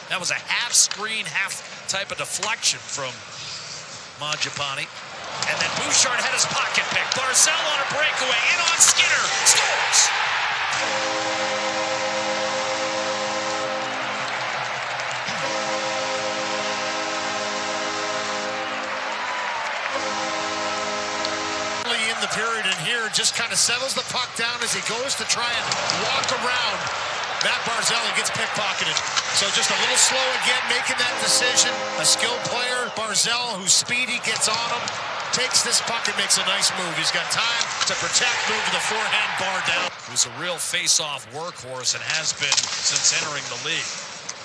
That was a half screen, half type of deflection from Mangiapane. And then Bouchard had his pocket pick. Barzal on a breakaway, in on Skinner, scores! In the period in here, just kind of settles the puck down as he goes to try and walk around Matt Barzal and gets pickpocketed. So just a little slow again, making that decision. A skilled player, Barzal, whose speed he gets on him, takes this puck and makes a nice move. He's got time to protect, move to the forehand bar down. He was a real face-off workhorse and has been since entering the league.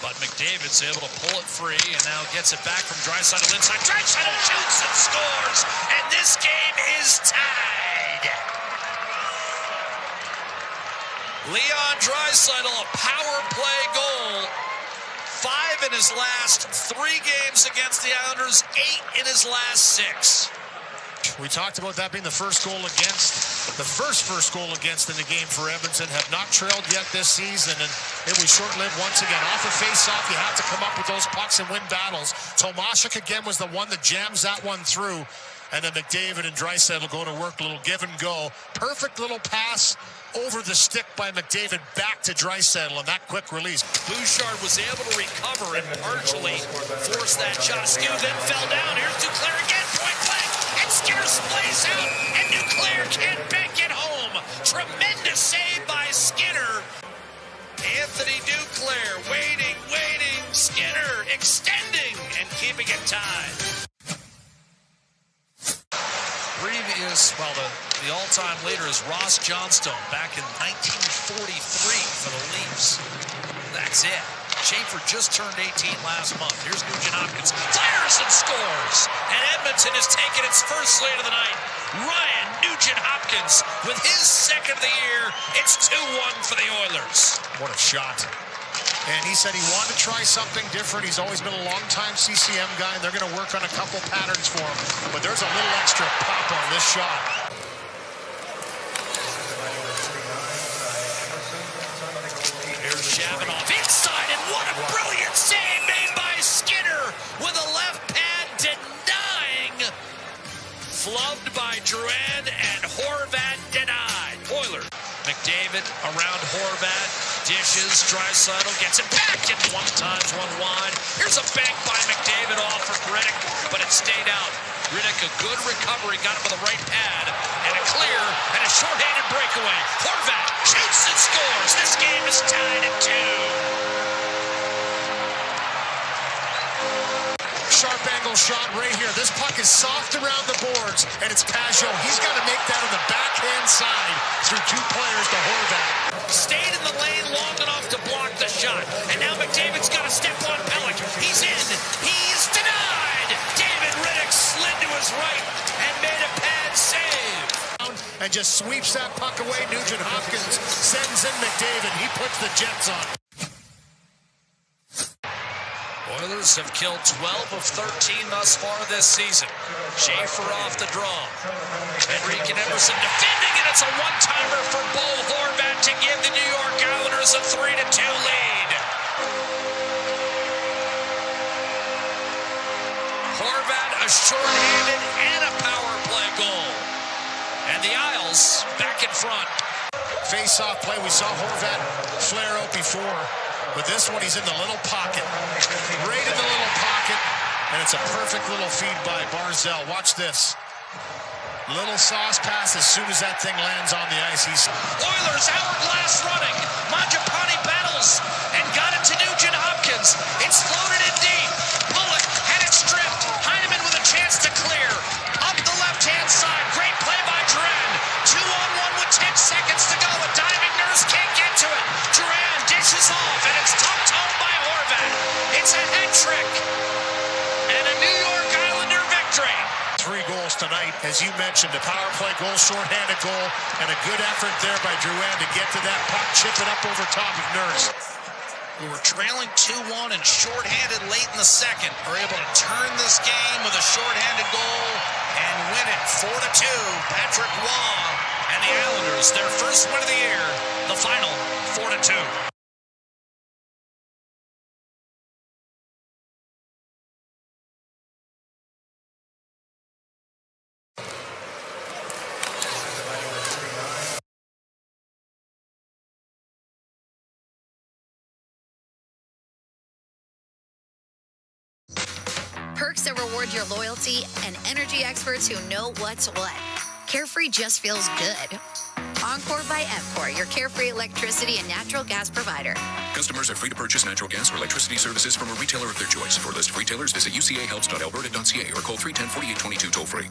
But McDavid's able to pull it free and now gets it back from Draisaitl inside. Draisaitl shoots and scores, and this game is tied. Leon Draisaitl, a power play goal. 5 in his last 3 games against the Islanders, 8 in his last 6. We talked about that being the first goal against, the first goal against in the game for Edmonton. Have not trailed yet this season, and it was short-lived once again. Off a face-off, you have to come up with those pucks and win battles. Tomasik again was the one that jams that one through, and then McDavid and Draisaitl go to work, a little give and go. Perfect little pass over the stick by McDavid back to Draisaitl, and that quick release. Bouchard was able to recover and partially force that shot. Stu then fell down. Here's Duclair again, point blank. And Skinner splays out, and Duclair can't bank it home. Tremendous save by Skinner. Anthony Duclair waiting. Skinner extending and keeping it tied. The all-time leader is Ross Johnstone back in 1943 for the Leafs. That's it. Schaefer just turned 18 last month. Here's Nugent Hopkins, fires and scores. And Edmonton has taken its first lead of the night. Ryan Nugent Hopkins with his second of the year. It's 2-1 for the Oilers. What a shot. And he said he wanted to try something different. He's always been a long-time CCM guy, and they're going to work on a couple patterns for him. But there's a little extra pop on this shot. Here's Shabanoff inside, and what a brilliant save made by Skinner with a left pad denying. Flubbed by Drouin, and Horvat denied. Oilers. McDavid around Horvat, dishes, Draisaitl gets it back, and 1x1 wide. Here's a bank by McDavid off for Riddick, but it stayed out. Riddick, a good recovery, got him with the right pad, and a clear, and a short-handed breakaway. Horvat shoots and scores. This game is tied at 2. Sharp angle shot right here. This puck is soft around the boards, and it's Pajot. He's got to make that on the backhand side through 2 players to Horvat. Stayed in the lane long enough to block the shot, and now McDavid's got to step on Pellick. He's in. He's denied. David Riddick slid to his right and made a pad save. And just sweeps that puck away. Nugent Hopkins sends in McDavid. He puts the Jets on. Oilers have killed 12 of 13 thus far this season. Schaefer off the draw. Henrique and Emerson defending, and it's a one-timer for Bo Horvat to give the New York Islanders a 3-2 lead. Horvat a short-handed and a power play goal. And the Isles back in front. Face-off play. We saw Horvat flare out before. But this one, he's in the little pocket. Right in the little pocket. And it's a perfect little feed by Barzal. Watch this. Little sauce pass as soon as that thing lands on the ice. Oilers hourglass running. Mangiapane battles and got it to Nugent Hopkins. It's floated in deep. Bullock had it stripped. Heineman with a chance to clear. Up the left-hand side. Great play by Drouin. 2-on-1 with 10 seconds to go. A diving nurse can't get to it. Drouin dishes off, and it's tucked home by Horvat. It's a hat trick and a New York Islander victory. 3 goals tonight, as you mentioned, a power play goal, shorthanded goal, and a good effort there by Drouin to get to that puck, chip it up over top of Nurse. We were trailing 2-1 and shorthanded late in the second. Are able to turn this game with a shorthanded goal and win it 4-2. Patrick Waugh and the Islanders, their first win of the year, the final 4-2. perks that reward your loyalty, and energy experts who know what's what. Carefree just feels good. Encore by Emcor, your carefree electricity and natural gas provider. Customers are free to purchase natural gas or electricity services from a retailer of their choice. For a list of retailers, visit ucahelps.alberta.ca or call 310-4822 toll-free.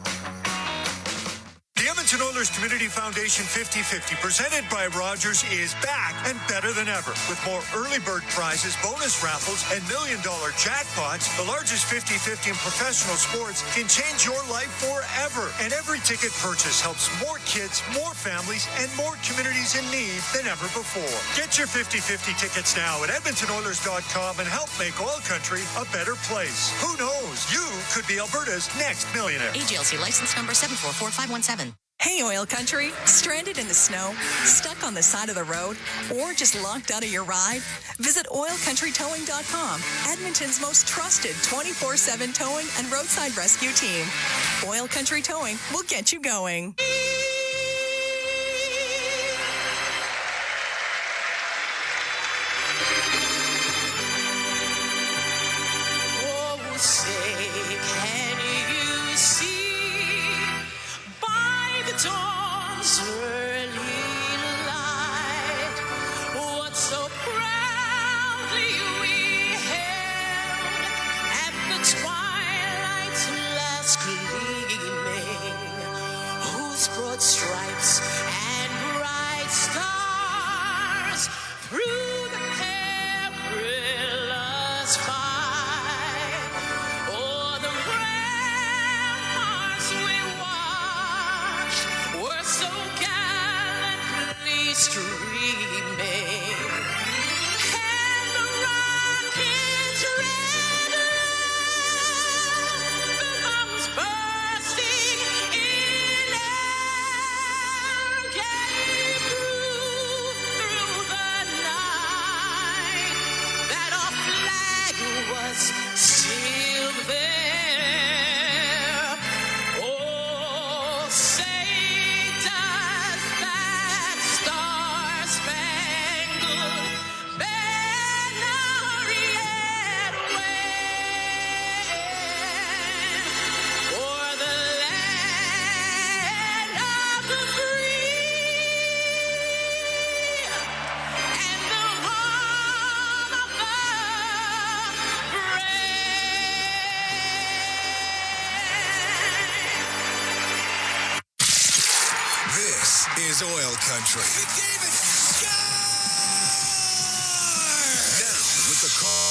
The Edmonton Oilers Community Foundation 50-50, presented by Rogers, is back and better than ever. With more early bird prizes, bonus raffles, and million-dollar jackpots, the largest 50-50 in professional sports can change your life forever. And every ticket purchase helps more kids, more families, and more communities in need than ever before. Get your 50-50 tickets now at EdmontonOilers.com and help make OilCountry a better place. Who knows? You could be Alberta's next millionaire. AGLC license number 744517. Hey, Oil Country. Stranded in the snow, stuck on the side of the road, or just locked out of your ride? Visit OilCountryTowing.com, Edmonton's most trusted 24/7 towing and roadside rescue team. Oil Country Towing will get you going. Oh, say, can you see? Dawn's early light, what so proudly we held at the twilight's last gleaming, whose broad stripes and bright stars through the perilous fight, o'er the ramparts we were so gallantly streaming, and the rockets red alert, the bombs bursting in air, gave proof through the night that our flag was still there. Oh, say is Oil Country. Now, with the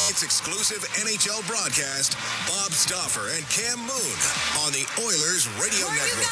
It's exclusive NHL broadcast, Bob Stauffer and Cam Moon on the Oilers Radio Network.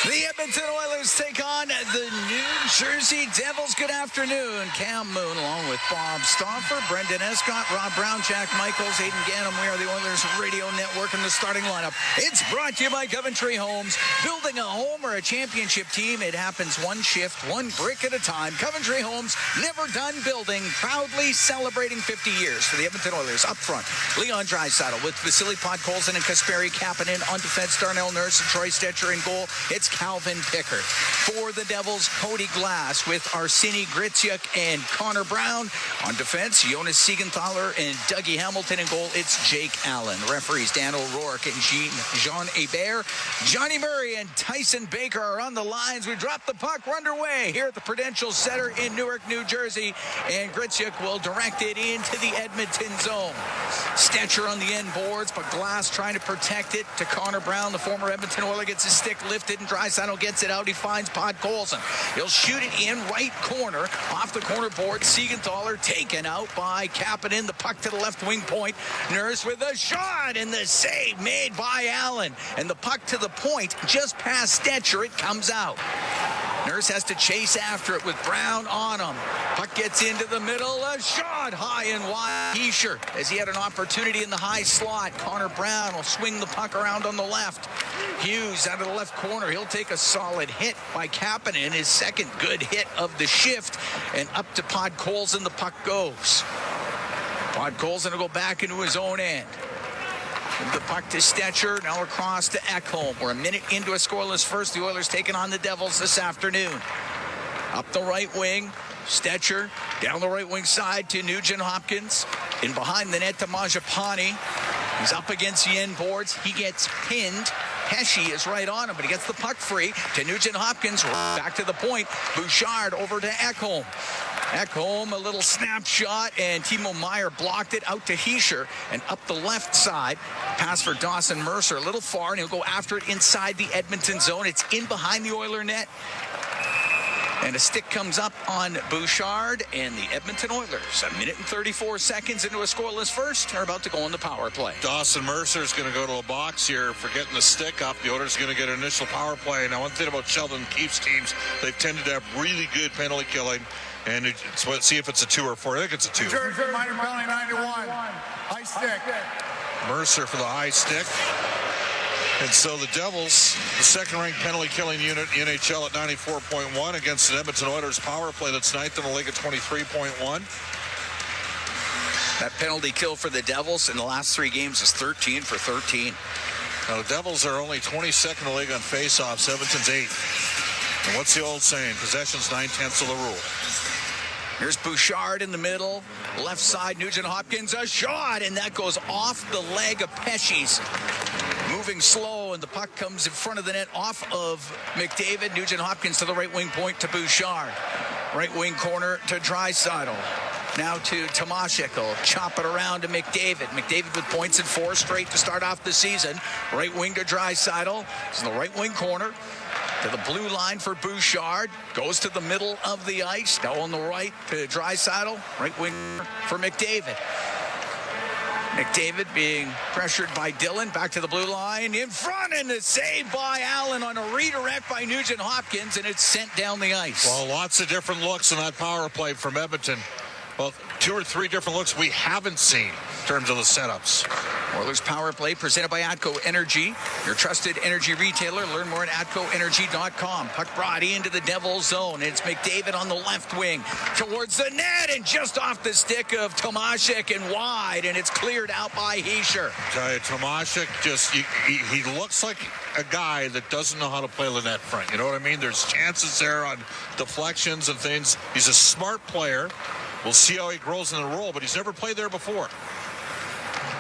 The Edmonton Oilers take on the New Jersey Devils. Good afternoon. Cam Moon along with Bob Stauffer, Brendan Escott, Rob Brown, Jack Michaels, Aidan Gannum. We are the Oilers Radio Network in the starting lineup. It's brought to you by Coventry Homes. Building a home or a championship team, it happens one shift, one brick at a time. Coventry Homes, never done building, proudly celebrating 50 years for the Edmonton Oilers. Up front, Leon Draisaitl with Vasily Podkolzin and Kasperi Kapanen. On defense, Darnell Nurse and Troy Stetcher in goal. It's Calvin Pickard. For the Devils, Cody Glass with Arseny Griciuk and Connor Brown. On defense, Jonas Siegenthaler and Dougie Hamilton in goal. It's Jake Allen. Referees Dan O'Rourke and Jean Hebert. Johnny Murray and Tyson Baker are on the lines. We drop the puck. We're underway here at the Prudential Center in Newark, New Jersey. And Griciuk will direct it into the Edmonton zone. Stetcher on the end boards, but Glass trying to protect it to Connor Brown. The former Edmonton Oiler gets his stick lifted, and Draisaitl gets it out. He finds Podkolzin. He'll shoot it in right corner. Off the corner board, Siegenthaler taken out by Kapanen. The puck to the left wing point. Nurse with a shot, and the save made by Allen. And the puck to the point, just past Stetcher. It comes out. Nurse has to chase after it with Brown on him. Puck gets into the middle. A shot high and wide. Heischer, as he had an opportunity in the high slot. Connor Brown will swing the puck around on the left. Hughes out of the left corner. He'll take a solid hit by Kapanen, his second good hit of the shift. And up to Podkolzin, the puck goes. Podkolzin will go back into his own end. The puck to Stetcher, now across to Ekholm. We're a minute into a scoreless first. The Oilers taking on the Devils this afternoon. Up the right wing, Stetcher. Down the right wing side to Nugent Hopkins. In behind the net to Majapani. He's up against the end boards. He gets pinned. Pesci is right on him, but he gets the puck free to Nugent Hopkins. Back to the point. Bouchard over to Ekholm. Ekholm, a little snapshot, and Timo Meier blocked it out to Hischier. And up the left side, pass for Dawson Mercer. A little far, and he'll go after it inside the Edmonton zone. It's in behind the Oiler net. And a stick comes up on Bouchard, and the Edmonton Oilers, 1 minute and 34 seconds into a scoreless first, are about to go on the power play. Dawson Mercer is going to go to a box here for getting the stick up. The Oilers are going to get an initial power play. Now, one thing about Sheldon Keefe's teams, they've tended to have really good penalty killing. And let's see if it's a 2 or 4. I think it's a 2. Jersey, minor penalty 91. High stick. Mercer for the high stick. And so the Devils, the second-ranked penalty-killing unit in NHL at 94.1 against the Edmonton Oilers power play that's ninth in the league at 23.1. That penalty kill for the Devils in the last 3 games is 13 for 13. Now, the Devils are only 22nd in the league on face-offs. Edmonton's 8th. And what's the old saying? Possession's 9/10 of the rule. Here's Bouchard in the middle. Left side, Nugent Hopkins, a shot, and that goes off the leg of Pesci's. Moving slow, and the puck comes in front of the net off of McDavid. Nugent Hopkins to the right wing point to Bouchard. Right wing corner to Draisaitl. Now to Tomashek. He'll chop it around to McDavid. McDavid with points in 4 straight to start off the season. Right wing to Draisaitl. He's in the right wing corner. To the blue line for Bouchard. Goes to the middle of the ice. Now on the right to Draisaitl. Right wing for McDavid. McDavid being pressured by Dillon. Back to the blue line. In front, and the save by Allen on a redirect by Nugent Hopkins, and it's sent down the ice. Well, lots of different looks in that power play from Edmonton. Well, 2 or 3 different looks we haven't seen in terms of the setups. Oilers power play presented by ATCO Energy, your trusted energy retailer. Learn more at atcoenergy.com. Puck brought into the Devils zone. It's McDavid on the left wing towards the net, and just off the stick of Tomashek and wide, and it's cleared out by Hischier. Tell you, Tomashek just he looks like a guy that doesn't know how to play the net front. You know what I mean? There's chances there on deflections and things. He's a smart player. We'll see how he grows in the role, but he's never played there before.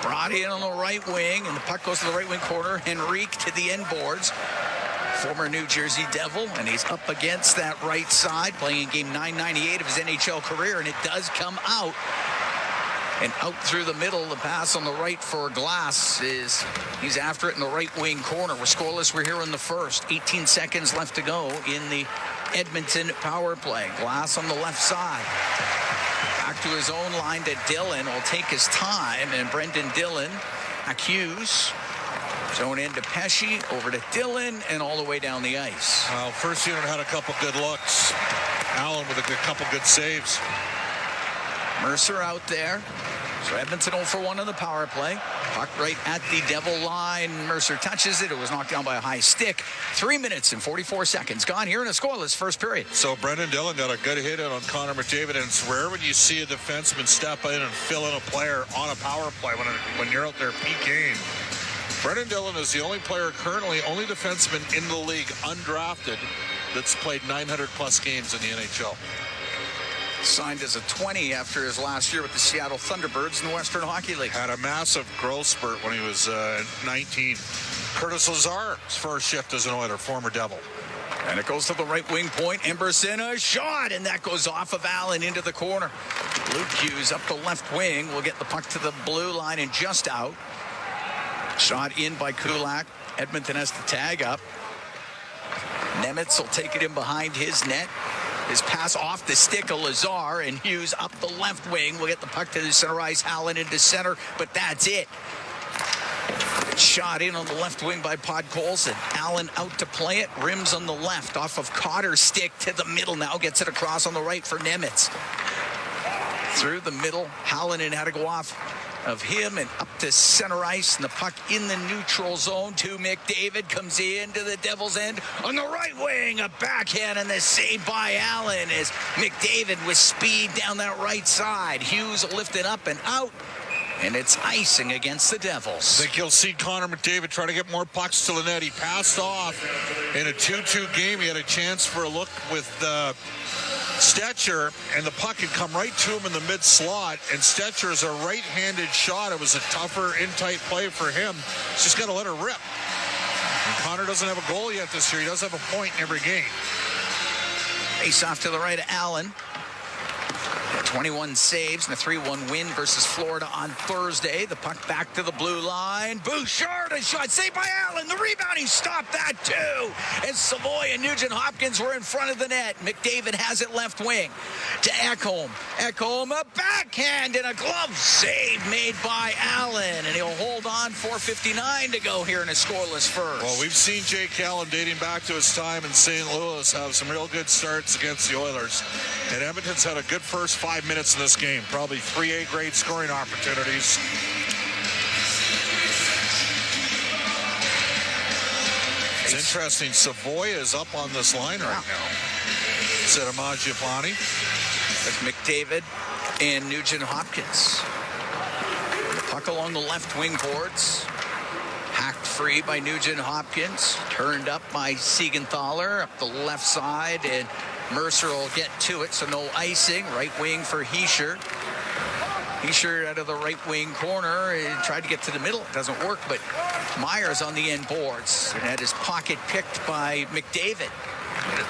Brought in on the right wing, and the puck goes to the right wing corner. Henrique to the end boards. Former New Jersey Devil, and he's up against that right side, playing in game 998 of his NHL career, and it does come out. And out through the middle, the pass on the right for Glass he's after it in the right wing corner. We're scoreless. We're here in the first. 18 seconds left to go in the Edmonton power play. Glass on the left side. Back to his own line to Dillon. Will take his time, and Brendan Dillon accused. Zone in to Pesci, over to Dillon, and all the way down the ice. Well, first unit had a couple good looks. Allen with a couple good saves. Mercer out there. So Edmonton 0 for 1 on the power play. Puck right at the Devil line. Mercer touches it. It was knocked down by a high stick. 3 minutes and 44 seconds gone here in a scoreless first period. So Brendan Dillon got a good hit in on Connor McDavid, and it's rare when you see a defenseman step in and fill in a player on a power play when you're out there PKing. Brendan Dillon is the only defenseman in the league undrafted that's played 900-plus games in the NHL. Signed as a 20 after his last year with the Seattle Thunderbirds in the Western Hockey League. Had a massive growth spurt when he was 19. Curtis Lazar's first shift as an Oiler, former Devil. And it goes to the right wing point. Emberson, a shot, and that goes off of Allen into the corner. Luke Hughes up the left wing will get the puck to the blue line and just out. Shot in by Kulak. Edmonton has to tag up. Nemitz will take it in behind his net. His pass off the stick of Lazar, and Hughes up the left wing will get the puck to the center ice. Allen into center, but that's it. Shot in on the left wing by Podkolzin. Allen out to play it. Rims on the left off of Cotter's stick to the middle now. Gets it across on the right for Nemitz. Through the middle, Hallinan had to go off of him and up to center ice, and the puck in the neutral zone to McDavid. Comes into the Devils' end on the right wing. A backhand, and the save by Allen as McDavid with speed down that right side. Hughes lifted up and out, and it's icing against the Devils. I think you'll see Connor McDavid try to get more pucks to the net. He passed off in a 2-2 game. He had a chance for a look with Stetcher, and the puck had come right to him in the mid-slot, and Stetcher is a right-handed shot. It was a tougher, in-tight play for him. He's just got to let her rip. And Connor doesn't have a goal yet this year. He does have a point in every game. Face off to the right of Allen. 21 saves and a 3-1 win versus Florida on Thursday. The puck back to the blue line. Bouchard, a shot saved by Allen. The rebound, he stopped that too. And Savoy and Nugent-Hopkins were in front of the net. McDavid has it left wing to Ekholm. Ekholm, a backhand and a glove save made by Allen. And he'll hold on. 4:59 to go here in a scoreless first. Well, we've seen Jake Allen dating back to his time in St. Louis have some real good starts against the Oilers. And Edmonton's had a good first 5 minutes in this game. Probably 3 A-grade scoring opportunities. It's interesting. Savoy is up on this line right now. Instead of Mangiapane. That's McDavid and Nugent-Hopkins. The puck along the left wing boards. Hacked free by Nugent-Hopkins. Turned up by Siegenthaler up the left side, and Mercer will get to it, so no icing. Right wing for Hischier. Hischier out of the right wing corner and tried to get to the middle. It doesn't work, but Myers on the end boards and had his pocket picked by McDavid.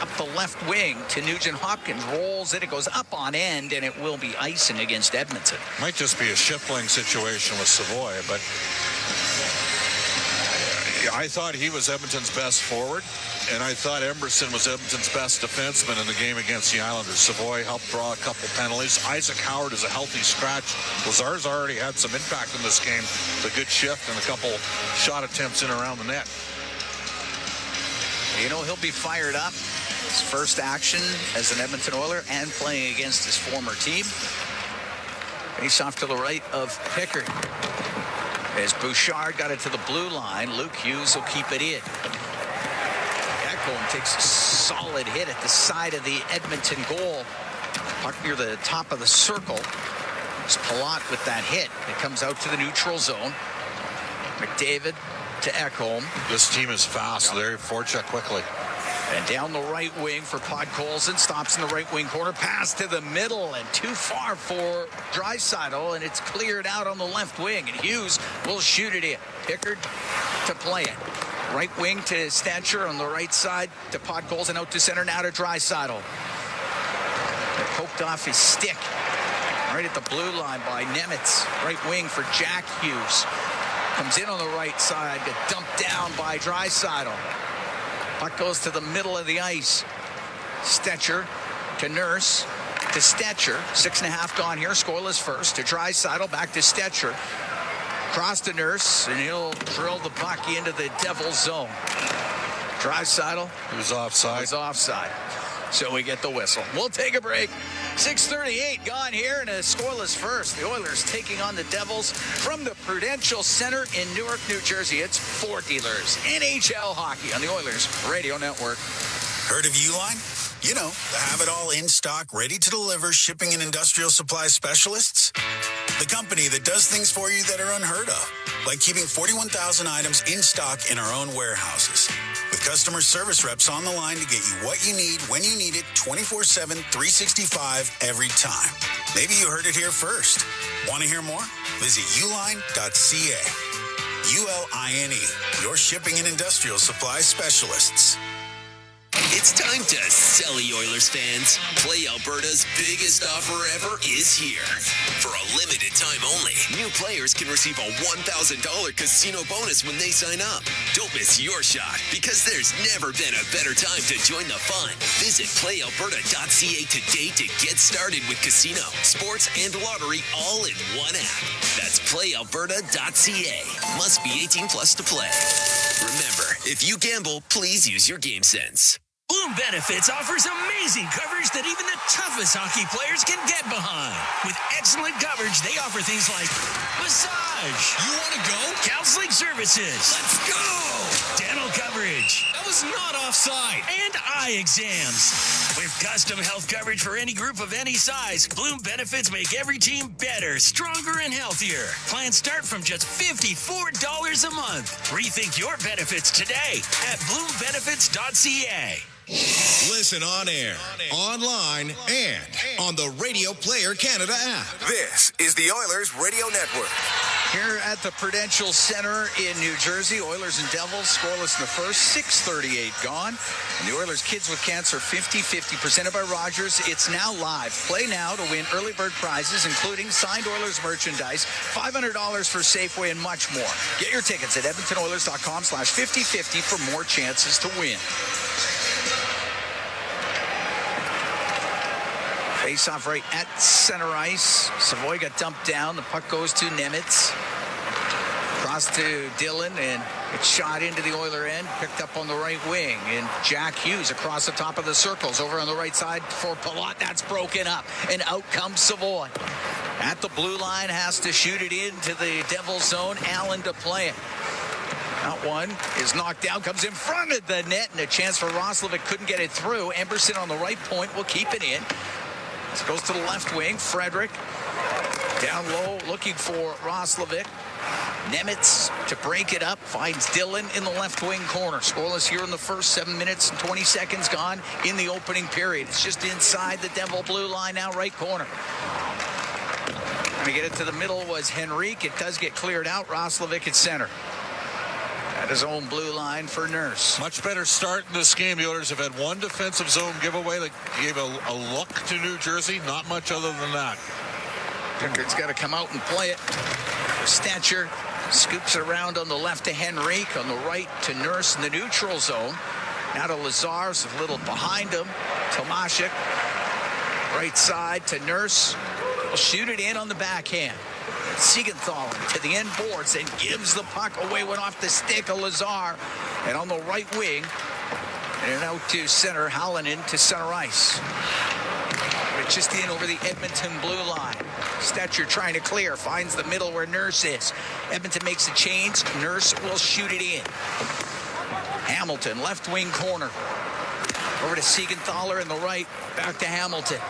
Up the left wing to Nugent-Hopkins. Rolls it. It goes up on end, and it will be icing against Edmonton. Might just be a shifting situation with Savoy, but I thought he was Edmonton's best forward, and I thought Emberson was Edmonton's best defenseman in the game against the Islanders. Savoy helped draw a couple penalties. Isaac Howard is a healthy scratch. Lazar's already had some impact in this game. It's a good shift and a couple shot attempts in around the net. You know, he'll be fired up. His first action as an Edmonton Oiler and playing against his former team. Face off to the right of Pickard. As Bouchard got it to the blue line, Luke Hughes will keep it in. Ekholm takes a solid hit at the side of the Edmonton goal. Puck near the top of the circle. It's Palat with that hit. It comes out to the neutral zone. McDavid to Ekholm. This team is fast. They forecheck quickly. And down the right wing for Podkolzin. Stops in the right wing corner. Pass to the middle and too far for Draisaitl. And it's cleared out on the left wing. And Hughes will shoot it in. Pickard to play it. Right wing to Stetcher on the right side to Podkolzin. Out to center now to Draisaitl. It poked off his stick. Right at the blue line by Nemitz. Right wing for Jack Hughes. Comes in on the right side. Get dumped down by Draisaitl. Puck goes to the middle of the ice. Stetcher to Nurse to Stetcher. 6.5 gone here. Scoreless first. To Draisaitl. Back to Stetcher. Cross to Nurse. And he'll drill the puck into the Devil's zone. Draisaitl. He was offside. He's offside. So we get the whistle. We'll take a break. 6:38 gone here in a scoreless first. The Oilers taking on the Devils from the Prudential Center in Newark, New Jersey. It's Four Dealers. NHL hockey on the Oilers Radio Network. Heard of Uline? You know, the have it all in stock, ready to deliver shipping and industrial supply specialists. The company that does things for you that are unheard of, like keeping 41,000 items in stock in our own warehouses. With customer service reps on the line to get you what you need, when you need it, 24/7, 365, every time. Maybe you heard it here first. Want to hear more? Visit uline.ca. ULINE, your shipping and industrial supply specialists. It's time to sell, Oilers fans. Play Alberta's biggest offer ever is here. For a limited time only, new players can receive a $1,000 casino bonus when they sign up. Don't miss your shot, because there's never been a better time to join the fun. Visit playalberta.ca today to get started with casino, sports, and lottery all in one app. That's playalberta.ca. Must be 18 plus to play. Remember, if you gamble, please use your game sense. Bloom Benefits offers amazing coverage that even the toughest hockey players can get behind. With excellent coverage, they offer things like massage. You want to go? Counseling services. Let's go. Dental coverage. That was not offside. And eye exams. With custom health coverage for any group of any size, Bloom Benefits make every team better, stronger, and healthier. Plans start from just $54 a month. Rethink your benefits today at bloombenefits.ca. Listen on air, online, and on the Radio Player Canada app. This is the Oilers Radio Network. Here at the Prudential Center in New Jersey, Oilers and Devils scoreless in the first, 6:38 gone. And the Oilers Kids with Cancer 50-50 presented by Rogers. It's now live. Play now to win early bird prizes, including signed Oilers merchandise, $500 for Safeway, and much more. Get your tickets at edmontonoilers.com/5050 for more chances to win. Face-off right at center ice. Savoy got dumped down. The puck goes to Nemitz. Cross to Dillon, and it's shot into the Oiler end. Picked up on the right wing. And Jack Hughes across the top of the circles. Over on the right side for Palat. That's broken up. And out comes Savoy. At the blue line, has to shoot it into the Devils zone. Allen to play it. That one is knocked down, comes in front of the net, and a chance for Roslovic. Couldn't get it through. Emberson on the right point will keep it in. This goes to the left wing. Frederick down low looking for Roslovic. Nemitz to break it up. Finds Dillon in the left wing corner. Scoreless here in the first, 7 minutes and 20 seconds gone in the opening period. It's just inside the Devil blue line now, right corner. Trying to get it to the middle was Henrique. It does get cleared out. Roslovic at center. At his own blue line for Nurse. Much better start in this game. The Oilers have had one defensive zone giveaway that gave a look to New Jersey. Not much other than that. Pickard's got to come out and play it. Stetcher scoops it around on the left to Henrique. On the right to Nurse in the neutral zone. Now to Lazar's a little behind him. Tomashik. Right side to Nurse. Will shoot it in on the backhand. Siegenthaler to the end boards and gives the puck away. Went off the stick of Lazar. And on the right wing, and out to center, Hallinan to center ice. But just in over the Edmonton blue line. Stetcher trying to clear, finds the middle where Nurse is. Edmonton makes a change. Nurse will shoot it in. Hamilton, left wing corner. Over to Siegenthaler in the right, back to Hamilton.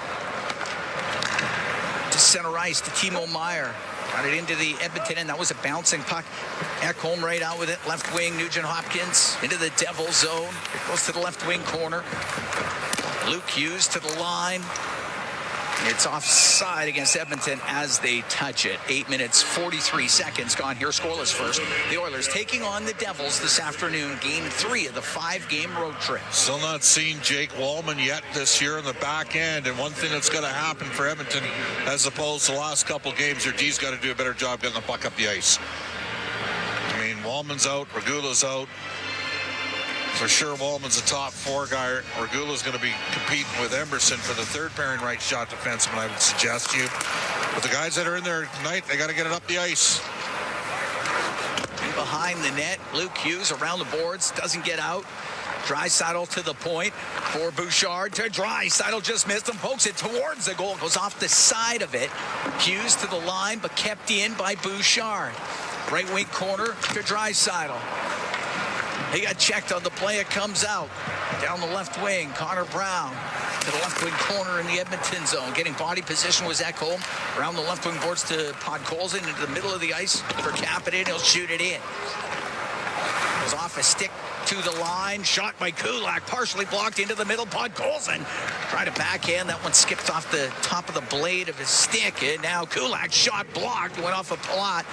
To center ice to Timo Meier. Got it into the Edmonton end. That was a bouncing puck. Ekholm right out with it. Left wing, Nugent Hopkins into the Devil zone. It goes to the left wing corner. Luke Hughes to the line. It's offside against Edmonton as they touch it. 8 minutes, 43 seconds gone here. Scoreless first. The Oilers taking on the Devils this afternoon. Game 3 of the 5-game road trip. Still not seen Jake Wallman yet this year in the back end. And one thing that's going to happen for Edmonton, as opposed to the last couple games, their D's got to do a better job getting the puck up the ice. I mean, Wallman's out. Regula's out. For sure, Wallman's a top 4 guy. Regula's going to be competing with Emberson for the third pairing right shot defenseman, I would suggest to you. But the guys that are in there tonight, they got to get it up the ice. Behind the net, Luke Hughes around the boards, doesn't get out. Draisaitl to the point for Bouchard to Draisaitl, just missed him, pokes it towards the goal, goes off the side of it. Hughes to the line, but kept in by Bouchard. Right wing corner to Draisaitl. He got checked on the play. It comes out. Down the left wing, Connor Brown to the left wing corner in the Edmonton zone. Getting body position was Ekholm. Around the left wing boards to Podkolzin into the middle of the ice for Kapanen. He'll shoot it in. Goes off a stick to the line. Shot by Kulak. Partially blocked into the middle. Podkolzin tried to backhand. That one skipped off the top of the blade of his stick. And now Kulak shot blocked. Went off a Palat.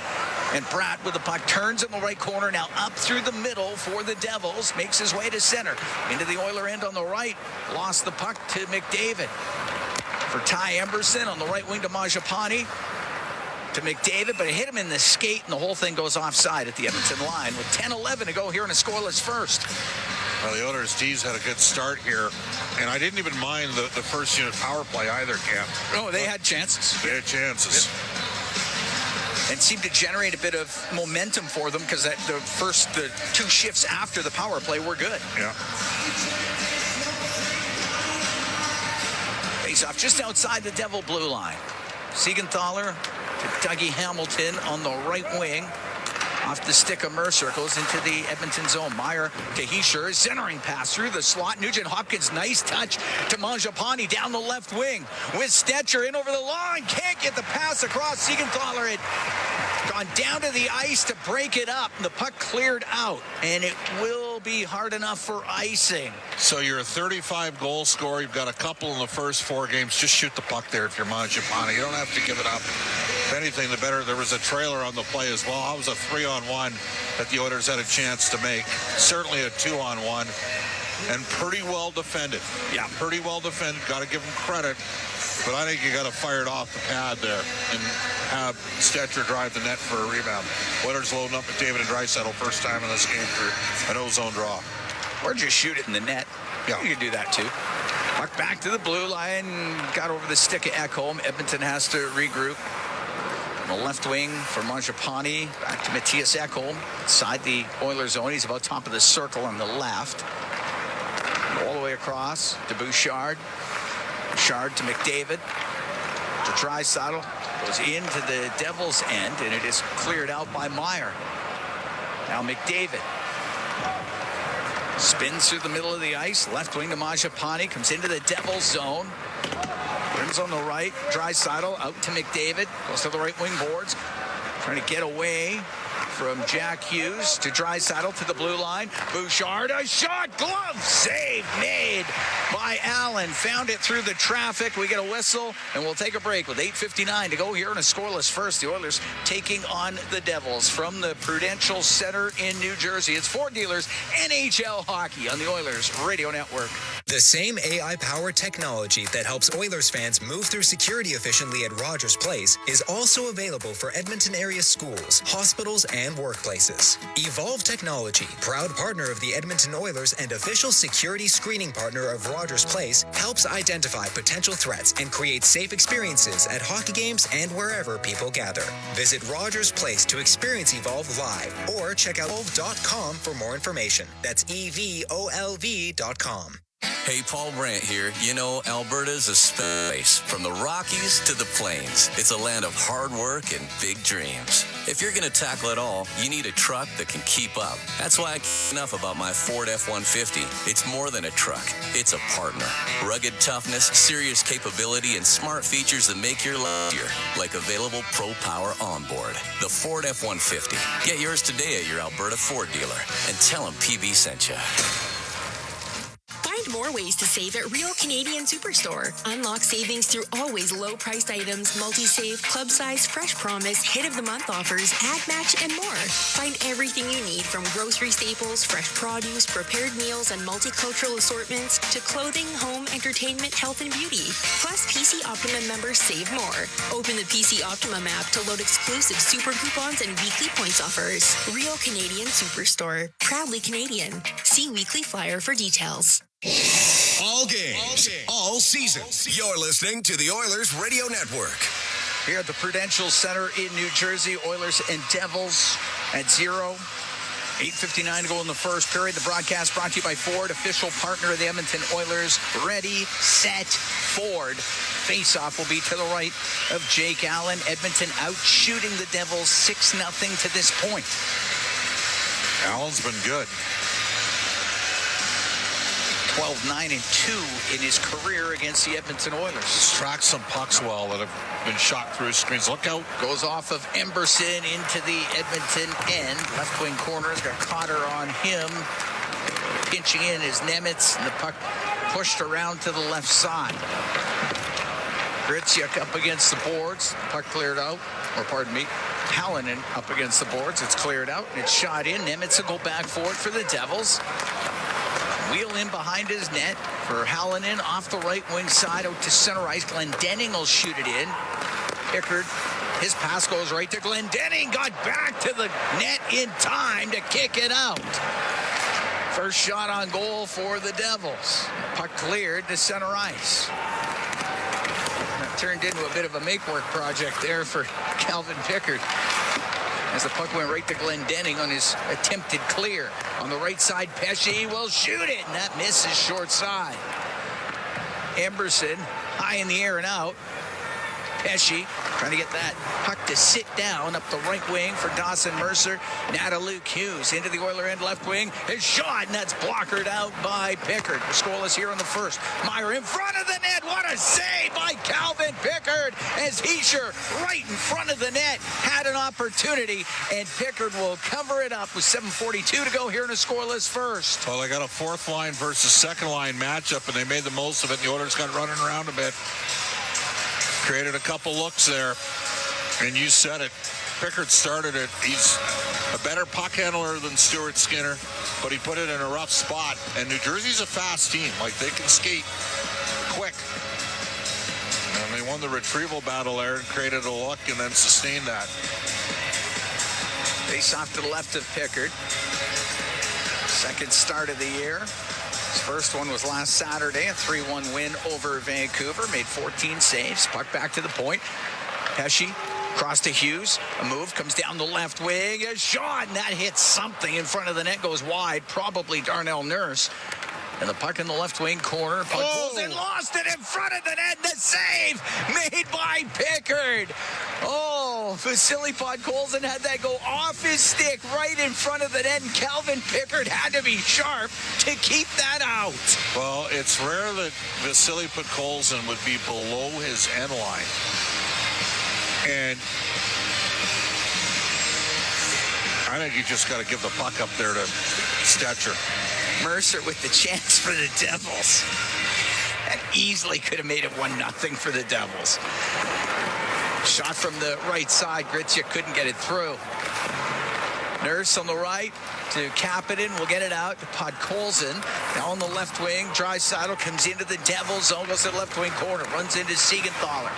And Pratt with the puck turns in the right corner. Now up through the middle for the Devils. Makes his way to center. Into the Oiler end on the right. Lost the puck to McDavid. For Ty Emberson on the right wing to Mangiapane. To McDavid, but it hit him in the skate, and the whole thing goes offside at the Edmonton line with 10-11 to go here in a scoreless first. Well, the Oilers D's had a good start here, and I didn't even mind the first unit power play either, Cam. No, they had chances. They had chances. Yep. And seemed to generate a bit of momentum for them because the 2 shifts after the power play were good. Yeah. Face off just outside the Devil blue line. Siegenthaler to Dougie Hamilton on the right wing. Off the stick of Mercer, goes into the Edmonton zone. Meier to Hischier, centering pass through the slot. Nugent Hopkins, nice touch to Mangiapane down the left wing. With Stetcher in over the line, can't get the pass across. Siegenthaler had gone down to the ice to break it up. The puck cleared out, and it will be hard enough for icing. So you're a 35 goal scorer. You've got a couple in the first 4 games. Just shoot the puck there if you're Mangiapane. You don't have to give it up. If anything, the better. There was a trailer on the play as well. That was a 3-on-1 that the Oilers had a chance to make. Certainly a 2-on-1. And pretty well defended. Yeah, pretty well defended. Got to give them credit. But I think you got to fire it off the pad there and have Stetcher drive the net for a rebound. Oilers loading up with David and Draisaitl first time in this game for an O-zone draw. Or just shoot it in the net. Yeah. You can do that too. Puck back to the blue line. Got over the stick of Ekholm. Edmonton has to regroup. On the left wing for Mangiapane. Back to Matthias Ekholm. Inside the Oilers zone. He's about top of the circle on the left. All the way across to Bouchard. Bouchard to McDavid. To Draisaitl. Goes into the Devils' end, and it is cleared out by Meyer. Now McDavid. Spins through the middle of the ice. Left wing to Mangiapane. Comes into the Devils' zone. Brings on the right. Draisaitl out to McDavid. Goes to the right wing boards. Trying to get away from Jack Hughes to Draisaitl to the blue line. Bouchard, a shot, glove save made by Allen. Found it through the traffic. We get a whistle, and we'll take a break with 8:59 to go here in a scoreless first. The Oilers taking on the Devils from the Prudential Center in New Jersey. It's Ford Dealers NHL Hockey on the Oilers Radio Network. The same AI-powered technology that helps Oilers fans move through security efficiently at Rogers Place is also available for Edmonton area schools, hospitals, and workplaces. Evolve Technology, proud partner of the Edmonton Oilers and official security screening partner of Rogers Place, helps identify potential threats and create safe experiences at hockey games and wherever people gather. Visit Rogers Place to experience Evolve live or check out evolve.com for more information. That's EVOLV.com. Hey, Paul Brandt here. You know, Alberta's a space. From the Rockies to the Plains, it's a land of hard work and big dreams. If you're going to tackle it all, you need a truck that can keep up. That's why I care enough about my Ford F-150. It's more than a truck. It's a partner. Rugged toughness, serious capability, and smart features that make your life easier, like available Pro Power onboard. The Ford F-150. Get yours today at your Alberta Ford dealer and tell them PB sent you. Find more ways to save at Real Canadian Superstore. Unlock savings through always low-priced items, multi-save, club size, fresh promise, hit of the month offers, ad match, and more. Find everything you need from grocery staples, fresh produce, prepared meals, and multicultural assortments to clothing, home, entertainment, health, and beauty. Plus, PC Optimum members save more. Open the PC Optimum app to load exclusive super coupons and weekly points offers. Real Canadian Superstore. Proudly Canadian. See weekly flyer for details. All games, all seasons. You're listening to the Oilers Radio Network. Here at the Prudential Center in New Jersey, Oilers and Devils at 0. 8:59 to go in the first period. The broadcast brought to you by Ford, official partner of the Edmonton Oilers. Ready, set, Ford. Face-off will be to the right of Jake Allen. Edmonton out shooting the Devils 6-0 to this point. Allen's been good. 12-9-2 in his career against the Edmonton Oilers. He's tracked some pucks well that have been shot through his screens. Look out. Goes off of Emberson into the Edmonton end. Left wing corners got Cotter on him. Pinching in is Nemitz, and the puck pushed around to the left side. Gritsuk up against the boards. Puck cleared out. Or pardon me, Hallinan up against the boards. It's cleared out, and it's shot in. Nemitz will go back forward for the Devils. Wheel in behind his net for Hallinan off the right wing side out to center ice. Glendening will shoot it in. Pickard, his pass goes right to Glendening. Got back to the net in time to kick it out. First shot on goal for the Devils. Puck cleared to center ice. That turned into a bit of a make-work project there for Calvin Pickard, as the puck went right to Glendening on his attempted clear. On the right side, Pesce will shoot it, and that misses short side. Emberson, high in the air and out. Pesci trying to get that puck to sit down up the right wing for Dawson Mercer. Now to Luke Hughes into the Oiler end left wing. His shot, and that's blockered out by Pickard. We're scoreless here in the first. Meyer in front of the net. What a save by Calvin Pickard as Heischer right in front of the net had an opportunity, and Pickard will cover it up with 7:42 to go here in a scoreless first. Well, they got a fourth line versus second line matchup, and they made the most of it. The Oilers got running around a bit. Created a couple looks there, and you said it. Pickard started it. He's a better puck handler than Stuart Skinner, but he put it in a rough spot. And New Jersey's a fast team. Like, they can skate quick. And they won the retrieval battle there and created a look and then sustained that. Face off to the left of Pickard. Second start of the year. His first one was last Saturday, a 3-1 win over Vancouver. Made 14 saves. Puck back to the point. Pesci across to Hughes. A move comes down the left wing. A shot, and that hits something in front of the net. Goes wide. Probably Darnell Nurse. And the puck in the left wing corner. Puck goes and lost it in front of the net. The save made by Pickard. Oh, Vasily Podkolzin had that go off his stick right in front of the net. And Calvin Pickard had to be sharp to keep that out. Well, it's rare that Vasily Podkolzin would be below his end line. And I think you just got to give the puck up there to Stetcher. Mercer with the chance for the Devils. And easily could have made it 1-0 for the Devils. Shot from the right side. Gritzia couldn't get it through. Nurse on the right to Kapanen. Will get it out to Podkolzin. Now on the left wing. Draisaitl comes into the Devils zone. Goes to the left wing corner. Runs into Siegenthaler.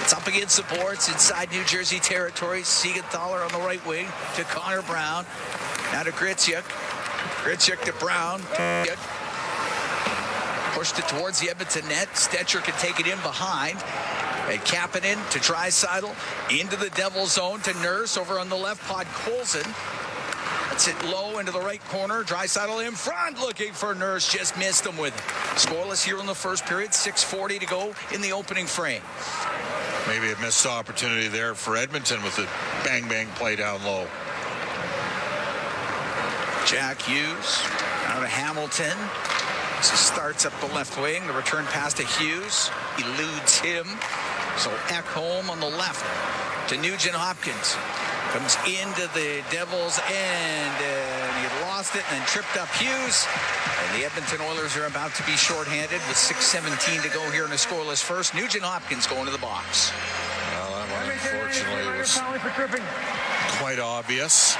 It's up against the boards inside New Jersey territory. Siegenthaler on the right wing to Connor Brown. Now to Gritzia. Gritzia to Brown. Pushed it towards the Edmonton net. Stetcher can take it in behind. And Kapanen to Draisaitl. Into the Devils zone to Nurse. Over on the left, Podkolzin. That's it low into the right corner. Draisaitl in front looking for Nurse. Just missed him with it. Scoreless here in the first period. 6:40 to go in the opening frame. Maybe a missed opportunity there for Edmonton with a bang-bang play down low. Jack Hughes out of Hamilton. So starts up the left wing. The return pass to Hughes. Eludes him. So Ekholm on the left to Nugent Hopkins. Comes into the Devils end, and he lost it and then tripped up Hughes. And the Edmonton Oilers are about to be shorthanded with 6:17 to go here in a scoreless first. Nugent Hopkins going to the box. Well, that one unfortunately was quite obvious.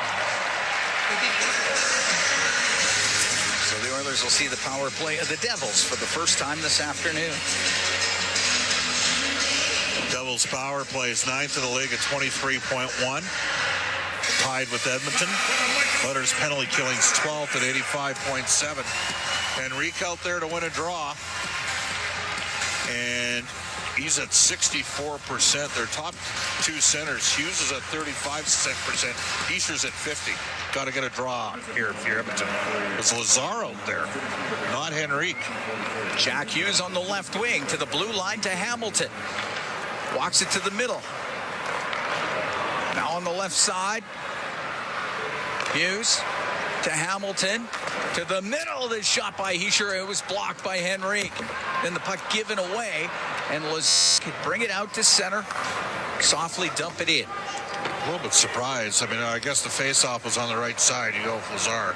So the Oilers will see the power play of the Devils for the first time this afternoon. Devils power play is 9th in the league at 23.1. Tied with Edmonton. Oilers penalty killings 12th at 85.7. Henrique out there to win a draw. And he's at 64%. Their top two centers, Hughes is at 35%. Heischer's at 50%. Got to get a draw here for Edmonton. It's Lazar out there, not Henrique. Jack Hughes on the left wing to the blue line to Hamilton. Walks it to the middle. Now on the left side. Hughes to Hamilton. To the middle. The shot by Heischer. It was blocked by Henrique. Then the puck given away. And Lazar could bring it out to center. Softly dump it in. A little bit surprised. I mean, I guess the faceoff was on the right side. You go with Lazar.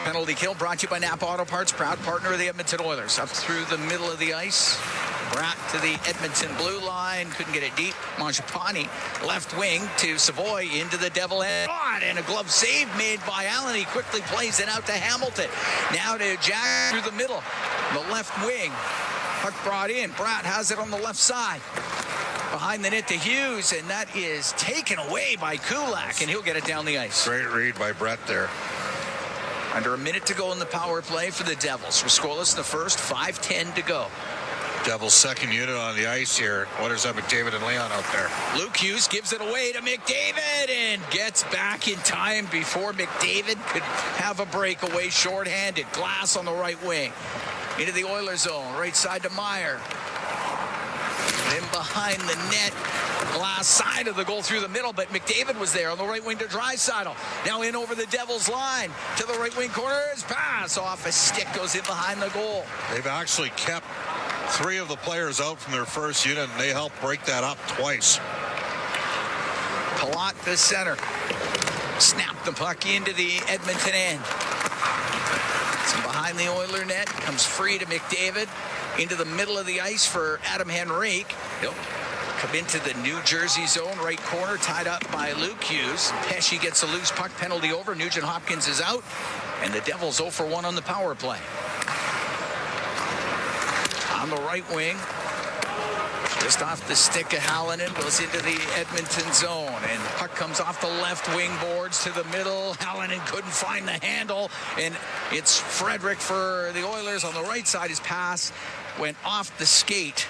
Penalty kill brought to you by Napa Auto Parts, proud partner of the Edmonton Oilers. Up through the middle of the ice. Bratt to the Edmonton blue line. Couldn't get it deep. Mangiapane left wing to Savoy into the Devil end. And a glove save made by Allen. He quickly plays it out to Hamilton. Now to Jack through the middle. The left wing. Puck brought in. Bratt has it on the left side. Behind the net to Hughes, and that is taken away by Kulak, and he'll get it down the ice. Great read by Brett there. Under a minute to go in the power play for the Devils. We're scoreless in the first, 5:10 to go. Devils' second unit on the ice here. Oilers have McDavid and Leon out there. Luke Hughes gives it away to McDavid and gets back in time before McDavid could have a breakaway shorthanded. Glass on the right wing. Into the Oilers zone. Right side to Meyer. in behind the net. Glass side of the goal through the middle, but McDavid was there on the right wing to Draisaitl. Now in over the Devils line to the right wing corner. His pass off a stick goes in behind the goal. They've actually kept 3 of the players out from their first unit, and they helped break that up twice. Palat the center. Snap the puck into the Edmonton end. It's behind the Oiler net. Comes free to McDavid. Into the middle of the ice for Adam Henrique. He'll come into the New Jersey zone, right corner, tied up by Luke Hughes. Pesce gets a loose puck, penalty over. Nugent Hopkins is out, and the Devils 0 for 1 on the power play. On the right wing, just off the stick of Hallinan, goes into the Edmonton zone, and puck comes off the left wing boards to the middle. Hallinan couldn't find the handle, and it's Frederick for the Oilers on the right side. His pass went off the skate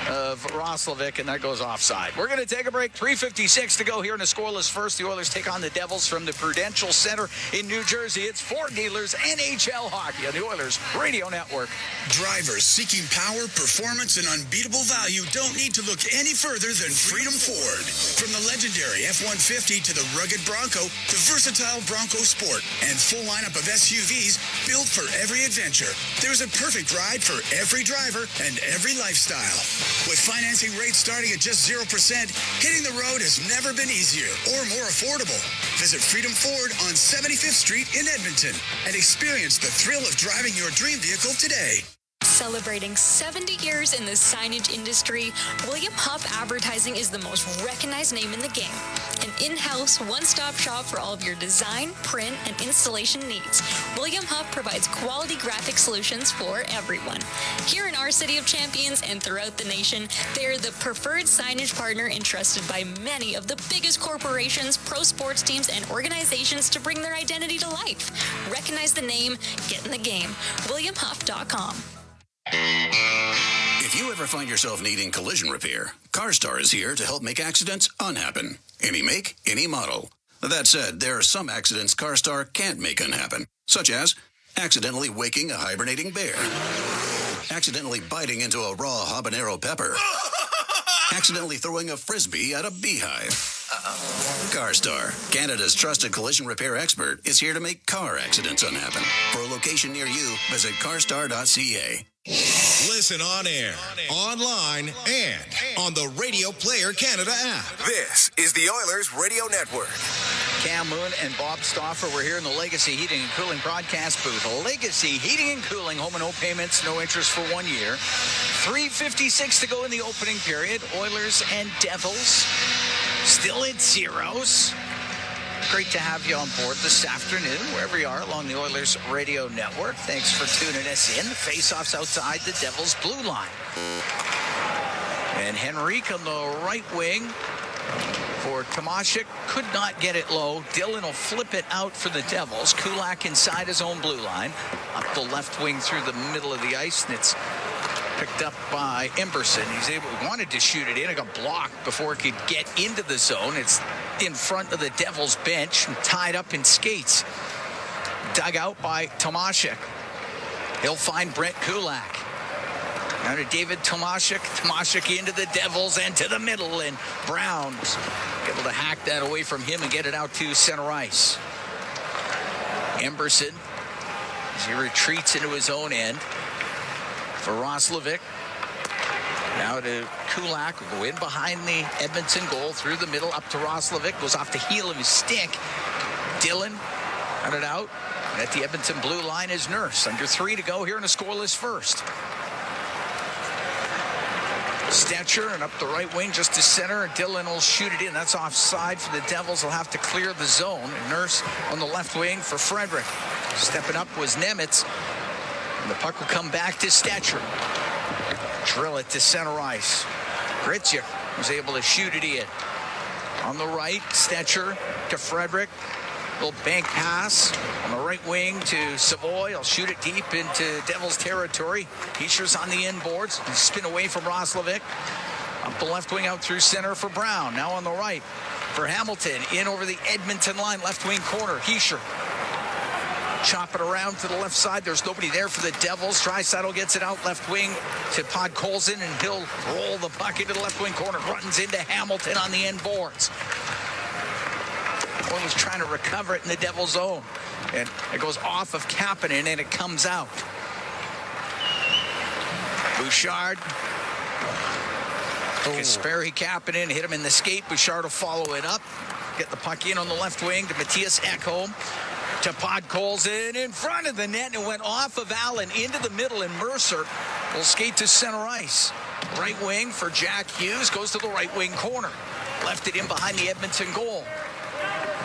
of Roslovic, and that goes offside. We're going to take a break. 3:56 to go here in a scoreless first. The Oilers take on the Devils from the Prudential Center in New Jersey. It's Ford Dealers NHL Hockey on the Oilers Radio Network. Drivers seeking power, performance, and unbeatable value don't need to look any further than Freedom Ford. From the legendary F-150 to the rugged Bronco, the versatile Bronco Sport, and full lineup of SUVs built for every adventure, there's a perfect ride for every driver and every lifestyle. With financing rates starting at just 0%, hitting the road has never been easier or more affordable. Visit Freedom Ford on 75th Street in Edmonton and experience the thrill of driving your dream vehicle today. Celebrating 70 years in the signage industry, William Huff Advertising is the most recognized name in the game. An in-house, one-stop shop for all of your design, print, and installation needs. William Huff provides quality graphic solutions for everyone. Here in our City of Champions and throughout the nation, they are the preferred signage partner entrusted by many of the biggest corporations, pro sports teams, and organizations to bring their identity to life. Recognize the name, get in the game. WilliamHuff.com. If you ever find yourself needing collision repair, CarStar is here to help make accidents unhappen. Any make, any model. That said, there are some accidents CarStar can't make unhappen, such as accidentally waking a hibernating bear, accidentally biting into a raw habanero pepper, accidentally throwing a frisbee at a beehive. CarStar, Canada's trusted collision repair expert, is here to make car accidents unhappen. For a location near you, visit carstar.ca. Listen on air, online, and on the Radio Player Canada app. This is the Oilers Radio Network. Cam Moon and Bob Stauffer were here in the Legacy Heating and Cooling broadcast booth. Legacy Heating and Cooling, home and no payments, no interest for 1 year. 3:56 to go in the opening period. Oilers and Devils still at zeros. Great to have you on board this afternoon, wherever you are along the Oilers Radio Network. Thanks for tuning us in. The face-off's outside the Devils' blue line. And Henrique on the right wing for Tomashik. Could not get it low. Dillon will flip it out for the Devils. Kulak inside his own blue line. Up the left wing through the middle of the ice, and it's picked up by Emberson. Wanted to shoot it in. It got blocked before it could get into the zone. It's in front of the Devils bench and tied up in skates. Dug out by Tomashik. He'll find Brent Kulak. Now to David Tomashik. Tomashik into the Devils and to the middle, and Brown's able to hack that away from him and get it out to center ice. Emberson, as he retreats into his own end. For Roslovic. Now to Kulak, will go in behind the Edmonton goal, through the middle, up to Roslovic, goes off the heel of his stick. Dillon got it out. And at the Edmonton blue line is Nurse. Under 3 to go here in a scoreless first. Stetcher and up the right wing just to center, and Dillon will shoot it in. That's offside for the Devils. They'll have to clear the zone. And Nurse on the left wing for Frederick. Stepping up was Nemitz. And the puck will come back to Stetcher. Drill it to center ice. Gritsuk was able to shoot it in. On the right, Stetcher to Frederick. Little bank pass on the right wing to Savoy. He'll shoot it deep into Devils territory. Heischer's on the inboards. Spin away from Roslovic. Up the left wing out through center for Brown. Now on the right for Hamilton. In over the Edmonton line, left wing corner. Heischer. chop it around to the left side. There's nobody there for the Devils. Draisaitl gets it out left wing to Podkolzin, and he'll roll the puck into the left wing corner. Runs into Hamilton on the end boards. Oilers trying to recover it in the Devils' zone. And it goes off of Kapanen, and it comes out. Bouchard. Kasperi Kapanen hit him in the skate. Bouchard will follow it up. Get the puck in on the left wing to Matthias Ekholm. To Podkolzin in front of the net, and it went off of Allen into the middle, and Mercer will skate to center ice. Right wing for Jack Hughes, goes to the right wing corner. Left it in behind the Edmonton goal.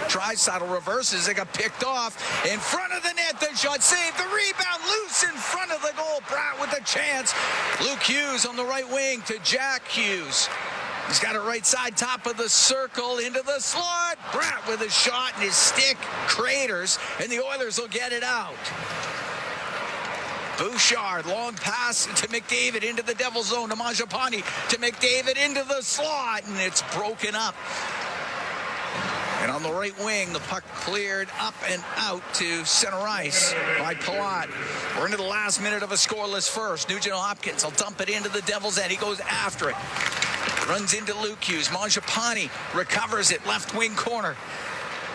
Draisaitl reverses, it got picked off. In front of the net, the shot saved, the rebound loose in front of the goal. Bratt with a chance. Luke Hughes on the right wing to Jack Hughes. He's got it right side, top of the circle, into the slot. Bratt with a shot, and his stick craters, and the Oilers will get it out. Bouchard, long pass to McDavid into the Devils zone, to Mangiapane, to McDavid into the slot, and it's broken up. And on the right wing, the puck cleared up and out to center ice by Palat. We're into the last minute of a scoreless first. Nugent Hopkins will dump it into the Devils' end. He goes after it. Runs into Luke Hughes. Mangiapane recovers it. Left wing corner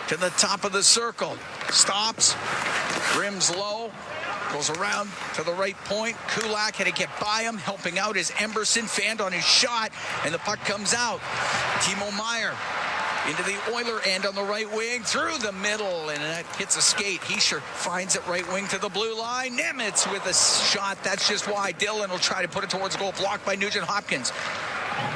to the top of the circle. Stops. Rims low. Goes around to the right point. Kulak had to get by him. Helping out is Emberson. Fanned on his shot. And the puck comes out. Timo Meier into the Oiler end on the right wing, through the middle, and that hits a skate. Hischier finds it right wing to the blue line. Nemitz with a shot. That's just wide. Dillon will try to put it towards the goal. Blocked by Nugent Hopkins.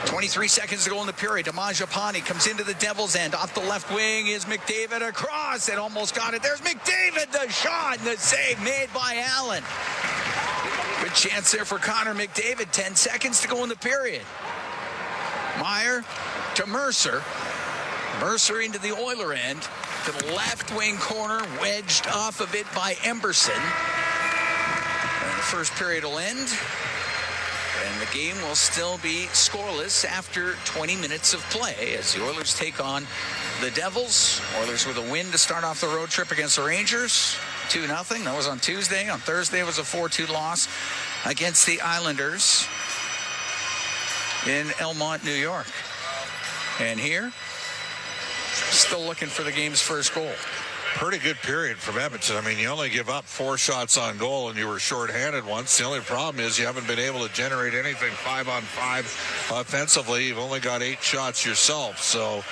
23 seconds to go in the period. Mangiapane comes into the Devils' end. Off the left wing is McDavid across. It almost got it. There's McDavid, the shot, and the save made by Allen. Good chance there for Connor McDavid. 10 seconds to go in the period. Meier to Mercer. Mercer into the Oiler end, to the left wing corner, wedged off of it by Emberson. And the first period will end, and the game will still be scoreless after 20 minutes of play as the Oilers take on the Devils. Oilers with a win to start off the road trip against the Rangers, 2-0. That was on Tuesday. On Thursday, it was a 4-2 loss against the Islanders in Elmont, New York. And here, still looking for the game's first goal. Pretty good period from Edmonton. I mean, you only give up 4 shots on goal, and you were shorthanded once. The only problem is you haven't been able to generate anything 5-on-5 offensively. You've only got 8 shots yourself. So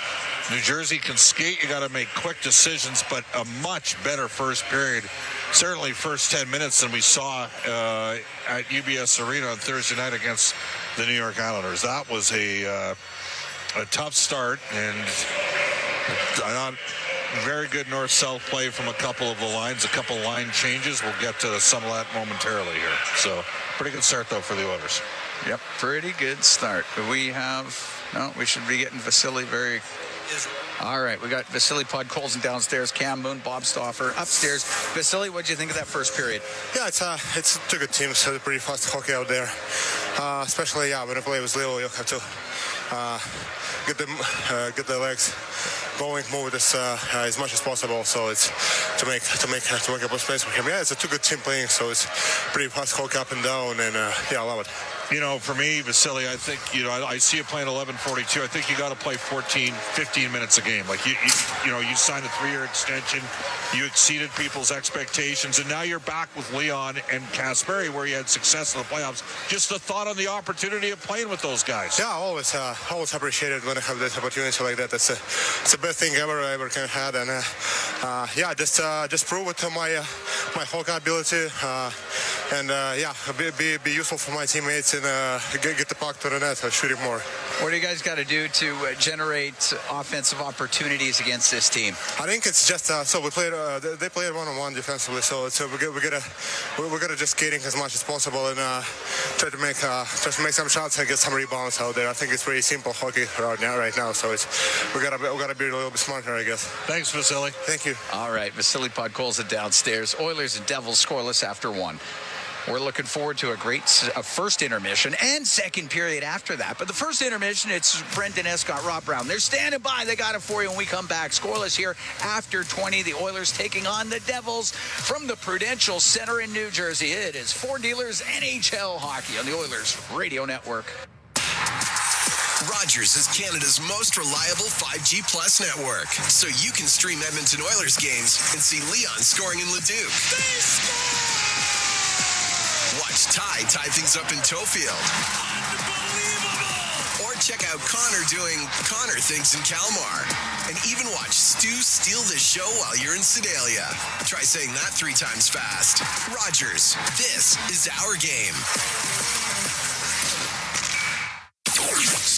New Jersey can skate. You got to make quick decisions, but a much better first period. Certainly first 10 minutes than we saw at UBS Arena on Thursday night against the New York Islanders. That was a tough start, and very good north-south play from a couple of the lines, a couple line changes. We'll get to some of that momentarily here. So pretty good start, though, for the Oilers. Yep, pretty good start. We should be getting Vasily very... All right, we got Vasily Podkolzin downstairs, Cam Moon, Bob Stauffer upstairs. Vasily, what did you think of that first period? Yeah, it's two good teams. So pretty fast hockey out there. Especially, when you play with Leo, you have to get the legs going, move this as much as possible. So it's to make a good space for him. Yeah, it's a two good team playing, so it's pretty fast hockey up and down, and I love it. You know, for me, Vasily, I think, I see you playing 11:42. I think you got to play 14, 15 minutes a game. Like, you signed a 3-year extension. You exceeded people's expectations, and now you're back with Leon and Kasperi, where you had success in the playoffs. Just a thought on the opportunity of playing with those guys. Yeah, always appreciate it when I have this opportunity like that. It's the best thing I ever can have, and just prove it to my hockey ability, and be useful for my teammates, and get the puck to the net, shoot it more. What do you guys got to do to generate offensive opportunities against this team? I think it's just so we played. They played one-on-one defensively, so we gotta just skating as much as possible, and try to make some shots and get some rebounds out there. I think it's pretty simple hockey right now. So we gotta be a little bit smarter, I guess. Thanks, Vasily. Thank you. All right, Vasily Podkolzin downstairs. Oilers and Devils scoreless after 1. We're looking forward to a great first intermission and second period after that. But the first intermission, it's Brendan Escott, Rob Brown. They're standing by. They got it for you when we come back. Scoreless here after 20. The Oilers taking on the Devils from the Prudential Center in New Jersey. It is Four Dealers NHL Hockey on the Oilers Radio Network. Rogers is Canada's most reliable 5G Plus network, so you can stream Edmonton Oilers games and see Leon scoring in Leduc. Watch Ty tie things up in Tofield. Or check out Connor doing Connor things in Kalmar. And even watch Stu steal the show while you're in Sedalia. Try saying that 3 times fast. Rogers, this is our game.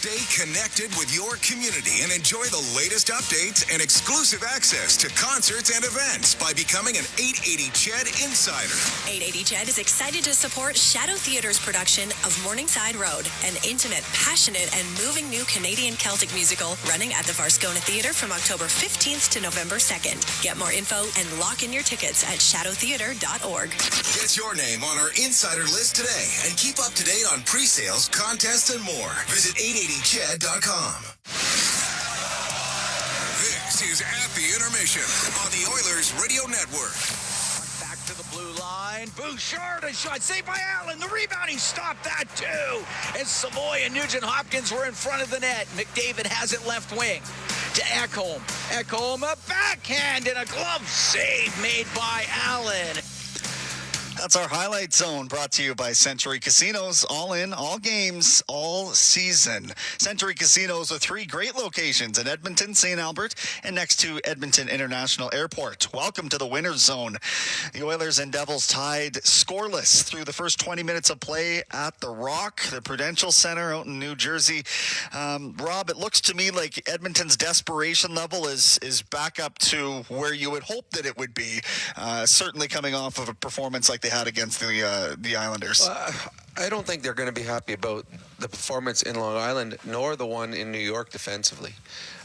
Stay connected with your community and enjoy the latest updates and exclusive access to concerts and events by becoming an 880 CHED Insider. 880 CHED is excited to support Shadow Theatre's production of Morningside Road, an intimate, passionate, and moving new Canadian Celtic musical running at the Varscona Theatre from October 15th to November 2nd. Get more info and lock in your tickets at shadowtheatre.org. Get your name on our Insider list today and keep up to date on pre-sales, contests, and more. Visit 880ched.com. This is At the Intermission on the Oilers Radio Network. Back to the blue line. Bouchard, a shot saved by Allen. The rebound, he stopped that too. As Savoy and Nugent-Hopkins were in front of the net. McDavid has it left wing to Ekholm. Ekholm, a backhand and a glove save made by Allen. That's our Highlight Zone, brought to you by Century Casinos. All in, all games, all season. Century Casinos with 3 great locations in Edmonton, St. Albert, and next to Edmonton International Airport. Welcome to the Winner's Zone. The Oilers and Devils tied scoreless through the first 20 minutes of play at the Rock, the Prudential Center out in New Jersey. Rob, it looks to me like Edmonton's desperation level is back up to where you would hope that it would be, certainly coming off of a performance like they had against the Islanders. I don't think they're going to be happy about the performance in Long Island, nor the one in New York defensively.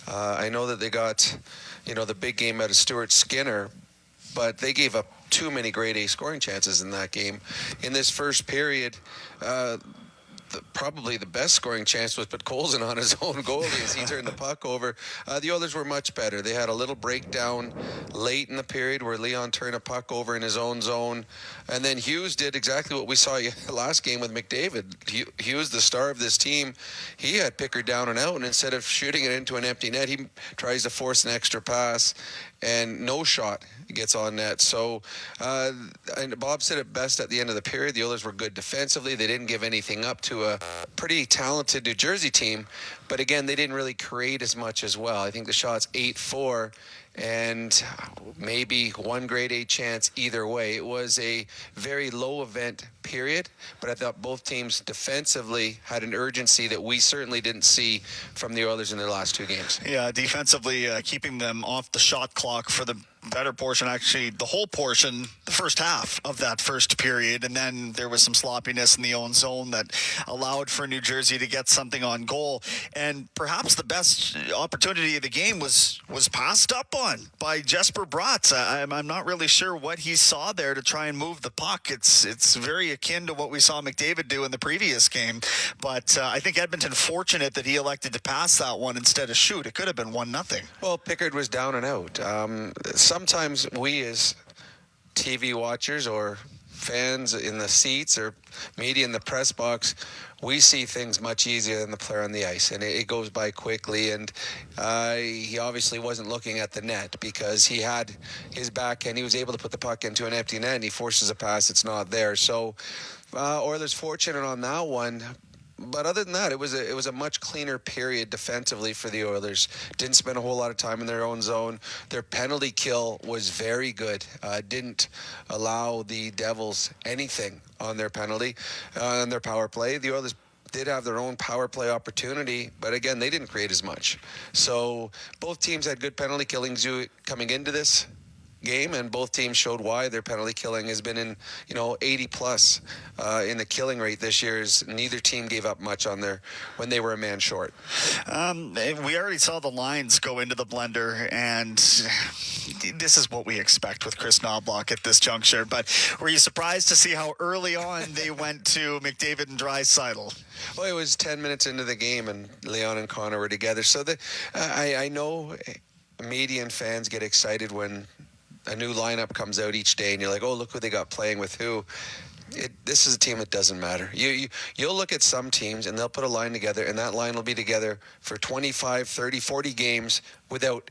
I know that they got, the big game out of Stuart Skinner, but they gave up too many grade A scoring chances in that game. In this first period, probably the best scoring chance was Podkolzin on his own goalie as he turned the puck over. The Oilers were much better. They had a little breakdown late in the period where Leon turned a puck over in his own zone. And then Hughes did exactly what we saw last game with McDavid. Hughes, the star of this team, he had Pickard down and out, and instead of shooting it into an empty net, he tries to force an extra pass, and no shot gets on net. So, and Bob said it best at the end of the period. The Oilers were good defensively. They didn't give anything up to a pretty talented New Jersey team. But again, they didn't really create as much as well. I think the shot's 8-4. And maybe one grade A chance either way. It was a very low event period, but I thought both teams defensively had an urgency that we certainly didn't see from the Oilers in their last 2 games. Yeah, defensively keeping them off the shot clock for the better portion, actually the whole portion, the first half of that first period, and then there was some sloppiness in the own zone that allowed for New Jersey to get something on goal. And perhaps the best opportunity of the game was passed up on by Jesper Bratt. I'm not really sure what he saw there to try and move the puck. It's very akin to what we saw McDavid do in the previous game, but I think Edmonton fortunate that he elected to pass that one instead of shoot. It could have been 1-0. Well, Pickard was down and out. Sometimes we as TV watchers or fans in the seats or media in the press box, we see things much easier than the player on the ice, and it goes by quickly. And he obviously wasn't looking at the net because he had his backhand. He was able to put the puck into an empty net, and he forces a pass. It's not there. So Oilers fortunate on that one. But other than that, it was a much cleaner period defensively for the Oilers. Didn't spend a whole lot of time in their own zone. Their penalty kill was very good. Didn't allow the Devils anything on their penalty, on their power play. The Oilers did have their own power play opportunity, but again, they didn't create as much. So both teams had good penalty killings coming into this game, and both teams showed why their penalty killing has been in 80 plus in the killing rate this year. Neither team gave up much on when they were a man short. We already saw the lines go into the blender, and this is what we expect with Chris Knobloch at this juncture. But were you surprised to see how early on they went to McDavid and Draisaitl? Well, it was 10 minutes into the game, and Leon and Connor were together. So I know media and fans get excited when a new lineup comes out each day, and you're like, oh, look who they got playing with who. This is a team that doesn't matter. You'll look at some teams, and they'll put a line together, and that line will be together for 25, 30, 40 games without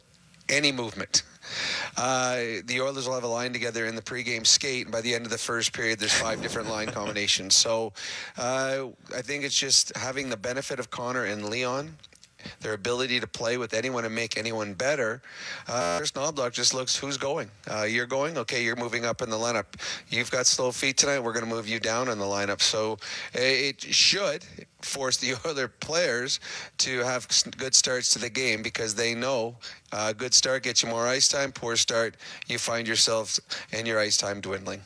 any movement. The Oilers will have a line together in the pregame skate, and by the end of the first period, there's 5 different line combinations. So I think it's just having the benefit of Connor and Leon, their ability to play with anyone and make anyone better. Chris Knobloch just looks, who's going? You're going? Okay, you're moving up in the lineup. You've got slow feet tonight. We're going to move you down in the lineup. So it should force the other players to have good starts to the game, because they know a good start gets you more ice time. Poor start, you find yourself and your ice time dwindling.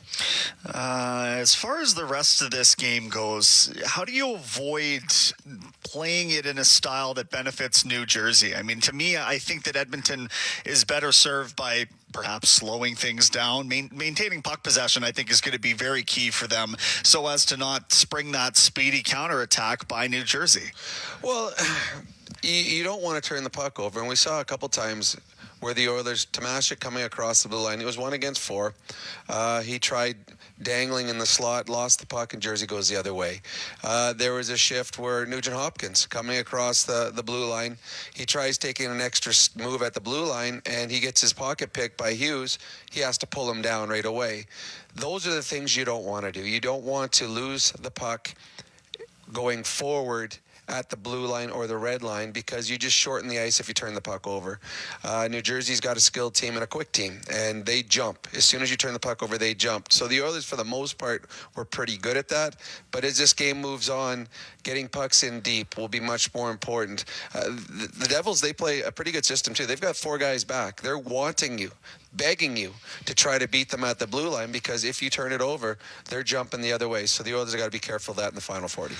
As far as the rest of this game goes, how do you avoid playing it in a style that benefits New Jersey? I mean, to me, I think that Edmonton is better served by perhaps slowing things down. Maintaining puck possession, I think, is going to be very key for them, so as to not spring that speedy counterattack by New Jersey. Well, you don't want to turn the puck over, and we saw a couple times where the Oilers, Tomashik coming across the blue line, it was 1-against-4. He tried dangling in the slot, lost the puck, and Jersey goes the other way. There was a shift where Nugent Hopkins coming across the blue line, he tries taking an extra move at the blue line, and he gets his pocket picked by Hughes. He has to pull him down right away. Those are the things you don't want to do. You don't want to lose the puck going forward at the blue line or the red line, because you just shorten the ice if you turn the puck over. New Jersey's got a skilled team and a quick team, and they jump. As soon as you turn the puck over, they jump. So the Oilers, for the most part, were pretty good at that. But as this game moves on, getting pucks in deep will be much more important. The Devils, they play a pretty good system, too. They've got 4 guys back. They're wanting you, begging you to try to beat them at the blue line, because if you turn it over, they're jumping the other way. So the Oilers have got to be careful of that in the final 40.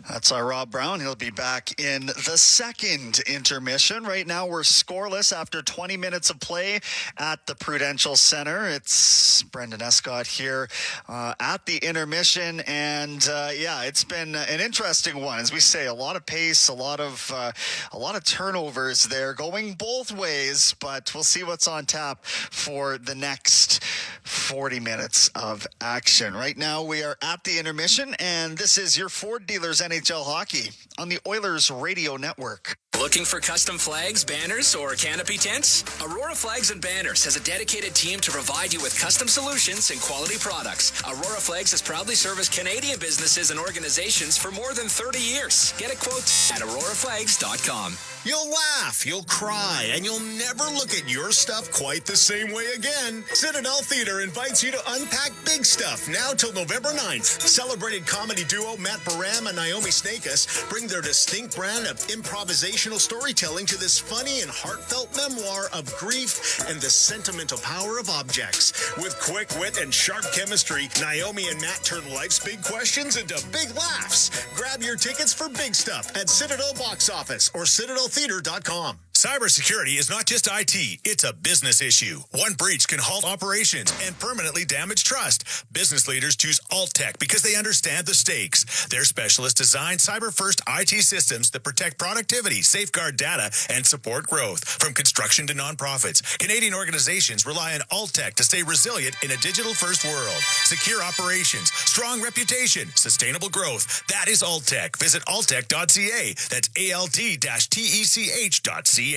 That's our Rob Brown. He'll be back in the second intermission. Right now we're scoreless after 20 minutes of play at the Prudential Center. It's Brendan Escott here at the intermission, and it's been an interesting one. As we say, a lot of pace, a lot of turnovers there going both ways, but we'll see what's on tap for the next 40 minutes of action. Right now we are at the intermission, and this is your Ford Dealers NHL Hockey on the Oilers Radio Network. Looking for custom flags, banners, or canopy tents? Aurora Flags and Banners has a dedicated team to provide you with custom solutions and quality products. Aurora Flags has proudly serviced Canadian businesses and organizations for more than 30 years. Get a quote at auroraflags.com. You'll laugh, you'll cry, and you'll never look at your stuff quite the same way again. Citadel Theater invites you to unpack Big Stuff now till November 9th. Celebrated comedy duo Matt Baram and Naomi Snakus bring their distinct brand of improvisational storytelling to this funny and heartfelt memoir of grief and the sentimental power of objects. With quick wit and sharp chemistry, Naomi and Matt turn life's big questions into big laughs. Grab your tickets for Big Stuff at Citadel Box Office or CitadelTheater.com. Cybersecurity is not just IT, it's a business issue. One breach can halt operations and permanently damage trust. Business leaders choose AltTech because they understand the stakes. Their specialists design cyber-first IT systems that protect productivity, safeguard data, and support growth. From construction to nonprofits, Canadian organizations rely on AltTech to stay resilient in a digital-first world. Secure operations, strong reputation, sustainable growth. That is AltTech. Visit altech.ca. That's ALT-TECH.ca.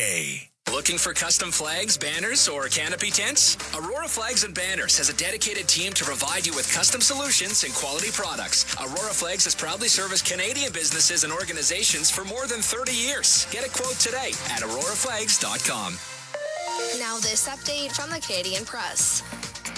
Looking for custom flags, banners, or canopy tents? Aurora Flags and Banners has a dedicated team to provide you with custom solutions and quality products. Aurora Flags has proudly serviced Canadian businesses and organizations for more than 30 years. Get a quote today at auroraflags.com. Now this update from the Canadian Press.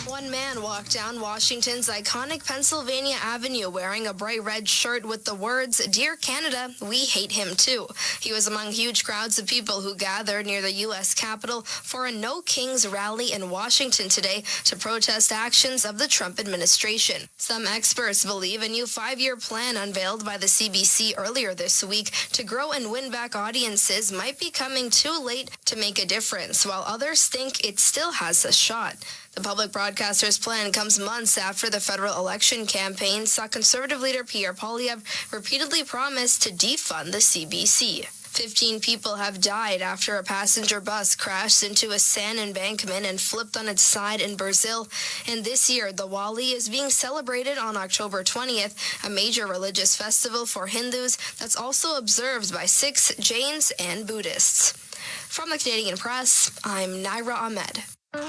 One man walked down Washington's iconic Pennsylvania Avenue wearing a bright red shirt with the words, "Dear Canada, we hate him too." He was among huge crowds of people who gathered near the U.S. Capitol for a No Kings rally in Washington today to protest actions of the Trump administration. Some experts believe a new 5-year plan unveiled by the CBC earlier this week to grow and win back audiences might be coming too late to make a difference, while others think it still has a shot. The public broadcaster's plan comes months after the federal election campaign saw conservative leader Pierre Poilievre repeatedly promise to defund the CBC. 15 people have died after a passenger bus crashed into a sand embankment and flipped on its side in Brazil. And this year, the Diwali is being celebrated on October 20th, a major religious festival for Hindus that's also observed by Sikhs, Jains, and Buddhists. From the Canadian Press, I'm Naira Ahmed.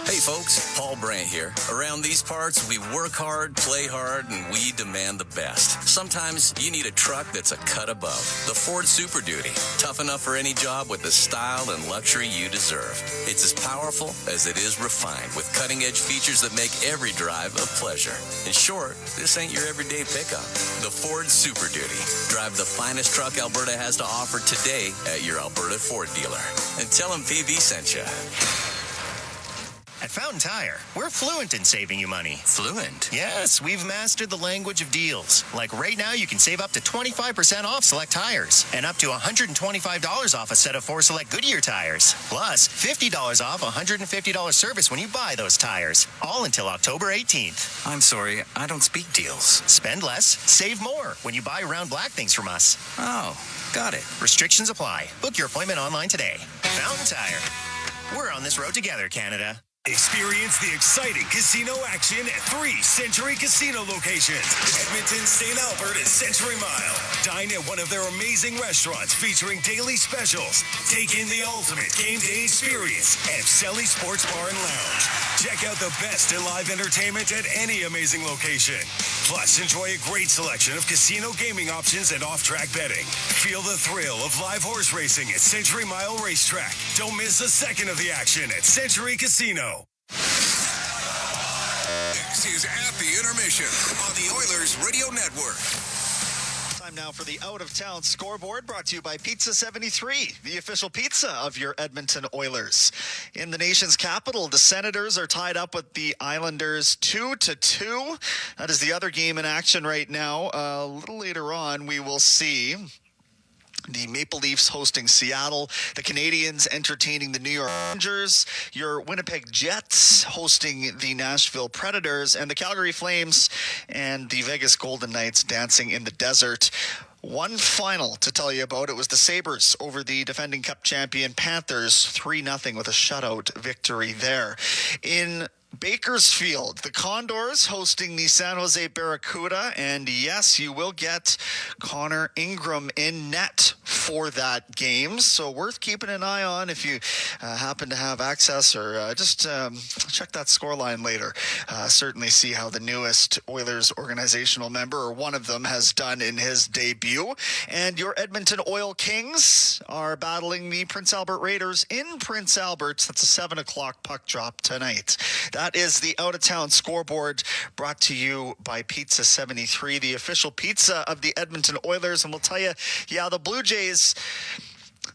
Hey folks, Paul Brandt here. Around these parts, we work hard, play hard, and we demand the best. Sometimes you need a truck that's a cut above. The Ford Super Duty. Tough enough for any job with the style and luxury you deserve. It's as powerful as it is refined, with cutting-edge features that make every drive a pleasure. In short, this ain't your everyday pickup. The Ford Super Duty. Drive the finest truck Alberta has to offer today at your Alberta Ford dealer. And tell them PB sent you. At Fountain Tire, we're fluent in saving you money. Fluent? Yes, we've mastered the language of deals. Like right now, you can save up to 25% off select tires and up to $125 off a set of 4 select Goodyear tires. Plus, $50 off $150 service when you buy those tires. All until October 18th. I'm sorry, I don't speak deals. Spend less, save more when you buy round black things from us. Oh, got it. Restrictions apply. Book your appointment online today. Fountain Tire. We're on this road together, Canada. Experience the exciting casino action at 3 Century Casino locations. Edmonton, St. Albert, and Century Mile. Dine at one of their amazing restaurants featuring daily specials. Take in the ultimate game day experience at Selly Sports Bar and Lounge. Check out the best in live entertainment at any amazing location. Plus, enjoy a great selection of casino gaming options and off-track betting. Feel the thrill of live horse racing at Century Mile Racetrack. Don't miss a second of the action at Century Casino. This is At the Intermission on the Oilers Radio Network. Time now for the out-of-town scoreboard, brought to you by Pizza 73, the official pizza of your Edmonton Oilers. In the nation's capital, the Senators are tied up with the Islanders 2-2. That is the other game in action right now. A little later on, we will see the Maple Leafs hosting Seattle, the Canadiens entertaining the New York Rangers, your Winnipeg Jets hosting the Nashville Predators, and the Calgary Flames and the Vegas Golden Knights dancing in the desert. One final to tell you about. It was the Sabres over the defending Cup champion Panthers, 3-0 with a shutout victory there. In Bakersfield, the Condors hosting the San Jose Barracuda, and yes, you will get Connor Ingram in net for that game, so worth keeping an eye on if you happen to have access, or just check that scoreline later. Certainly see how the newest Oilers organizational member, or one of them, has done in his debut. And your Edmonton Oil Kings are battling the Prince Albert Raiders in Prince Albert. That's a 7 o'clock puck drop tonight. That is the out-of-town scoreboard, brought to you by Pizza 73, the official pizza of the Edmonton Oilers. And we'll tell you, yeah, the Blue Jays,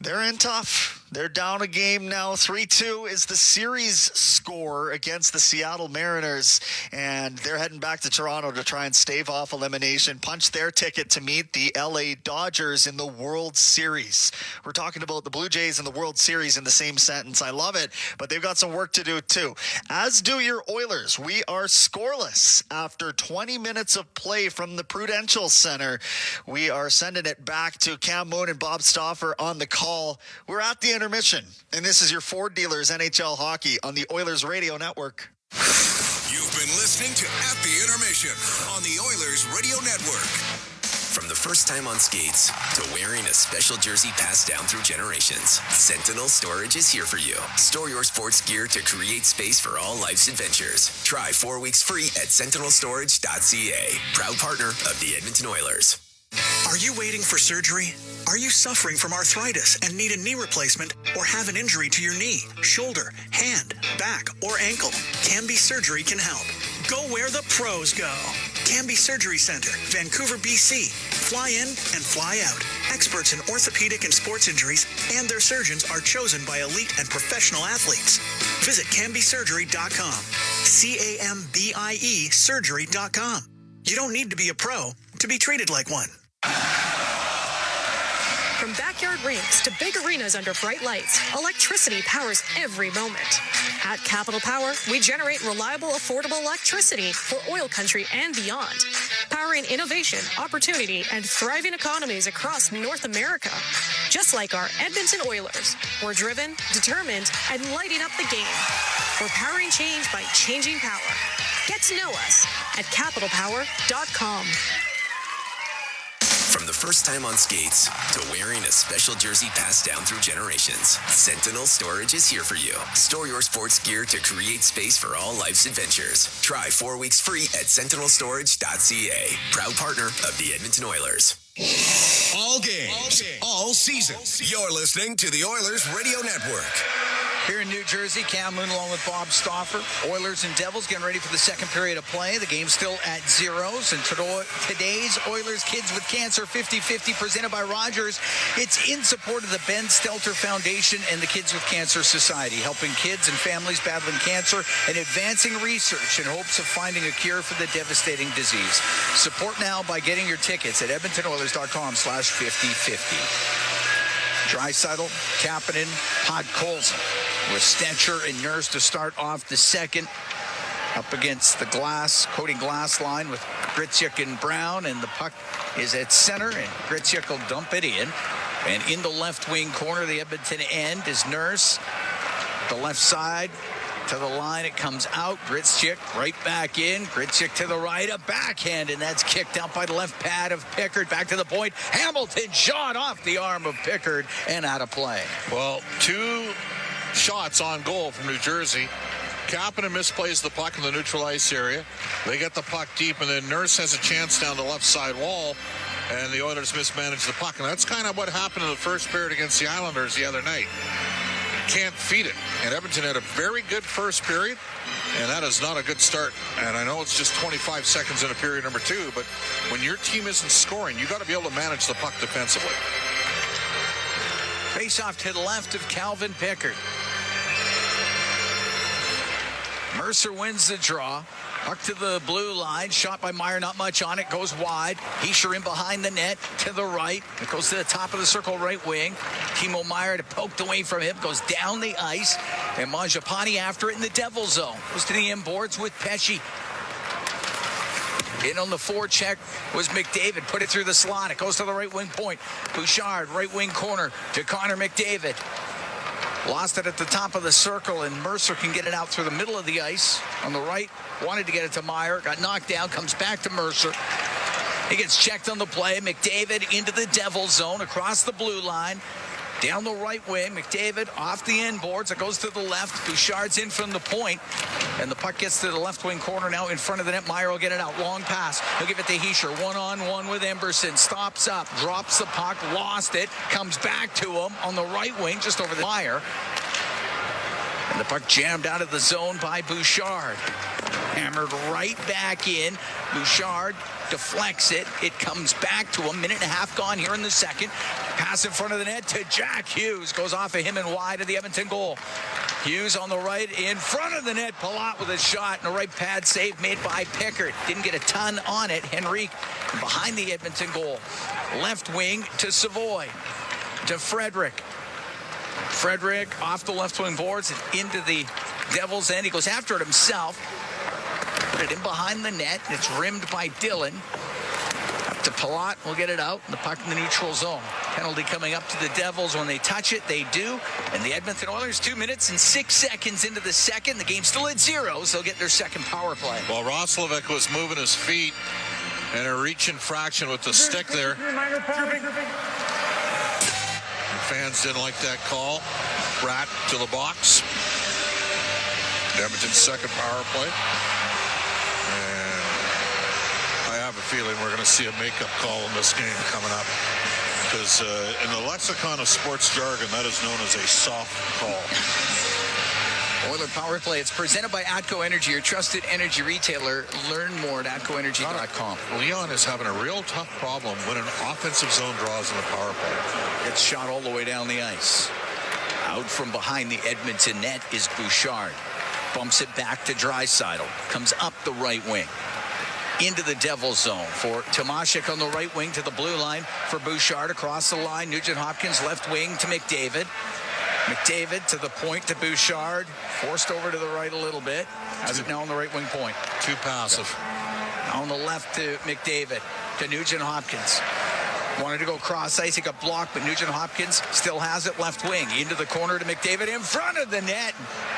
they're in tough. They're down a game now. 3-2 is the series score against the Seattle Mariners, and they're heading back to Toronto to try and stave off elimination, punch their ticket to meet the LA Dodgers in the World Series. We're talking about the Blue Jays and the World Series in the same sentence. I love it, but they've got some work to do too. As do your Oilers. We are scoreless after 20 minutes of play from the Prudential Center. We are sending it back to Cam Moon and Bob Stauffer on the call. We're at the intermission, and this is your Ford Dealers NHL Hockey on the Oilers Radio Network. You've been listening to At the Intermission on the Oilers Radio Network. From the first time on skates to wearing a special jersey passed down through generations, Sentinel Storage is here for you. Store your sports gear to create space for all life's adventures. Try 4 weeks free at sentinelstorage.ca. Proud partner of the Edmonton Oilers. Are you waiting for surgery? Are you suffering from arthritis and need a knee replacement or have an injury to your knee, shoulder, hand, back, or ankle? Canby Surgery can help. Go where the pros go. Canby Surgery Center, Vancouver, BC. Fly in and fly out. Experts in orthopedic and sports injuries and their surgeons are chosen by elite and professional athletes. Visit CanbySurgery.com. CAMBIE Surgery.com. You don't need to be a pro to be treated like one. From backyard rinks to big arenas under bright lights, electricity powers every moment. At Capital Power, we generate reliable, affordable electricity for oil country and beyond, powering innovation, opportunity, and thriving economies across North America. Just like our Edmonton Oilers, we're driven, determined, and lighting up the game. We're powering change by changing power. Get to know us at capitalpower.com. From the first time on skates to wearing a special jersey passed down through generations, Sentinel Storage is here for you. Store your sports gear to create space for all life's adventures. Try 4 weeks free at sentinelstorage.ca. Proud partner of the Edmonton Oilers. All games, all season. You're listening to the Oilers Radio Network. Here in New Jersey, Cam Moon along with Bob Stauffer. Oilers and Devils getting ready for the second period of play. The game's still at zeros. And today's Oilers Kids with Cancer 50-50 presented by Rogers. It's in support of the Ben Stelter Foundation and the Kids with Cancer Society, helping kids and families battling cancer and advancing research in hopes of finding a cure for the devastating disease. Support now by getting your tickets at edmontonoilers.com/5050. Draisaitl, Kapanen, Podkolzin with Stetcher and Nurse to start off the second. Up against the coating glass line with Gritsuk and Brown, and the puck is at center, and Gritsuk will dump it in. And in the left wing corner, the Edmonton end is Nurse. The left side to the line, it comes out. Gritsuk right back in. Gritsuk to the right, a backhand, and that's kicked out by the left pad of Pickard. Back to the point. Hamilton shot off the arm of Pickard and out of play. Well, 2 shots on goal from New Jersey. Kapanen misplays the puck in the neutral ice area. They get the puck deep, and then Nurse has a chance down the left side wall, and the Oilers mismanage the puck. And that's kind of what happened in the first period against the Islanders the other night. Can't feed it. And Edmonton had a very good first period, and that is not a good start. And I know it's just 25 seconds in a period number 2, but when your team isn't scoring, you got to be able to manage the puck defensively. Face off to the left of Calvin Pickard. Mercer wins the draw. Puck to the blue line. Shot by Meyer. Not much on it. Goes wide. Heischer in behind the net to the right. It goes to the top of the circle right wing. Timo Meyer to poked away from him. Goes down the ice. And Mangiapane after it in the Devil zone. Goes to the inboards with Pesce. In on the forecheck was McDavid. Put it through the slot. It goes to the right wing point. Bouchard, right wing corner to Connor McDavid. Lost it at the top of the circle, and Mercer can get it out through the middle of the ice. On the right, wanted to get it to Meyer. Got knocked down, comes back to Mercer. He gets checked on the play. McDavid into the Devil zone, across the blue line. Down the right wing, McDavid off the inboards. It goes to the left. Bouchard's in from the point. And the puck gets to the left wing corner now in front of the net. Meyer will get it out. Long pass. He'll give it to Heischer. One-on-one with Emberson. Stops up. Drops the puck. Lost it. Comes back to him on the right wing just over the Meyer. And the puck jammed out of the zone by Bouchard. Hammered right back in. Bouchard deflects it. It comes back to him. 1.5 gone here in the second. Pass in front of the net to Jack Hughes. Goes off of him and wide of the Edmonton goal. Hughes on the right in front of the net. Palat with a shot and a right pad save made by Pickard. Didn't get a ton on it. Henrique behind the Edmonton goal. Left wing to Savoy. To Frederick. Frederick off the left wing boards and into the Devils' end. He goes after it himself. Put it in behind the net. It's rimmed by Dillon. Up to Palat. We'll get it out. And the puck in the neutral zone. Penalty coming up to the Devils. When they touch it, they do. And the Edmonton Oilers 2 minutes and 6 seconds into the second. The game's still at 0. So they'll get their second power play. Well, Roslovic was moving his feet and a reach infraction with the stick there. Fans didn't like that call. Rat to the box. Edmonton's second power play. And I have a feeling we're going to see a makeup call in this game coming up. because in the lexicon of sports jargon, that is known as a soft call. Oiler Power Play. It's presented by ATCO Energy, your trusted energy retailer. Learn more at atcoenergy.com. Leon is having a real tough problem when an offensive zone draws in the power play. Gets shot all the way down the ice. Out from behind the Edmonton net is Bouchard. Bumps it back to Draisaitl. Comes up the right wing. Into the Devils zone for Tomashik on the right wing to the blue line for Bouchard across the line. Nugent-Hopkins left wing to McDavid. McDavid to the point to Bouchard. Forced over to the right a little bit. Has it now on the right wing point. Too passive. On the left to McDavid. To Nugent-Hopkins. Wanted to go cross ice. He got blocked, but Nugent-Hopkins still has it left wing. Into the corner to McDavid in front of the net.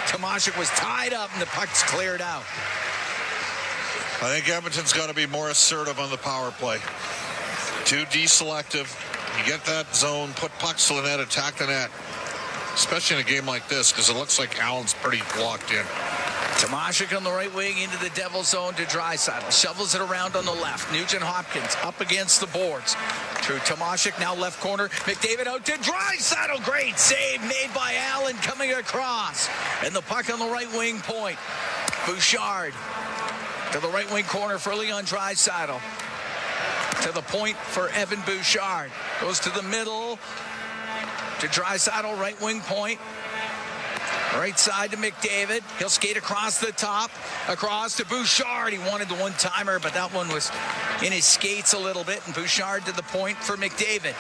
Tomashik was tied up and the puck's cleared out. I think Edmonton's got to be more assertive on the power play. Too deselective. You get that zone, put pucks to the net, attack the net. Especially in a game like this, because it looks like Allen's pretty locked in. Tomashik on the right wing into the Devil zone to Draisaitl. Shovels it around on the left. Nugent-Hopkins up against the boards. To Tomashik, now left corner. McDavid out to Draisaitl. Great save made by Allen coming across. And the puck on the right wing point. Bouchard to the right wing corner for Leon Draisaitl. To the point for Evan Bouchard. Goes to the middle to Draisaitl, right wing point. Right side to McDavid. He'll skate across the top. Across to Bouchard. He wanted the one-timer, but that one was in his skates a little bit. And Bouchard to the point for McDavid.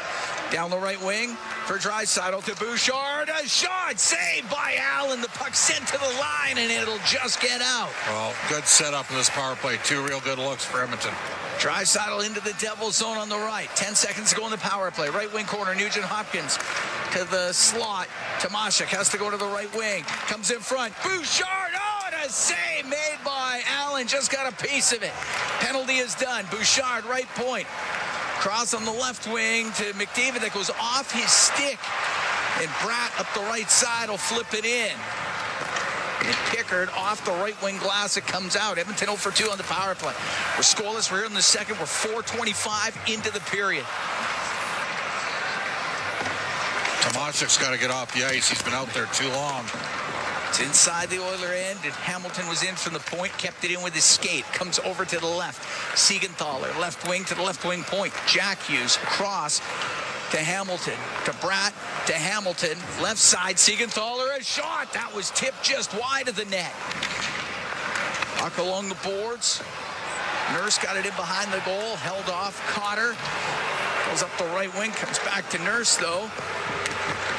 Down the right wing for Draisaitl to Bouchard. A shot saved by Allen. The puck sent to the line, and it'll just get out. Well, good setup in this power play. Two real good looks for Edmonton. Draisaitl into the Devils zone on the right. 10 seconds to go in the power play. Right wing corner, Nugent-Hopkins to the slot. Tomashik has to go to the right wing. Comes in front. Bouchard, oh, and a save made by Allen. Just got a piece of it. Penalty is done. Bouchard, right point. Cross on the left wing to McDavid that goes off his stick. And Bratt up the right side will flip it in. And Pickard off the right wing glass. It comes out. Edmonton 0 for 2 on the power play. We're scoreless. We're here in the second. We're 4:25 into the period. Tomashik's got to get off the ice. He's been out there too long. It's inside the Oiler end, and Hamilton was in from the point, kept it in with his skate. Comes over to the left. Siegenthaler, left wing to the left wing point. Jack Hughes across to Hamilton, to Bratt, to Hamilton. Left side, Siegenthaler, a shot. That was tipped just wide of the net. Puck along the boards. Nurse got it in behind the goal, held off. Cotter goes up the right wing, comes back to Nurse, though.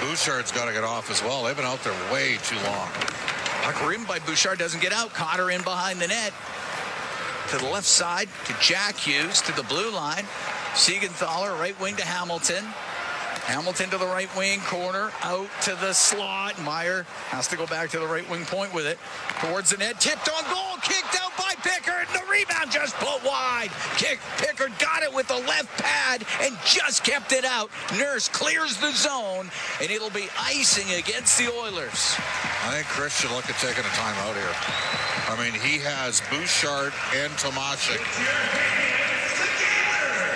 Bouchard's got to get off as well. They've been out there way too long. Puck rimmed by Bouchard, doesn't get out. Cotter in behind the net. To the left side, to Jack Hughes, to the blue line. Siegenthaler, right wing to Hamilton. Hamilton to the right wing corner, out to the slot. Meyer has to go back to the right wing point with it. Towards the net, tipped on goal, kicked out by Pickard. The rebound just put wide. Pickard got it with the left pad and just kept it out. Nurse clears the zone, and it'll be icing against the Oilers. I think Chris should look at taking a timeout here. I mean, he has Bouchard and Tomashik.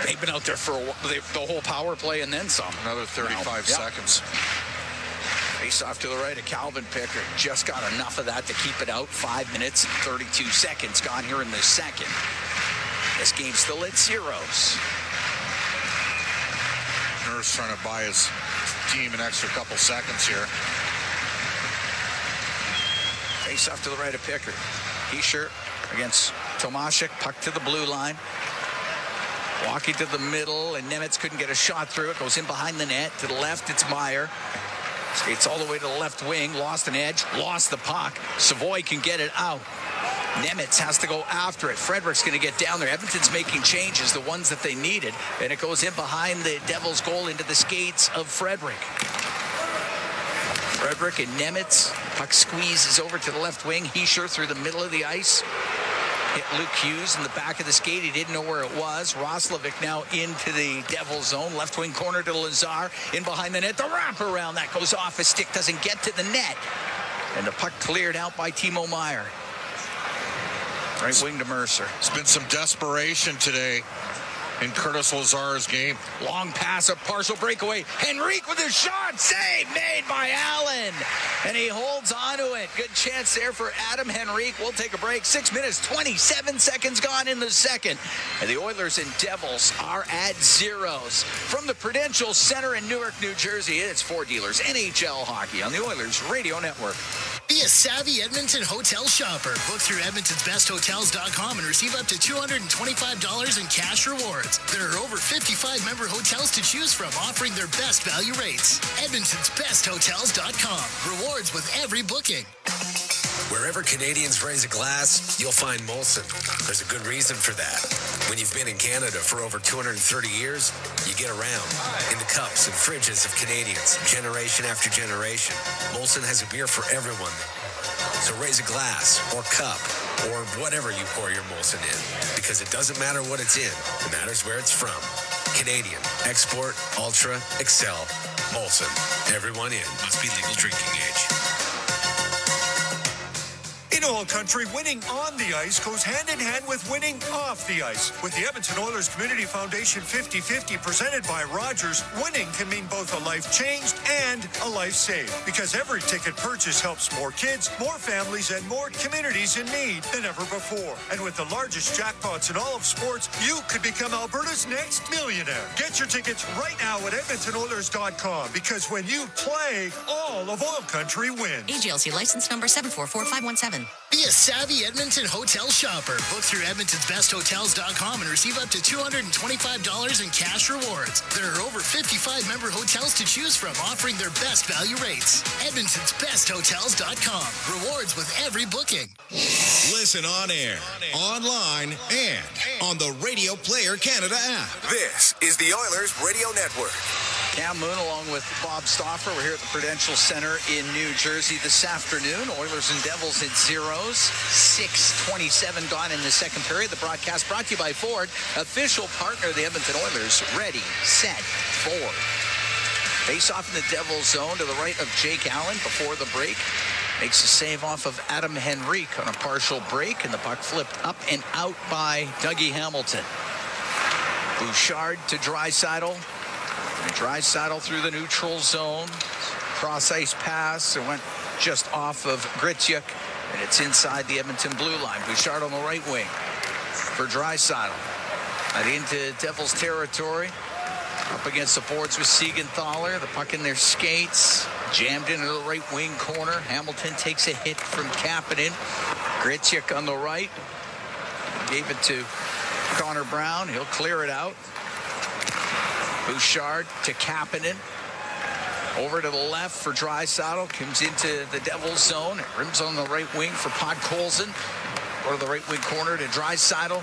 They've been out there for the whole power play and then some. Another 35 seconds. Face off to the right of Calvin Pickard. Just got enough of that to keep it out. 5 minutes and 32 seconds gone here in the second. This game's still at zeros. Nurse trying to buy his team an extra couple seconds here. Face off to the right of Pickard. Hischer against Tomashik. Puck to the blue line. Walking to the middle, and Nemitz couldn't get a shot through it. Goes in behind the net. To the left, it's Meyer. Skates all the way to the left wing. Lost an edge. Lost the puck. Savoy can get it out. Nemitz has to go after it. Frederick's going to get down there. Edmonton's making changes, the ones that they needed. And it goes in behind the Devils' goal into the skates of Frederick. Frederick and Nemitz. Puck squeezes over to the left wing. Hischer through the middle of the ice. Hit Luke Hughes in the back of the skate. He didn't know where it was. Roslovic now into the Devils zone. Left wing corner to Lazar. In behind the net. The wraparound. That goes off. His stick doesn't get to the net. And the puck cleared out by Timo Meyer. Right wing to Mercer. It's been some desperation today in Curtis Lazar's game. Long pass, a partial breakaway. Henrique with a shot. Save made by Allen. And he holds on to it. Good chance there for Adam Henrique. We'll take a break. 6 minutes, 27 seconds gone in the second. And the Oilers and Devils are at zeros. From the Prudential Center in Newark, New Jersey, it's Ford Dealers NHL Hockey on the Oilers Radio Network. Be a savvy Edmonton hotel shopper. Book through Edmonton'sBestHotels.com and receive up to $225 in cash rewards. There are over 55 member hotels to choose from, offering their best value rates. Edmonton'sBestHotels.com. Rewards with every booking. Wherever Canadians raise a glass, you'll find Molson. There's a good reason for that. When you've been in Canada for over 230 years, you get around in the cups and fridges of Canadians, generation after generation. Molson has a beer for everyone. So raise a glass or cup or whatever you pour your Molson in, because it doesn't matter what it's in. It matters where it's from. Canadian, export, ultra, excel, Molson. Everyone in. Must be legal drinking age. In OilCountry, winning on the ice goes hand in hand with winning off the ice. With the Edmonton Oilers Community Foundation 50-50 presented by Rogers, winning can mean both a life changed and a life saved. Because every ticket purchase helps more kids, more families, and more communities in need than ever before. And with the largest jackpots in all of sports, you could become Alberta's next millionaire. Get your tickets right now at EdmontonOilers.com, because when you play, all of OilCountry wins. AGLC license number 744517. Be a savvy Edmonton hotel shopper. Book through Edmonton'sBestHotels.com and receive up to $225 in cash rewards. There are over 55 member hotels to choose from, offering their best value rates. Edmonton'sBestHotels.com. Rewards with every booking. Listen on air, online, and on the Radio Player Canada app. This is the Oilers Radio Network. Cam Moon along with Bob Stauffer. We're here at the Prudential Center in New Jersey this afternoon. Oilers and Devils at zeros. 6:27 gone in the second period. The broadcast brought to you by Ford, official partner of the Edmonton Oilers. Ready, set, Ford. Face off in the Devils zone to the right of Jake Allen before the break. Makes a save off of Adam Henrique on a partial break, and the puck flipped up and out by Dougie Hamilton. Bouchard to Draisaitl. Draisaitl through the neutral zone. Cross-ice pass. It went just off of Gritsuk, and it's inside the Edmonton blue line. Bouchard on the right wing for Draisaitl. Right into Devils territory. Up against the boards with Siegenthaler. The puck in their skates. Jammed into the right wing corner. Hamilton takes a hit from Kapanen. Gritsuk on the right. Gave it to Connor Brown. He'll clear it out. Bouchard to Kapanen. Over to the left for Draisaitl. Comes into the Devils zone. Rims on the right wing for Podkolzin. Go to the right wing corner to Draisaitl.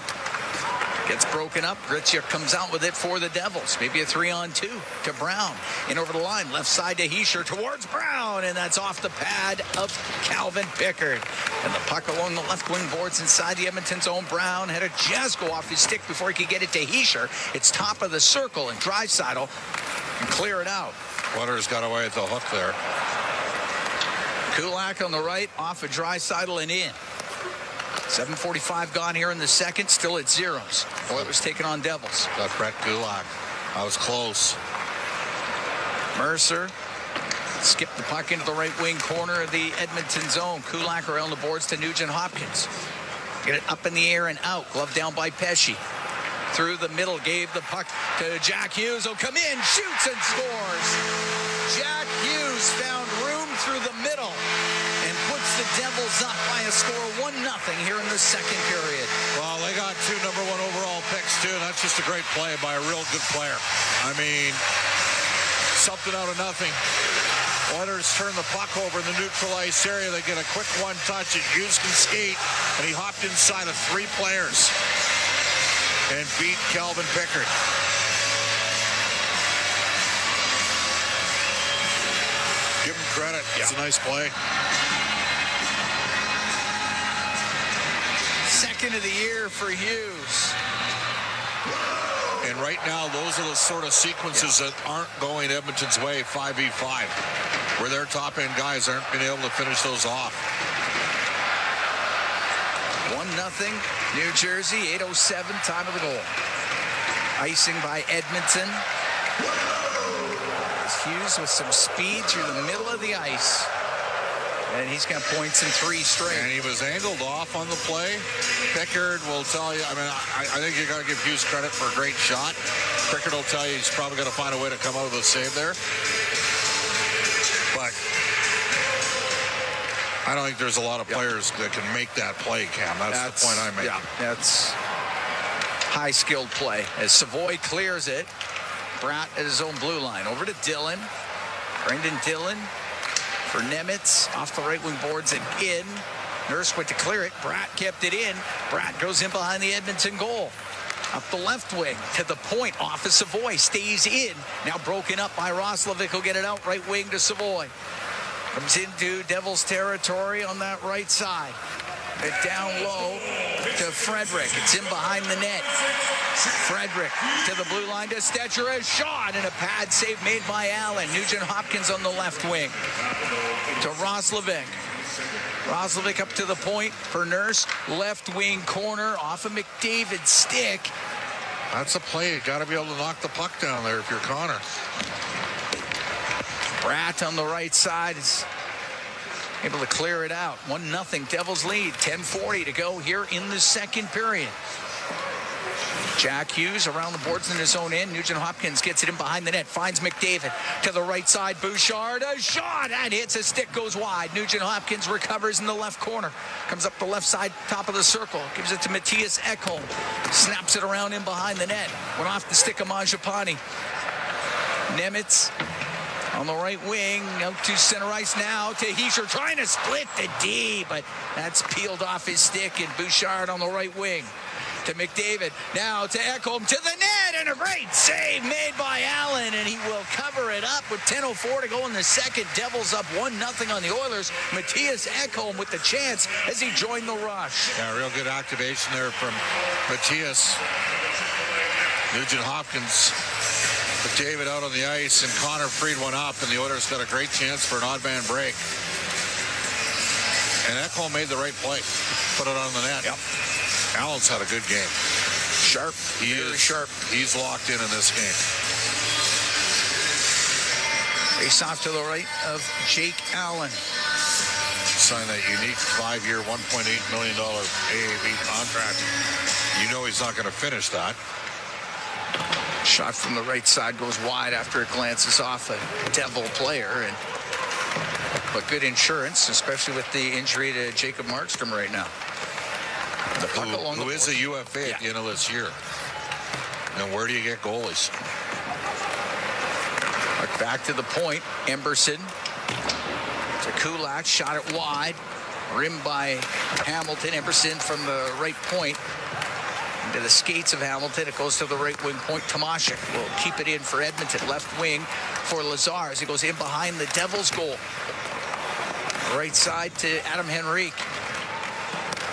Gets broken up. Gritsuk comes out with it for the Devils. Maybe a 3-on-2 to Brown. In over the line. Left side to Hischier towards Brown. And that's off the pad of Calvin Pickard. And the puck along the left wing boards inside the Edmonton zone. Brown had to just go off his stick before he could get it to Hischier. It's top of the circle, and Draisaitl can clear it out. Waters got away at the hook there. Kulak on the right, off of Draisaitl and in. 7:45 gone here in the second, still at zeros. Oilers taking on Devils. Got Brett Kulak. I was close. Mercer skipped the puck into the right wing corner of the Edmonton zone. Kulak around the boards to Nugent Hopkins. Get it up in the air and out. Glove down by Pesce. Through the middle, gave the puck to Jack Hughes. He'll come in, shoots and scores. Jack Hughes found room through the middle and puts the Devils up by a score 1-0 here in the second period. Well, they got 2 number 1 overall picks, too. That's just a great play by a real good player. I mean, something out of nothing. Oilers turn the puck over in the neutral ice area. They get a quick one touch, and Hughes can skate, and he hopped inside of 3 players and beat Calvin Pickard. Give him credit. It's a nice play. Second of the year for Hughes. And right now, those are the sort of sequences that aren't going Edmonton's way, 5v5, where their top-end guys aren't being able to finish those off. 1-0, New Jersey, 8:07, time of the goal. Icing by Edmonton. Hughes with some speed through the middle of the ice. And he's got points in 3 straight. And he was angled off on the play. Pickard will tell you, I think you got to give Hughes credit for a great shot. Pickard will tell you he's probably going to find a way to come out with a save there. But I don't think there's a lot of players that can make that play, Cam. That's the point I'm making. Yeah, that's high-skilled play. As Savoy clears it, Bratt at his own blue line. Over to Dillon. Brendan Dillon for Nemitz. Off the right wing boards and in. Nurse went to clear it. Bratt kept it in. Bratt goes in behind the Edmonton goal. Up the left wing to the point. Off of Savoy. Stays in. Now broken up by Roslovic. He'll get it out. Right wing to Savoy. Comes into Devils territory on that right side. It down low to Frederick. It's in behind the net. Frederick to the blue line to Stetcher. A shot and a pad save made by Allen. Nugent Hopkins on the left wing to Roslovic. Roslovic up to the point for Nurse. Left wing corner off of McDavid's stick. That's a play. You got to be able to knock the puck down there if you're Connor. Bratt on the right side is able to clear it out. 1-0 Devils lead. 10:40 to go here in the second period. Jack Hughes around the boards in his own end. Nugent Hopkins gets it in behind the net. Finds McDavid to the right side. Bouchard, a shot, and hits. A stick goes wide. Nugent Hopkins recovers in the left corner. Comes up the left side, top of the circle. Gives it to Matthias Ekholm. Snaps it around in behind the net. Went off the stick of Mangiapane. Nemitz on the right wing, out to center ice now to Hischier, trying to split the D, but that's peeled off his stick, and Bouchard on the right wing to McDavid. Now to Ekholm, to the net, and a great save made by Allen, and he will cover it up with 10:04 to go in the second. Devils up 1-0 on the Oilers. Matthias Ekholm with the chance as he joined the rush. Yeah, real good activation there from Matthias. Nugent Hopkins. David out on the ice, and Connor Fried went up, and the Oilers got a great chance for an odd man break. And Ekholm made the right play. Put it on the net. Yep. Allen's had a good game. Sharp. Very sharp. He's locked in this game. Face off to the right of Jake Allen. Signed that unique 5-year, $1.8 million AAV contract. You know he's not going to finish that. Shot from the right side goes wide after it glances off a Devil player. But good insurance, especially with the injury to Jacob Markstrom right now. The puck along who is a UFA at the end of this year. Now, where do you get goalies? Back to the point. Emberson to Kulak. Shot it wide. Rimmed by Hamilton. Emberson from the right point. Into the skates of Hamilton. It goes to the right wing point. Tomashik will keep it in for Edmonton. Left wing for Lazar as he goes in behind the Devils goal. Right side to Adam Henrique.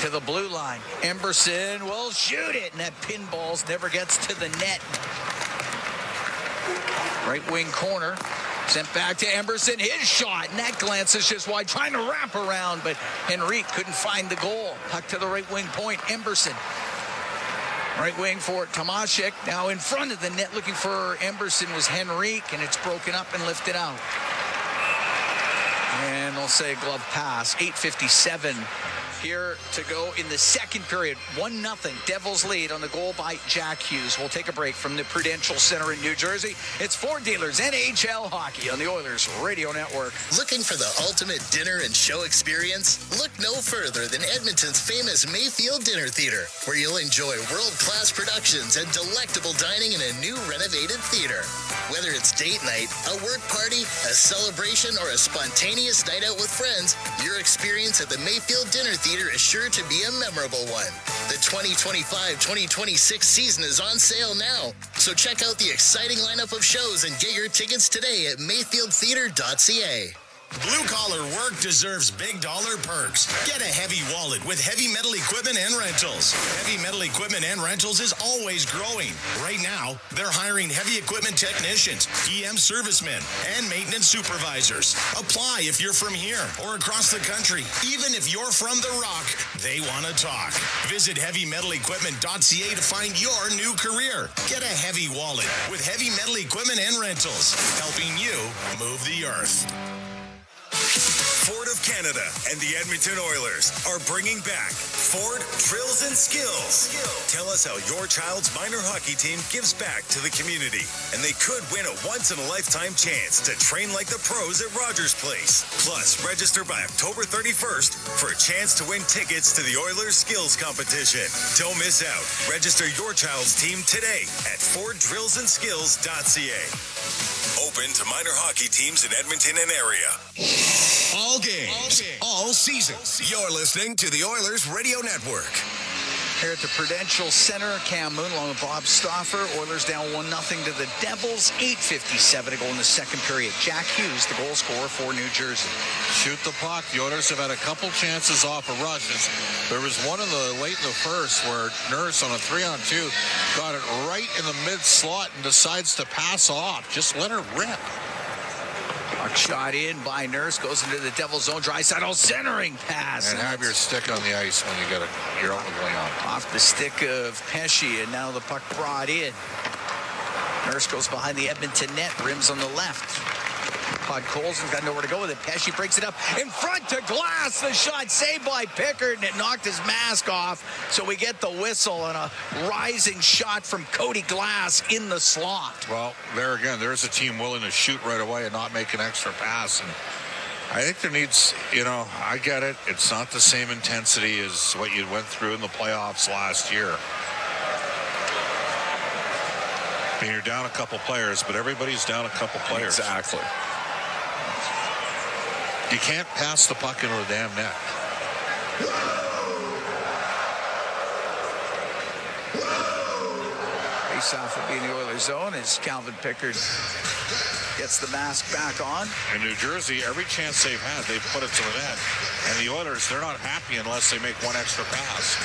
To the blue line. Emberson will shoot it, and that pinballs never gets to the net. Right wing corner. Sent back to Emberson. His shot, and that glances just wide. Trying to wrap around, but Henrique couldn't find the goal. Puck to the right wing point. Emberson. Right wing for Tomashik. Now in front of the net looking for Emberson was Henrique, and it's broken up and lifted out. And they'll say glove pass. 8:57 here to go in the second period. 1-0 Devils lead on the goal by Jack Hughes. We'll take a break from the Prudential Center in New Jersey. It's Ford Dealers NHL Hockey on the Oilers Radio Network. Looking for the ultimate dinner and show experience? Look no further than Edmonton's famous Mayfield Dinner Theater, where you'll enjoy world-class productions and delectable dining in a new renovated theater. Whether it's date night, a work party, a celebration, or a spontaneous night out with friends, your experience at the Mayfield Dinner Theater is sure to be a memorable one. The 2025-2026 season is on sale now, so check out the exciting lineup of shows and get your tickets today at mayfieldtheater.ca. Blue-collar work deserves big dollar perks. Get a heavy wallet with Heavy Metal Equipment and Rentals. Heavy Metal Equipment and Rentals is always growing. Right now, they're hiring heavy equipment technicians, EM servicemen, and maintenance supervisors. Apply if you're from here or across the country. Even if you're from The Rock, they want to talk. Visit heavymetalequipment.ca to find your new career. Get a heavy wallet with Heavy Metal Equipment and Rentals, helping you move the earth. Ford of Canada and the Edmonton Oilers are bringing back Ford Drills and Skills. Tell us how your child's minor hockey team gives back to the community, and they could win a once-in-a-lifetime chance to train like the pros at Rogers Place. Plus, register by October 31st for a chance to win tickets to the Oilers Skills Competition. Don't miss out. Register your child's team today at FordDrillsandSkills.ca. Open to minor hockey teams in Edmonton and area. All games, all season. You're listening to the Oilers Radio Network. Here at the Prudential Center, Cam Moon along with Bob Stauffer. Oilers down 1-0 to the Devils. 8:57 to go in the second period. Jack Hughes, the goal scorer for New Jersey. Shoot the puck. The Oilers have had a couple chances off of rushes. There was one late in the first where Nurse on a 3-on-2 got it right in the mid-slot and decides to pass off. Just let her rip. Puck shot in by Nurse, goes into the Devil zone. Draisaitl centering pass. And have your stick on the ice when you're out with Leon. Off the stick of Pesce, and now the puck brought in. Nurse goes behind the Edmonton net, rims on the left. Colson's got nowhere to go with it. Pesce breaks it up in front to Glass. The shot saved by Pickard, and it knocked his mask off. So we get the whistle and a rising shot from Cody Glass in the slot. Well, there again, there's a team willing to shoot right away and not make an extra pass. And I think there needs, I get it. It's not the same intensity as what you went through in the playoffs last year. I mean, you're down a couple players, but everybody's down a couple players. Exactly. You can't pass the puck into the damn net. Face-off will be in the Oilers zone as Calvin Pickard gets the mask back on. In New Jersey, every chance they've had, they've put it to the net. And the Oilers, they're not happy unless they make one extra pass.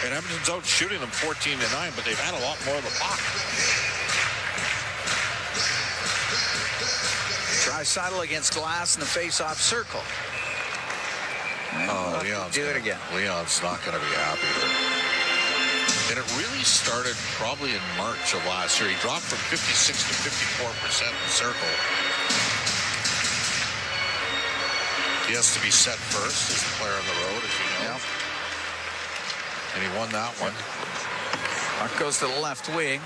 And Edmonton's out shooting them 14-9, but they've had a lot more of the puck. Draisaitl against Glass in the face-off circle. Oh, Leon's do it again. Leon's not going to be happy here. And it really started probably in March of last year. He dropped from 56 to 54% in the circle. He has to be set first as a player on the road, as you know. Yep. And he won that one. Puck goes to the left wing.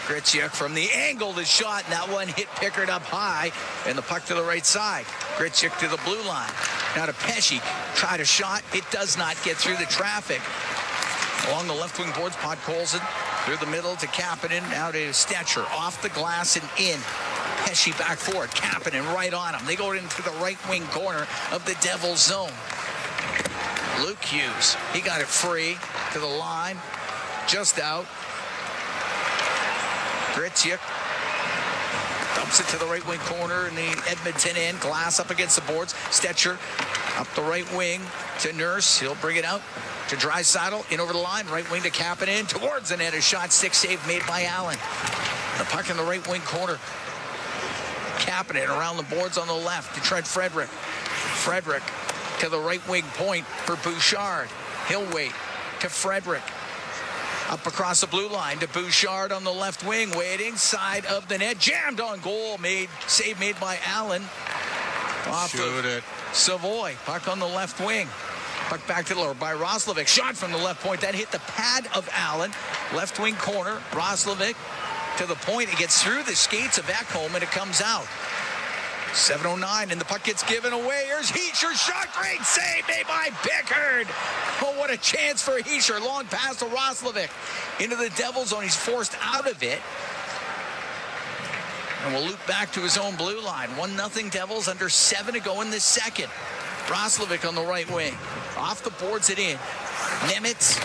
Griciuk from the angle, the shot, and that one hit Pickard up high, and the puck to the right side. Griciuk to the blue line. Now to Pesce. Tried a shot. It does not get through the traffic. Along the left wing boards, Podkolzin through the middle to Kapanen. Now to Stetcher. Off the glass and in. Pesce back forward. Kapanen right on him. They go into the right wing corner of the Devils zone. Luke Hughes. He got it free to the line. Just out. Griciuk dumps it to the right wing corner in the Edmonton end. Glass up against the boards. Stetcher up the right wing to Nurse. He'll bring it out to Draisaitl. In over the line. Right wing to Kapanen. Towards the net. A shot. Stick save made by Allen. The puck in the right wing corner. Kapanen around the boards on the left to Trent Frederick. Frederick to the right wing point for Bouchard. He'll wait to Frederick. Up across the blue line to Bouchard on the left wing, waiting, side of the net, jammed on goal, save made by Allen. Off Shoot it. Savoy, puck on the left wing. Puck back to the lower by Roslovic, shot from the left point, that hit the pad of Allen. Left wing corner, Roslovic to the point, it gets through the skates of Ekholm and it comes out. 7:09 and the puck gets given away. Here's Hischier, shot, great save made by Pickard. Oh, what a chance for Hischier. Long pass to Roslovic into the Devil zone. He's forced out of it. And we'll loop back to his own blue line. 1-0 Devils, under 7 to go in the second. Roslovic on the right wing. Off the boards it in. Nemitz,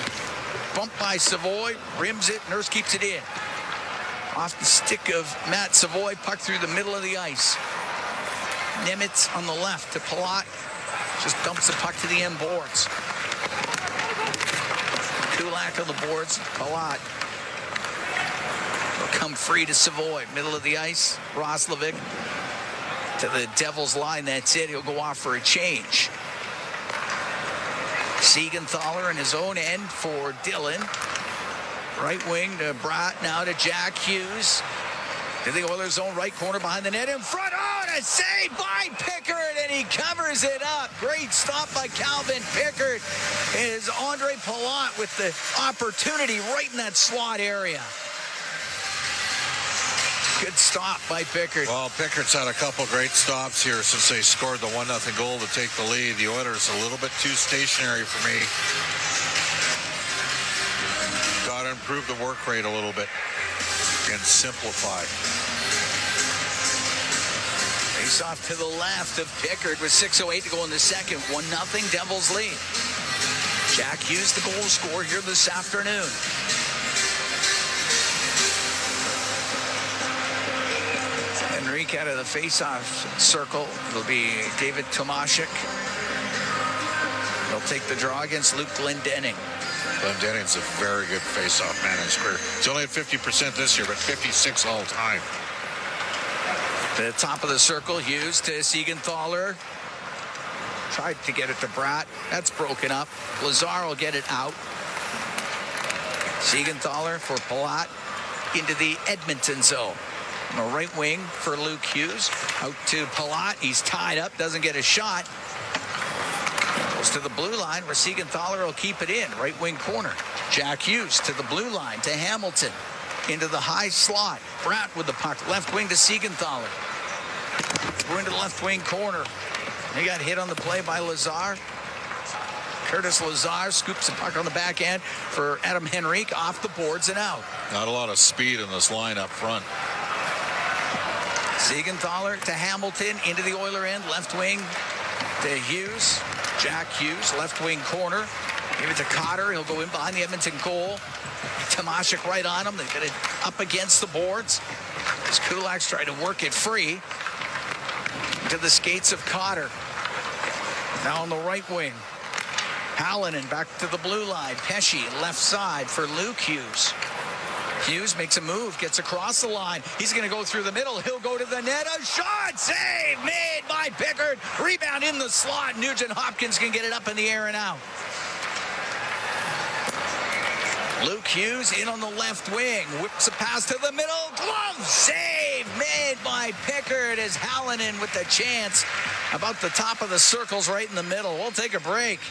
bumped by Savoy, rims it, Nurse keeps it in. Off the stick of Matt Savoy, puck through the middle of the ice. Nimitz on the left to Palat. Just dumps the puck to the end boards. Kulak on the boards. Palat will come free to Savoy. Middle of the ice. Roslovic to the Devils line. That's it. He'll go off for a change. Siegenthaler in his own end for Dillon. Right wing to Bratt. Now to Jack Hughes. To the Oilers' own right corner behind the net in front. Oh, and a save by Pickard, and he covers it up. Great stop by Calvin Pickard. Is Andre Palat with the opportunity right in that slot area. Good stop by Pickard. Well, Pickard's had a couple great stops here since they scored the 1-0 goal to take the lead. The Oilers a little bit too stationary for me. Got to improve the work rate a little bit and simplify. Face off to the left of Pickard with 6:08 to go in the second. 1-0 Devils lead. Jack Hughes, the goal scorer here this afternoon. Henrique out of the face-off circle. It'll be David Tomashik. He'll take the draw against Luke Glendening. Glendening's a very good face-off man in his career. He's only at 50% this year, but 56 all time. To the top of the circle, Hughes to Siegenthaler. Tried to get it to Bratt. That's broken up. Lazar will get it out. Siegenthaler for Palat into the Edmonton zone. On the right wing for Luke Hughes. Out to Palat. He's tied up. Doesn't get a shot. Goes to the blue line where Siegenthaler will keep it in. Right wing corner. Jack Hughes to the blue line to Hamilton. Into the high slot. Bratt with the puck. Left wing to Siegenthaler. We're into the left wing corner. He got hit on the play by Lazar. Curtis Lazar scoops the puck on the back end for Adam Henrique off the boards and out. Not a lot of speed in this line up front. Siegenthaler to Hamilton into the Oiler end. Left wing to Hughes. Jack Hughes, left wing corner. Give it to Cotter. He'll go in behind the Edmonton goal. Tomashik right on him. They get it up against the boards. As Kulak's trying to work it free. To the skates of Cotter. Now on the right wing. Hallinan back to the blue line. Pesce left side for Luke Hughes. Hughes makes a move, gets across the line. He's going to go through the middle. He'll go to the net. A shot save made by Pickard. Rebound in the slot. Nugent Hopkins can get it up in the air and out. Luke Hughes in on the left wing. Whips a pass to the middle. Glove save made by Pickard as Hallinan with the chance about the top of the circles right in the middle. We'll take a break.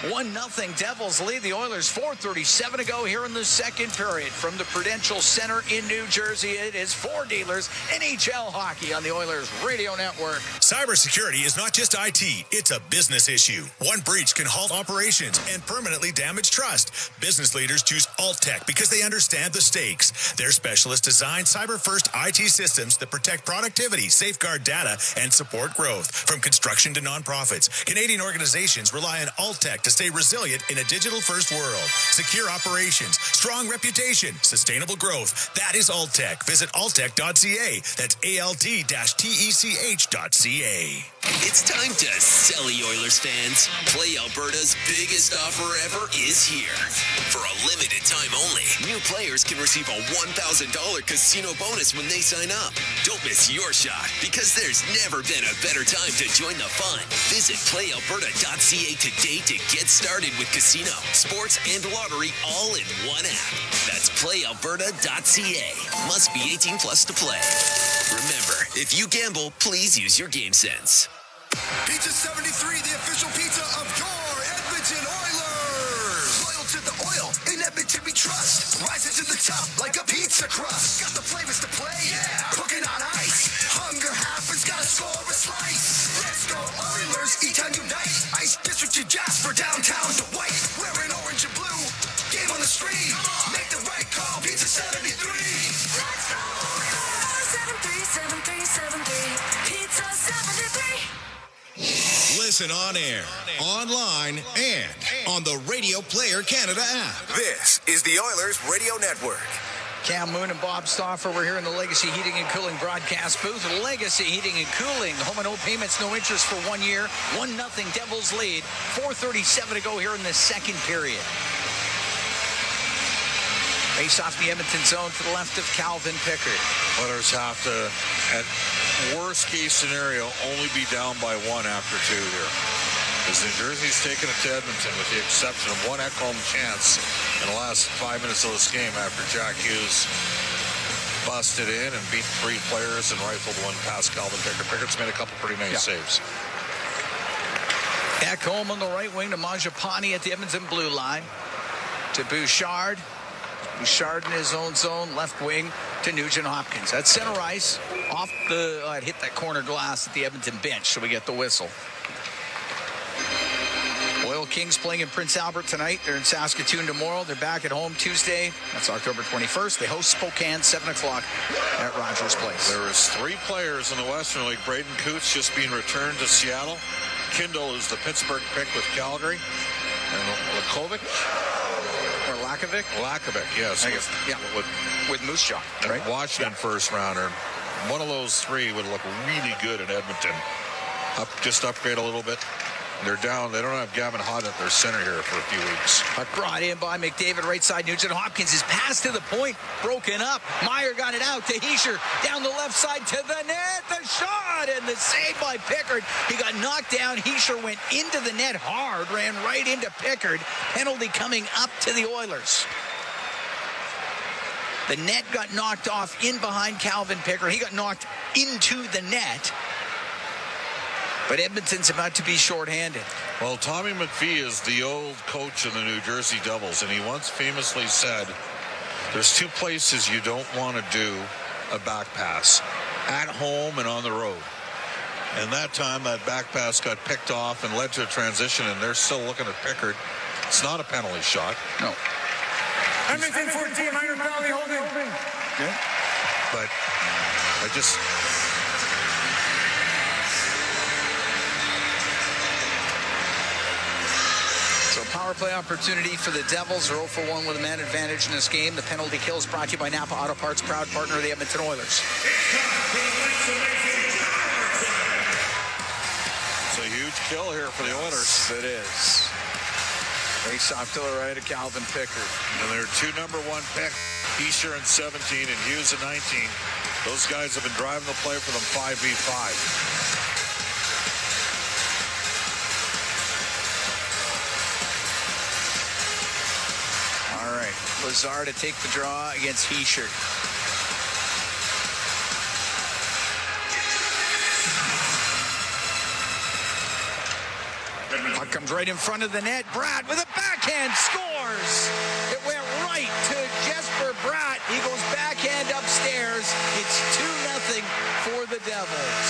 1-0 Devils lead the Oilers. 4:37 to go here in the second period. From the Prudential Center in New Jersey, it is For Dealers NHL Hockey on the Oilers Radio Network. Cybersecurity is not just IT, it's a business issue. One breach can halt operations and permanently damage trust. Business leaders choose Alt-Tech because they understand the stakes. Their specialists design cyber-first IT systems that protect productivity, safeguard data, and support growth. From construction to nonprofits, Canadian organizations rely on Alt-Tech to stay resilient in a digital-first world. Secure operations, strong reputation, sustainable growth. That is Alt-Tech. Visit alttech.ca. That's ALT-TECH.ca. It's time to sell, Oilers fans. Play Alberta's biggest offer ever is here. For a limited time only, new players can receive a $1,000 casino bonus when they sign up. Don't miss your shot, because there's never been a better time to join the fun. Visit playalberta.ca today to get started with casino, sports, and lottery all in one app. That's playalberta.ca. Must be 18 plus to play. Remember, if you gamble, please use your game sense. Pizza 73, the official pizza of your Edmonton Oilers. Loyal to the oil, in Edmonton we trust. Rising to the top like a pizza crust. Got the flavors to play, yeah. Cooking on ice. Hunger happens, gotta score a slice. Let's go Oilers, E-Town unite. Ice District to Jasper, downtown to White. Wearing orange and blue, game on the street. Make the right call, Pizza 73. Let's go Oilers. 737373, Pizza 73. Listen on air, online, and on the Radio Player Canada app. This is the Oilers Radio Network. Cam Moon and Bob Stauffer. We're here in the Legacy Heating and Cooling broadcast booth. Legacy Heating and Cooling. Home and no payments, no interest for 1 year. 1-0 Devils lead. 4:37 to go here in the second period. Face off the Edmonton zone to the left of Calvin Pickard. Oilers have to, at worst case scenario, only be down by 1 after 2 here. As New Jersey's taken it to Edmonton with the exception of one at-home chance in the last 5 minutes of this game after Jack Hughes busted in and beat 3 players and rifled one past Calvin Pickard. Pickard's made a couple pretty nice saves. Ekholm on the right wing to Mangiapane at the Edmonton blue line. To Bouchard. Bouchard in his own zone, left wing to Nugent Hopkins. That's center ice. Off the, it hit that corner glass at the Edmonton bench, so we get the whistle. Oil Kings playing in Prince Albert tonight. They're in Saskatoon tomorrow. They're back at home Tuesday. That's October 21st. They host Spokane, 7 o'clock at Rogers Place. There is 3 players in the Western League. Braden Coots just being returned to Seattle. Kindle is the Pittsburgh pick with Calgary. And Lakovic? Or Lakovic? Lakovic, yes. With Moose Jaw, right? Washington first rounder. One of those 3 would look really good in Edmonton. Just upgrade a little bit. They're down. They don't have Gavin Hodden at their center here for a few weeks. Brought in by McDavid, right side. Nugent Hopkins is passed to the point, broken up. Meyer got it out to Hischier, down the left side to the net. The shot and the save by Pickard. He got knocked down. Hischier went into the net hard, ran right into Pickard. Penalty coming up to the Oilers. The net got knocked off in behind Calvin Pickard. He got knocked into the net. But Edmonton's about to be shorthanded. Well, Tommy McPhee is the old coach of the New Jersey Devils, and he once famously said, there's 2 places you don't want to do a back pass, at home and on the road. And that time, that back pass got picked off and led to a transition, and they're still looking at Pickard. It's not a penalty shot. No. Edmonton 14, minor penalty holding. Yeah. But I just... So power play opportunity for the Devils. They're 0 for 1 with a man advantage in this game. The penalty kill is brought to you by Napa Auto Parts, proud partner of the Edmonton Oilers. It's a huge kill here for the Oilers. It is. Face off to the right of Calvin Pickard. And their 2 number 1 pick, Hischier in 17 and Hughes in 19. Those guys have been driving the play for them 5v5. All right, Lazar to take the draw against Hischier. Puck comes right in front of the net. Bratt with a backhand scores. It went right to Jesper Bratt. He goes backhand upstairs. It's 2-0 for the Devils.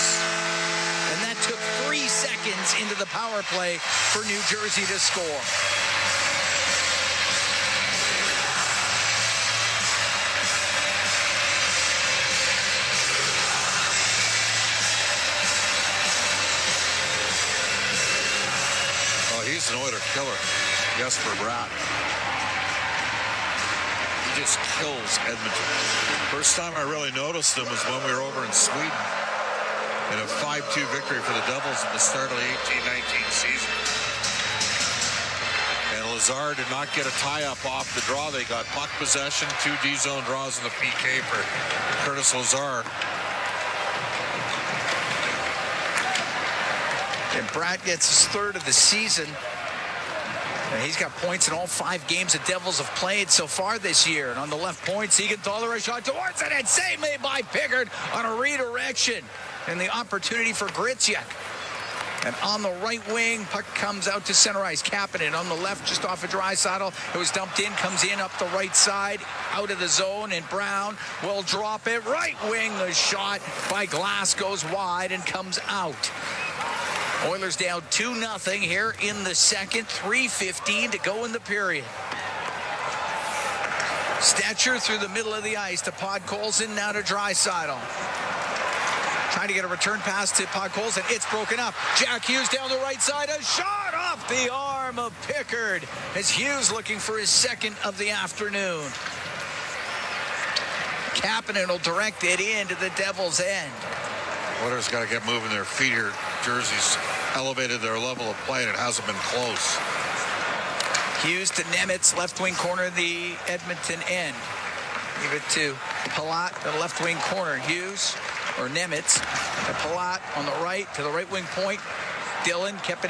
And that took 3 seconds into the power play for New Jersey to score. He's an Oiler killer, Jesper Bratt. He just kills Edmonton. First time I really noticed him was when we were over in Sweden in a 5-2 victory for the Devils at the start of the 18-19 season. And Lazar did not get a tie-up off the draw. They got puck possession, 2 D-zone draws in the PK for Curtis Lazar. And Bratt gets his 3rd of the season. And he's got points in all 5 games the Devils have played so far this year. And on the left point, Siegenthaler, right shot towards it, and save made by Pickard on a redirection. And the opportunity for Gritsyak. And on the right wing, puck comes out to center ice. Kapanen on the left, just off a Draisaitl. It was dumped in, comes in up the right side, out of the zone, and Brown will drop it. Right wing, the shot by Glass goes wide and comes out. Oilers down 2-0 here in the second. 3:15 to go in the period. Stetcher through the middle of the ice to Podkolzin, now to Draisaitl. Trying to get a return pass to Podkolzin. It's broken up. Jack Hughes down the right side. A shot off the arm of Pickard as Hughes looking for his 2nd of the afternoon. Kapanen will direct it into the Devils' end. Oilers got to get moving their feet here. Jersey's elevated their level of play, and it hasn't been close. Hughes to Nemitz, left wing corner, the Edmonton end. Give it to Palat, the left wing corner. Hughes or Nemitz. To Palat on the right wing point. Dillon kept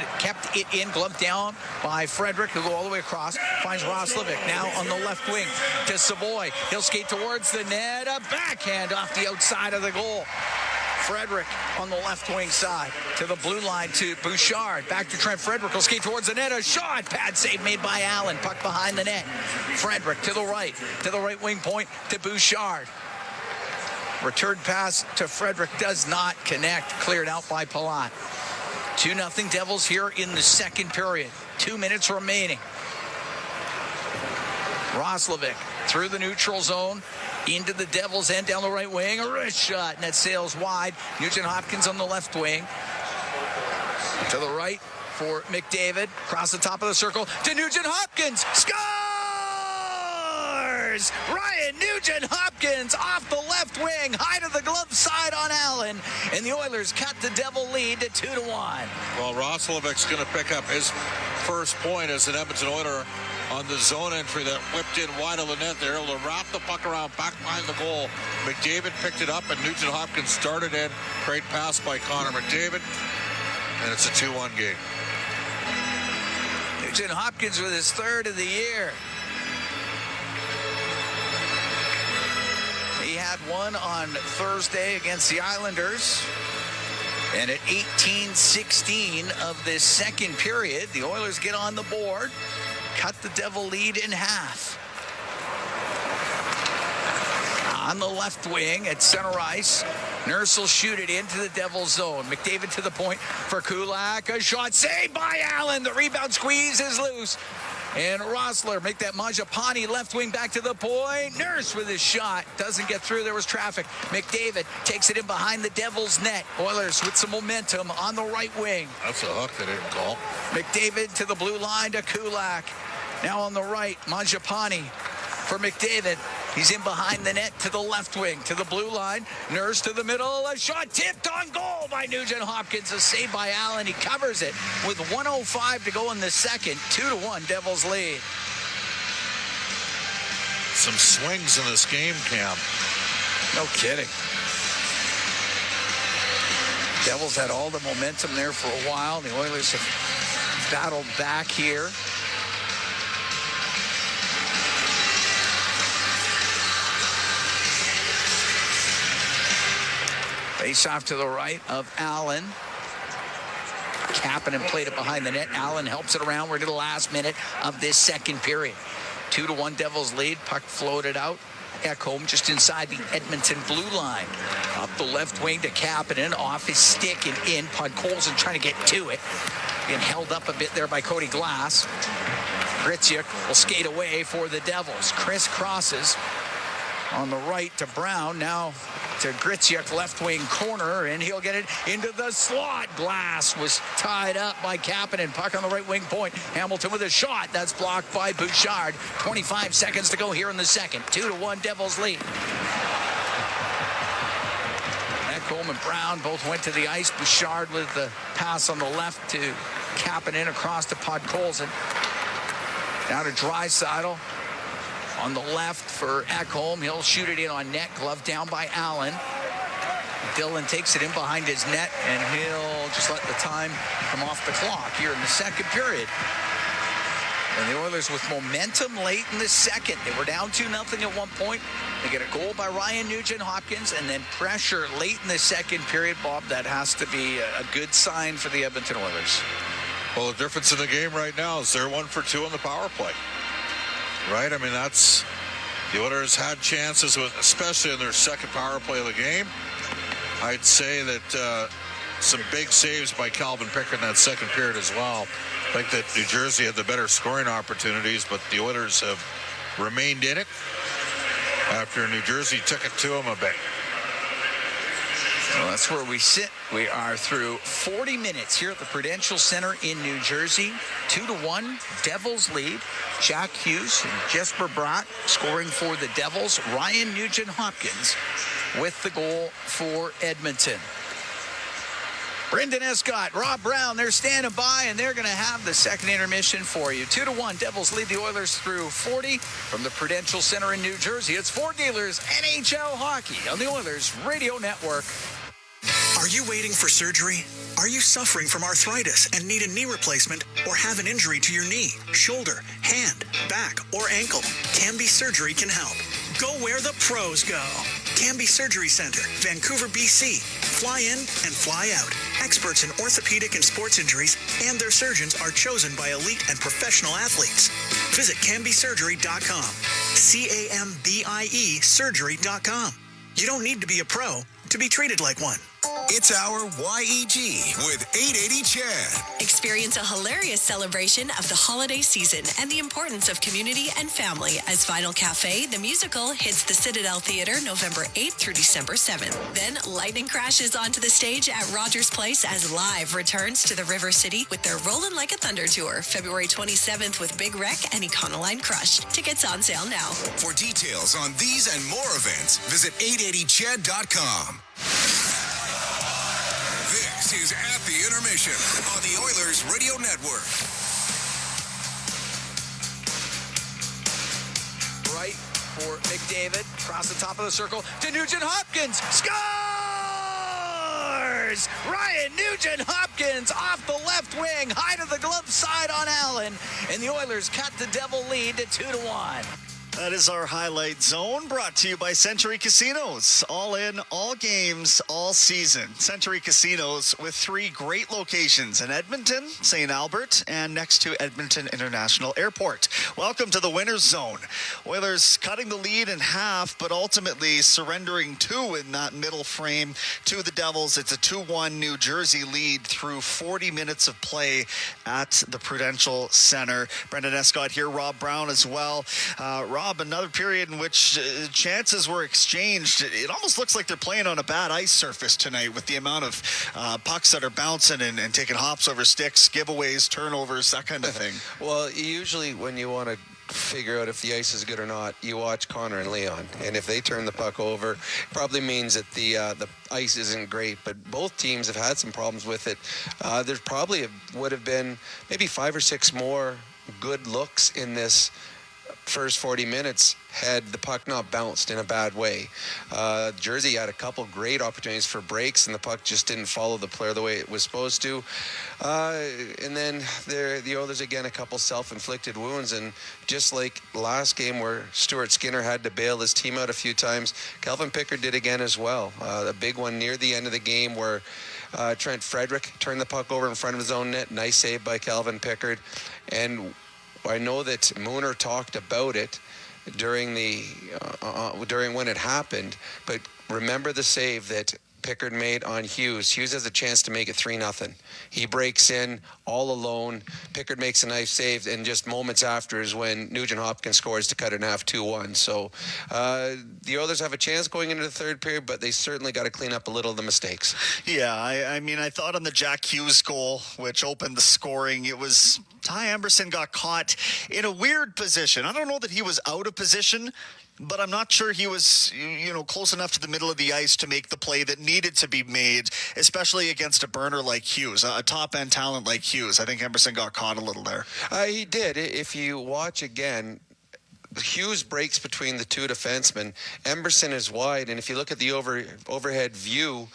it in, glove down by Frederick, who'll go all the way across. Finds Roslovic now on the left wing to Savoy. He'll skate towards the net. A backhand off the outside of the goal. Frederick on the left wing side to the blue line to Bouchard. Back to Trent Frederick. Will skate towards the net. A shot. Pad save made by Allen. Puck behind the net. Frederick to the right wing point to Bouchard. Return pass to Frederick does not connect. Cleared out by Palat. 2-0 Devils here in the second period. 2 minutes remaining. Roslovic through the neutral zone. Into the Devils' end down the right wing. A wrist shot. Net sails wide. Nugent Hopkins on the left wing. To the right for McDavid. Across the top of the circle to Nugent Hopkins. Scores! Ryan Nugent Hopkins off the left wing. High to the glove side on Allen. And the Oilers cut the Devil lead to 2-1. Well, Roslovic's going to pick up his first point as an Edmonton Oiler on the zone entry that whipped in wide of the net. They're able to wrap the puck around back behind the goal. McDavid picked it up, and Nugent Hopkins started in. Great pass by Connor McDavid, and it's a 2-1 game. Nugent Hopkins with his third of the year. He had one on Thursday against the Islanders. And at 18-16 of this second period, the Oilers get on the board. Cut the Devil lead in half. On the left wing at center ice, Nurse will shoot it into the Devil zone. McDavid to the point for Kulak. A shot saved by Allen. The rebound squeeze is loose. And Rosler make that Mangiapane left wing back to the point. Nurse with his shot. Doesn't get through. There was traffic. McDavid takes it in behind the Devils' net. Oilers with some momentum on the right wing. That's a hook they didn't call. McDavid to the blue line to Kulak. Now on the right, Mangiapane for McDavid. He's in behind the net to the left wing, to the blue line. Nurse to the middle. A shot tipped on goal by Nugent Hopkins. A save by Allen. He covers it with 1:05 to go in the second. 2-1 Devils lead. Some swings in this game, Cam. No kidding. Devils had all the momentum there for a while. The Oilers have battled back here. Face off to the right of Allen. Kapanen played it behind the net. Allen helps it around. We're to the last minute of this second period. 2-1 Devils lead. Puck floated out. Ekholm just inside the Edmonton blue line. Up the left wing to Kapanen. Off his stick and in. Podkolzin trying to get to it. Getting held up a bit there by Cody Glass. Grzyk will skate away for the Devils. Chris crosses on the right to Brown. Now to Grzyk, left wing corner, and he'll get it into the slot. Glass was tied up by Kapanen. Puck on the right wing point. Hamilton with a shot. That's blocked by Bouchard. 25 seconds to go here in the second. 2-1 Devils lead. Ekholm and Brown both went to the ice. Bouchard with the pass on the left to Kapanen across to Podkolzin. Now to Draisaitl. On the left for Ekholm. He'll shoot it in on net. Glove down by Allen. Dillon takes it in behind his net, and he'll just let the time come off the clock here in the second period. And the Oilers with momentum late in the second. They were down 2-0 at one point. They get a goal by Ryan Nugent Hopkins, and then pressure late in the second period. Bob, that has to be a good sign for the Edmonton Oilers. Well, the difference in the game right now is they're 1 for 2 on the power play. Right? I mean, that's the Oilers had chances, especially in their second power play of the game. I'd say that some big saves by Calvin Pickard in that second period as well. I think that New Jersey had the better scoring opportunities, but the Oilers have remained in it after New Jersey took it to them a bit. Well, that's where we sit. We are through 40 minutes here at the Prudential Center in New Jersey. 2-1, Devils lead. Jack Hughes and Jesper Bratt scoring for the Devils. Ryan Nugent-Hopkins with the goal for Edmonton. Brendan Escott, Rob Brown, they're standing by, and they're going to have the second intermission for you. 2-1, Devils lead the Oilers through 40 from the Prudential Center in New Jersey. It's Four Dealers NHL Hockey on the Oilers Radio Network. Are you waiting for surgery? Are you suffering from arthritis and need a knee replacement or have an injury to your knee, shoulder, hand, back, or ankle? Canby Surgery can help. Go where the pros go. Canby Surgery Center, Vancouver, BC. Fly in and fly out. Experts in orthopedic and sports injuries and their surgeons are chosen by elite and professional athletes. Visit CanbySurgery.com. CAMBIE Surgery.com. You don't need to be a pro to be treated like one. It's our YEG with 880 Chad. Experience a hilarious celebration of the holiday season and the importance of community and family as Vinyl Cafe, the musical, hits the Citadel Theater November 8th through December 7th. Then lightning crashes onto the stage at Rogers Place as Live returns to the River City with their Rollin' Like a Thunder tour, February 27th with Big Wreck and Econoline Crush. Tickets on sale now. For details on these and more events, visit 880ched.com. This is At the Intermission on the Oilers Radio Network. Right for McDavid. Across the top of the circle to Nugent-Hopkins. Scores! Ryan Nugent-Hopkins off the left wing. High to the glove side on Allen. And the Oilers cut the Devil lead to 2-1. That is our highlight zone, brought to you by Century Casinos. All in, all games, all season. Century Casinos with 3 great locations in Edmonton, St. Albert, and next to Edmonton International Airport. Welcome to the winner's zone. Oilers cutting the lead in half, but ultimately surrendering 2 in that middle frame to the Devils. It's a 2-1 New Jersey lead through 40 minutes of play at the Prudential Center. Brendan Escott here, Rob Brown as well. Rob, another period in which chances were exchanged. It almost looks like they're playing on a bad ice surface tonight with the amount of pucks that are bouncing and taking hops over sticks, giveaways, turnovers, that kind of thing. Well, usually when you want to figure out if the ice is good or not, you watch Connor and Leon, and if they turn the puck over, it probably means that the ice isn't great. But both teams have had some problems with it. There probably would have been maybe 5 or 6 more good looks in this first 40 minutes had the puck not bounced in a bad way. Jersey had a couple great opportunities for breaks, and the puck just didn't follow the player the way it was supposed to. And then the Oilers, again, a couple self-inflicted wounds. And just like last game where Stuart Skinner had to bail his team out a few times, Calvin Pickard did again as well. A big one near the end of the game where Trent Frederick turned the puck over in front of his own net. Nice save by Calvin Pickard. And I know that Mooner talked about it during when it happened, but remember the save that Pickard made on Hughes. Hughes has a chance to make it 3-0. He breaks in all alone. Pickard makes a nice save, and just moments after is when Nugent-Hopkins scores to cut it in half 2-1. So the Oilers have a chance going into the third period, but they certainly got to clean up a little of the mistakes. Yeah, I mean, I thought on the Jack Hughes goal, which opened the scoring, it was Ty Emberson got caught in a weird position. I don't know that he was out of position, but I'm not sure he was, close enough to the middle of the ice to make the play that needed to be made, especially against a burner like Hughes, a top-end talent like Hughes. I think Emberson got caught a little there. He did. If you watch again, Hughes breaks between the 2 defensemen. Emberson is wide, and if you look at the overhead view,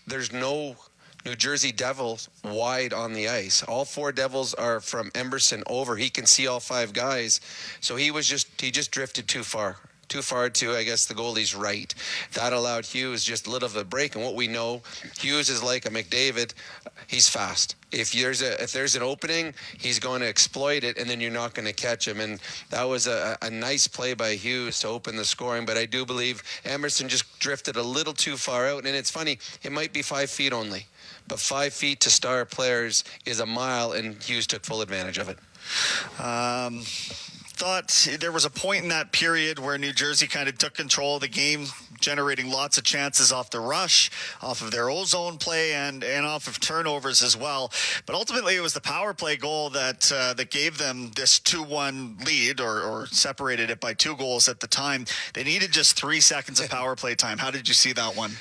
there's no New Jersey Devils wide on the ice. All 4 Devils are from Emberson over. He can see all 5 guys, so he just drifted too far to, I guess, the goalie's right. That allowed Hughes just a little of a break. And what we know, Hughes is like a McDavid. He's fast. If there's an opening, he's going to exploit it, and then you're not going to catch him. And that was a nice play by Hughes to open the scoring. But I do believe Emerson just drifted a little too far out. And it's funny, it might be 5 feet only, but 5 feet to star players is a mile, and Hughes took full advantage of it. thought there was a point in that period where New Jersey kind of took control of the game, generating lots of chances off the rush, off of their ozone play, and off of turnovers as well. But ultimately, it was the power play goal that gave them this 2-1 lead, or separated it by 2 goals at the time. They needed just 3 seconds of power play time. How did you see that one?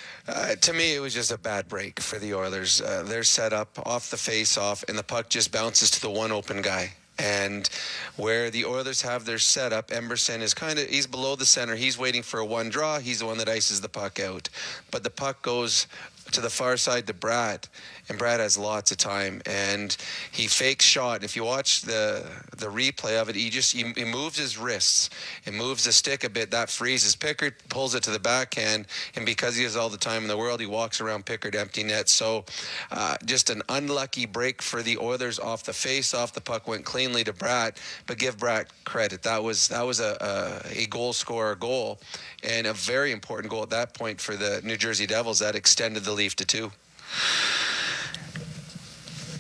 To me, it was just a bad break for the Oilers. They're set up off the face-off, and the puck just bounces to the one open guy. And where the Oilers have their setup, Emberson is he's below the center. He's waiting for a one draw. He's the one that ices the puck out. But the puck goes to the far side to Brad, and Brad has lots of time, and he fakes shot. If you watch the replay of it, he moves his wrists and moves the stick a bit. That freezes Pickard, pulls it to the backhand, and because he has all the time in the world, he walks around Pickard empty net. So just an unlucky break for the Oilers off the face-off. The puck went cleanly to Brad, but give Brad credit. That was a goal scorer goal, and a very important goal at that point for the New Jersey Devils that extended the lead to 2.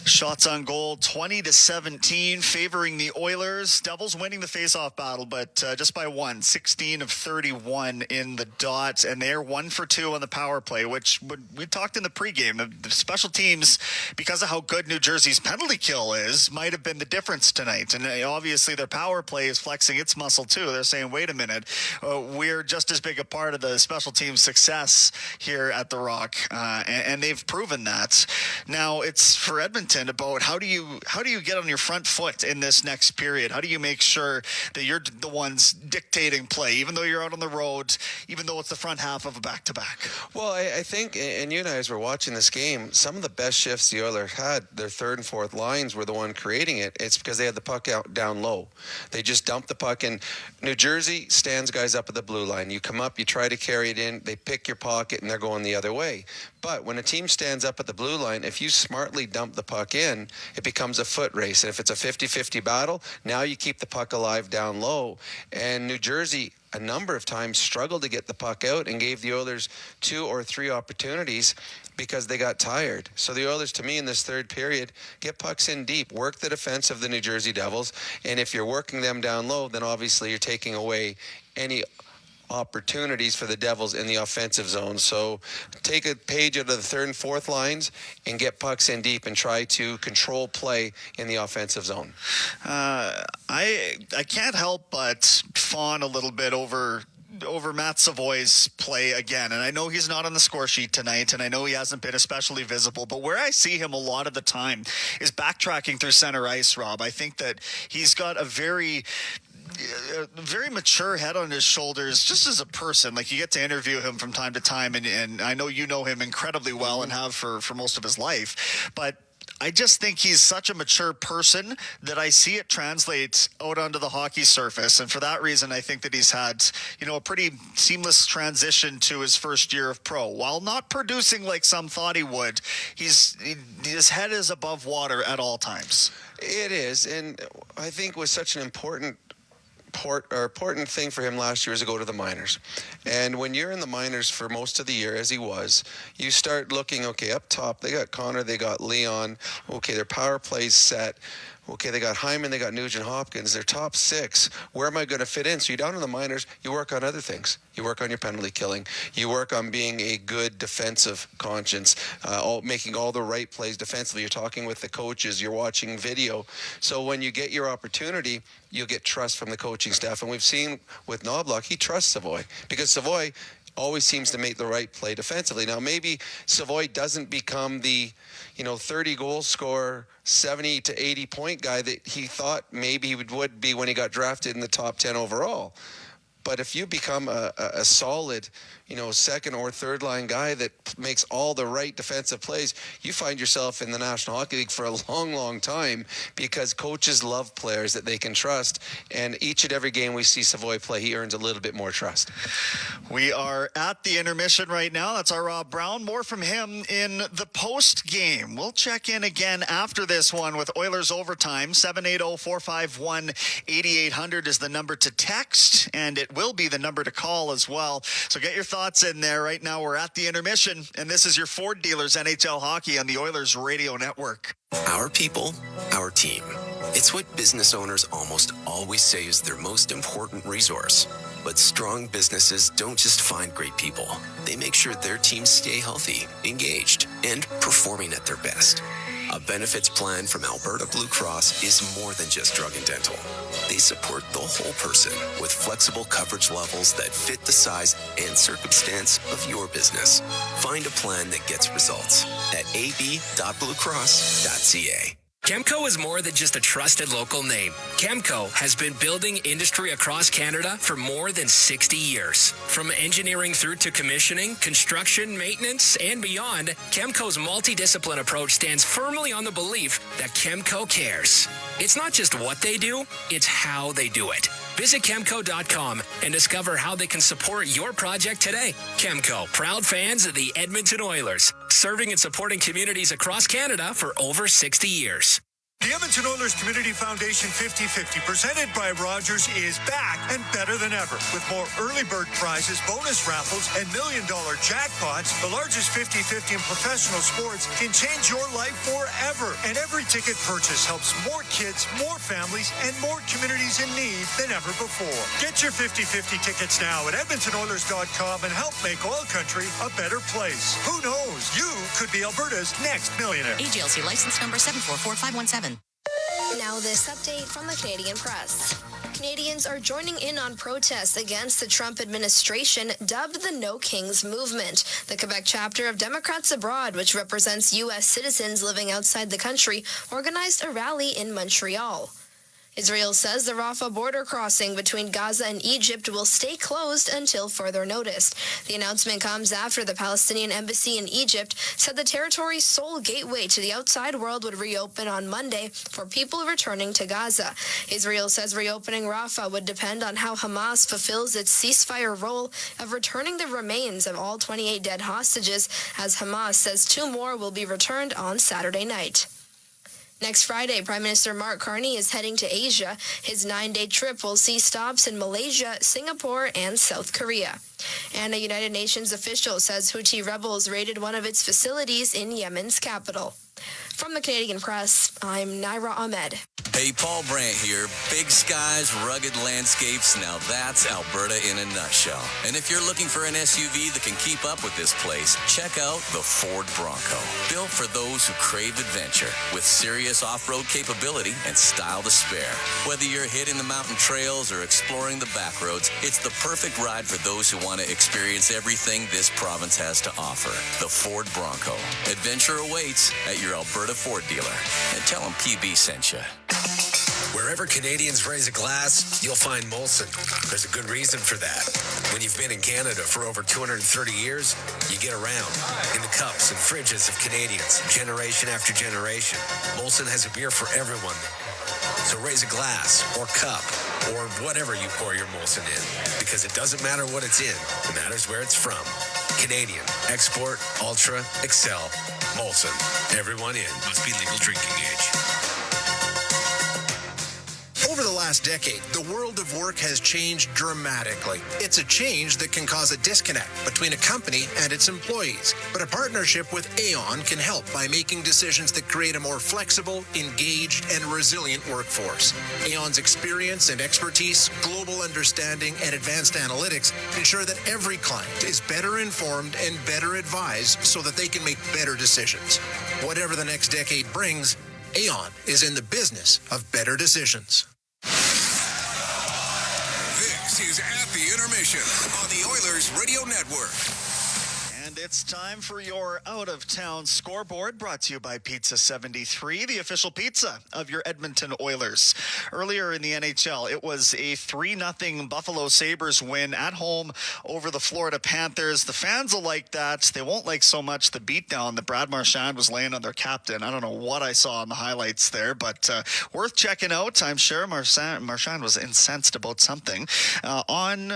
Shots on goal, 20-17, favoring the Oilers. Devils winning the faceoff battle, but just by 1, 16 of 31 in the dot, and they're 1 for 2 on the power play, which we talked in the pregame. The special teams, because of how good New Jersey's penalty kill is, might have been the difference tonight. And obviously their power play is flexing its muscle too. They're saying, wait a minute, we're just as big a part of the special team's success here at the Rock, and they've proven that. Now it's for Edmonton about how do you get on your front foot in this next period? How do you make sure that you're the ones dictating play, even though you're out on the road, even though it's the front half of a back-to-back? Well, I think, and you and I, as we're watching this game, some of the best shifts the Oilers had, their third and fourth lines were the one creating it. It's because they had the puck out down low. They just dumped the puck in. New Jersey stands guys up at the blue line. You come up, you try to carry it in, they pick your pocket, and they're going the other way. But when a team stands up at the blue line, if you smartly dump the puck in, it becomes a foot race. And if it's a 50-50 battle, now you keep the puck alive down low. And New Jersey, a number of times, struggled to get the puck out and gave the Oilers 2 or 3 opportunities because they got tired. So the Oilers, to me, in this third period, get pucks in deep, work the defense of the New Jersey Devils. And if you're working them down low, then obviously you're taking away any opportunities for the Devils in the offensive zone. So take a page out of the third and fourth lines and get pucks in deep and try to control play in the offensive zone. I can't help but fawn a little bit over Matt Savoy's play again. And I know he's not on the score sheet tonight, and I know he hasn't been especially visible, but where I see him a lot of the time is backtracking through center ice, Rob. I think that he's got a very mature head on his shoulders just as a person. Like, you get to interview him from time to time, and I know you know him incredibly well and have for most of his life, but I just think he's such a mature person that I see it translate out onto the hockey surface. And for that reason, I think that he's had, a pretty seamless transition to his first year of pro. While not producing like some thought he would, his head is above water at all times. It is, and I think was such an important thing for him last year is to go to the minors. And when you're in the minors for most of the year, as he was, you start looking, okay, up top, they got Connor, they got Leon, okay, their power play's set. Okay, they got Hyman, they got Nugent Hopkins, they're top 6. Where am I going to fit in? So you're down in the minors, you work on other things. You work on your penalty killing. You work on being a good defensive conscience, making all the right plays defensively. You're talking with the coaches, you're watching video. So when you get your opportunity, you'll get trust from the coaching staff. And we've seen with Knobloch, he trusts Savoy because Savoy always seems to make the right play defensively. Now, maybe Savoy doesn't become the 30 goal scorer, 70 to 80 point guy that he thought maybe he would be when he got drafted in the top 10 overall. But if you become a solid, second or third line guy that makes all the right defensive plays, you find yourself in the National Hockey League for a long, long time because coaches love players that they can trust. And each and every game we see Savoy play, he earns a little bit more trust. We are at the intermission right now. That's our Rob Brown. More from him in the post game. We'll check in again after this one with Oilers Overtime. 780-451-8800 is the number to text, and it will be the number to call as well. So get your thoughts in there. Right now we're at the intermission, and this is your Ford Dealers NHL Hockey on the Oilers Radio Network. Our people, our team. It's what business owners almost always say is their most important resource. But strong businesses don't just find great people. They make sure their teams stay healthy, engaged, and performing at their best. A benefits plan from Alberta Blue Cross is more than just drug and dental. They support the whole person with flexible coverage levels that fit the size and circumstance of your business. Find a plan that gets results at ab.bluecross.ca. Chemco is more than just a trusted local name. Chemco has been building industry across Canada for more than 60 years. From engineering through to commissioning, construction, maintenance, and beyond, Chemco's multidiscipline approach stands firmly on the belief that Chemco cares. It's not just what they do, it's how they do it. Visit Chemco.com and discover how they can support your project today. Chemco, proud fans of the Edmonton Oilers, serving and supporting communities across Canada for over 60 years. The Edmonton Oilers Community Foundation 50-50, presented by Rogers, is back and better than ever. With more early bird prizes, bonus raffles, and million-dollar jackpots, the largest 50-50 in professional sports can change your life forever. And every ticket purchase helps more kids, more families, and more communities in need than ever before. Get your 50-50 tickets now at EdmontonOilers.com and help make OilCountry a better place. Who knows? You could be Alberta's next millionaire. AGLC license number 744517. Now this update from the Canadian Press. Canadians are joining in on protests against the Trump administration, dubbed the No Kings Movement. The Quebec chapter of Democrats Abroad, which represents U.S. citizens living outside the country, organized a rally in Montreal. Israel says the Rafah border crossing between Gaza and Egypt will stay closed until further notice. The announcement comes after the Palestinian embassy in Egypt said the territory's sole gateway to the outside world would reopen on Monday for people returning to Gaza. Israel says reopening Rafah would depend on how Hamas fulfills its ceasefire role of returning the remains of all 28 dead hostages, as Hamas says 2 more will be returned on Saturday night. Next Friday, Prime Minister Mark Carney is heading to Asia. His 9-day trip will see stops in Malaysia, Singapore, and South Korea. And a United Nations official says Houthi rebels raided one of its facilities in Yemen's capital. From the Canadian Press, I'm Naira Ahmed. Hey, Paul Brandt here. Big skies, rugged landscapes. Now that's Alberta in a nutshell. And if you're looking for an SUV that can keep up with this place, check out the Ford Bronco. Built for those who crave adventure, with serious off-road capability and style to spare. Whether you're hitting the mountain trails or exploring the back roads, it's the perfect ride for those who want to experience everything this province has to offer. The Ford Bronco. Adventure awaits at your Alberta Ford dealer. And tell them PB sent you. Wherever Canadians raise a glass, you'll find Molson. There's a good reason for that. When you've been in Canada for over 230 years, you get around in the cups and fridges of Canadians, generation after generation. Molson has a beer for everyone. So raise a glass or cup or whatever you pour your Molson in, because it doesn't matter what it's in. It matters where it's from. Canadian, export, ultra, excel, Molson. Everyone in. Must be legal drinking age. Over the last decade, the world of work has changed dramatically. It's a change that can cause a disconnect between a company and its employees. But a partnership with Aon can help by making decisions that create a more flexible, engaged, and resilient workforce. Aon's experience and expertise, global understanding, and advanced analytics ensure that every client is better informed and better advised so that they can make better decisions. Whatever the next decade brings, Aon is in the business of better decisions. This is At the Intermission on the Oilers Radio Network. And it's time for your out-of-town scoreboard, brought to you by Pizza 73, the official pizza of your Edmonton Oilers. Earlier in the NHL, it was a 3-0 Buffalo Sabres win at home over the Florida Panthers. The fans will like that. They won't like so much the beatdown that Brad Marchand was laying on their captain. I don't know what I saw in the highlights there, but worth checking out. I'm sure Marchand was incensed about something. On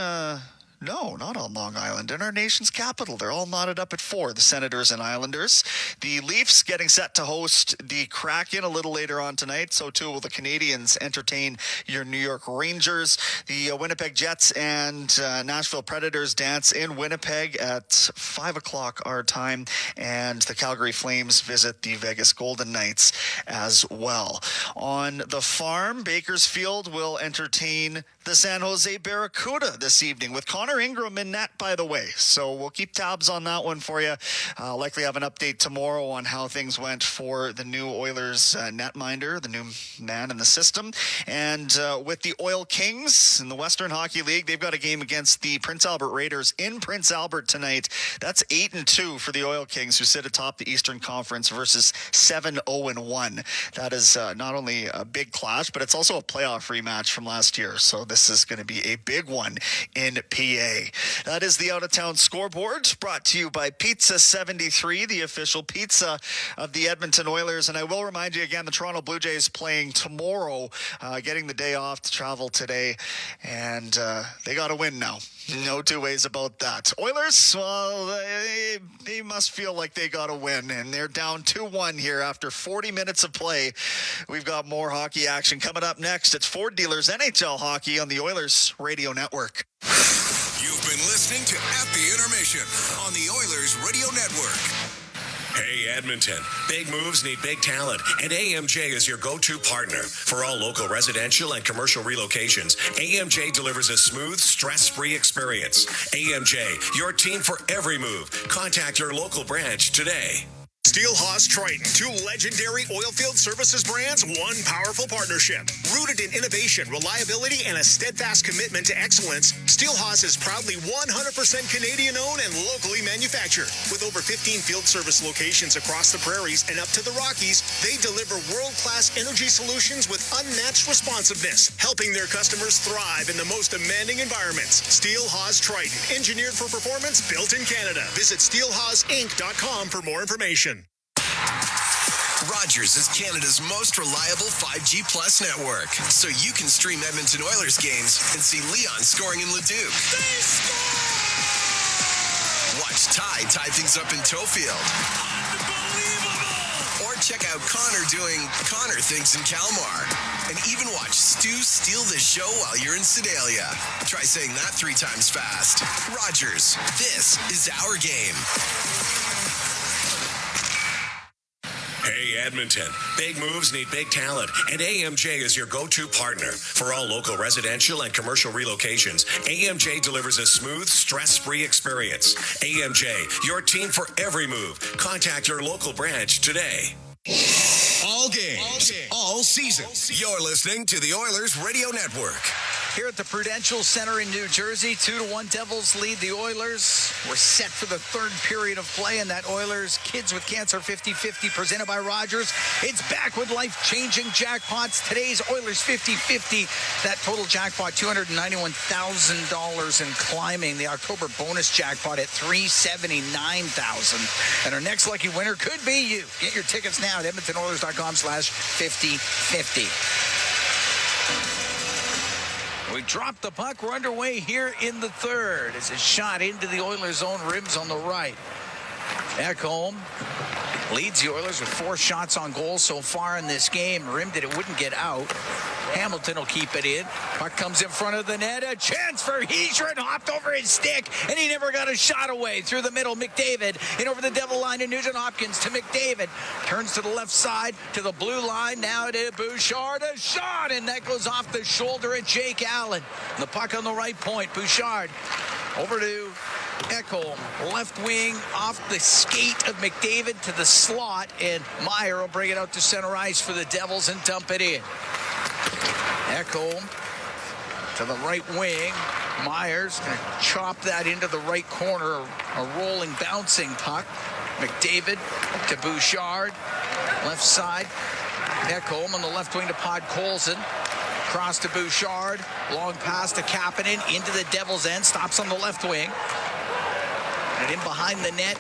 No, not on Long Island. In our nation's capital. They're all knotted up at 4, the Senators and Islanders. The Leafs getting set to host the Kraken a little later on tonight. So too will the Canadiens entertain your New York Rangers. The Winnipeg Jets and Nashville Predators dance in Winnipeg at 5 o'clock our time. And the Calgary Flames visit the Vegas Golden Knights as well. On the farm, Bakersfield will entertain the San Jose Barracuda this evening with Connor Ingram in net, by the way. So we'll keep tabs on that one for you. Likely have an update tomorrow on how things went for the new Oilers netminder, the new man in the system. And with the Oil Kings in the Western Hockey League, they've got a game against the Prince Albert Raiders in Prince Albert tonight. That's 8-2 for the Oil Kings, who sit atop the Eastern Conference, versus 7-0-1. That is not only a big clash, but it's also a playoff rematch from last year. So this is going to be a big one in PA. That is the out-of-town scoreboard, brought to you by Pizza 73, the official pizza of the Edmonton Oilers. And I will remind you again, the Toronto Blue Jays playing tomorrow, getting the day off to travel today, and they got to win now. No two ways about that. Oilers, well, they must feel like they got to win, and they're down 2-1 here after 40 minutes of play. We've got more hockey action coming up next. It's Ford Dealers NHL Hockey on the Oilers Radio Network. You've been listening to At the Intermission on the Oilers Radio Network. Hey, Edmonton. Big moves need big talent, and AMJ is your go-to partner. For all local residential and commercial relocations, AMJ delivers a smooth, stress-free experience. AMJ, your team for every move. Contact your local branch today. Steelhaus Triton, 2 legendary oilfield services brands, one powerful partnership. Rooted in innovation, reliability, and a steadfast commitment to excellence, Steelhaus is proudly 100% Canadian-owned and locally manufactured. With over 15 field service locations across the prairies and up to the Rockies, they deliver world-class energy solutions with unmatched responsiveness, helping their customers thrive in the most demanding environments. Steelhaus Triton, engineered for performance, built in Canada. Visit steelhausinc.com for more information. Rogers is Canada's most reliable 5G Plus network, so you can stream Edmonton Oilers games and see Leon scoring in Leduc. Watch Ty tie things up in Tofield. Or check out Connor doing Connor things in Kalmar. And even watch Stu steal the show while you're in Sedalia. Try saying that 3 times fast. Rogers, this is our game. Hey, Edmonton. Big moves need big talent, and AMJ is your go-to partner. For all local residential and commercial relocations, AMJ delivers a smooth, stress-free experience. AMJ, your team for every move. Contact your local branch today. All games, all season. You're listening to the Oilers Radio Network. Here at the Prudential Center in New Jersey, 2-1 Devils lead the Oilers. We're set for the third period of play, and that Oilers Kids with Cancer 50-50 presented by Rogers. It's back with life-changing jackpots. Today's Oilers 50-50. That total jackpot, $291,000 and climbing. The October bonus jackpot at $379,000. And our next lucky winner could be you. Get your tickets now at EdmontonOilers.com/50-50. We dropped the puck. We're underway here in the third. It's a shot into the Oilers' own rims on the right. Ekholm leads the Oilers with 4 shots on goal so far in this game. Rimmed it wouldn't get out. Hamilton will keep it in. Puck comes in front of the net. A chance for Heischer, hopped over his stick, and he never got a shot away. Through the middle, McDavid in over the Devil line to Nugent Hopkins to McDavid. Turns to the left side to the blue line. Now to Bouchard. A shot, and that goes off the shoulder of Jake Allen. The puck on the right point. Bouchard over to Ekholm, left wing off the skate of McDavid to the slot, and Meyer will bring it out to center ice for the Devils and dump it in. Ekholm to the right wing. Myers going to chop that into the right corner, a rolling, bouncing puck. McDavid to Bouchard, left side. Ekholm on the left wing to Podkolzin. Cross to Bouchard, long pass to Kapanen, into the Devils' end, stops on the left wing. And in behind the net,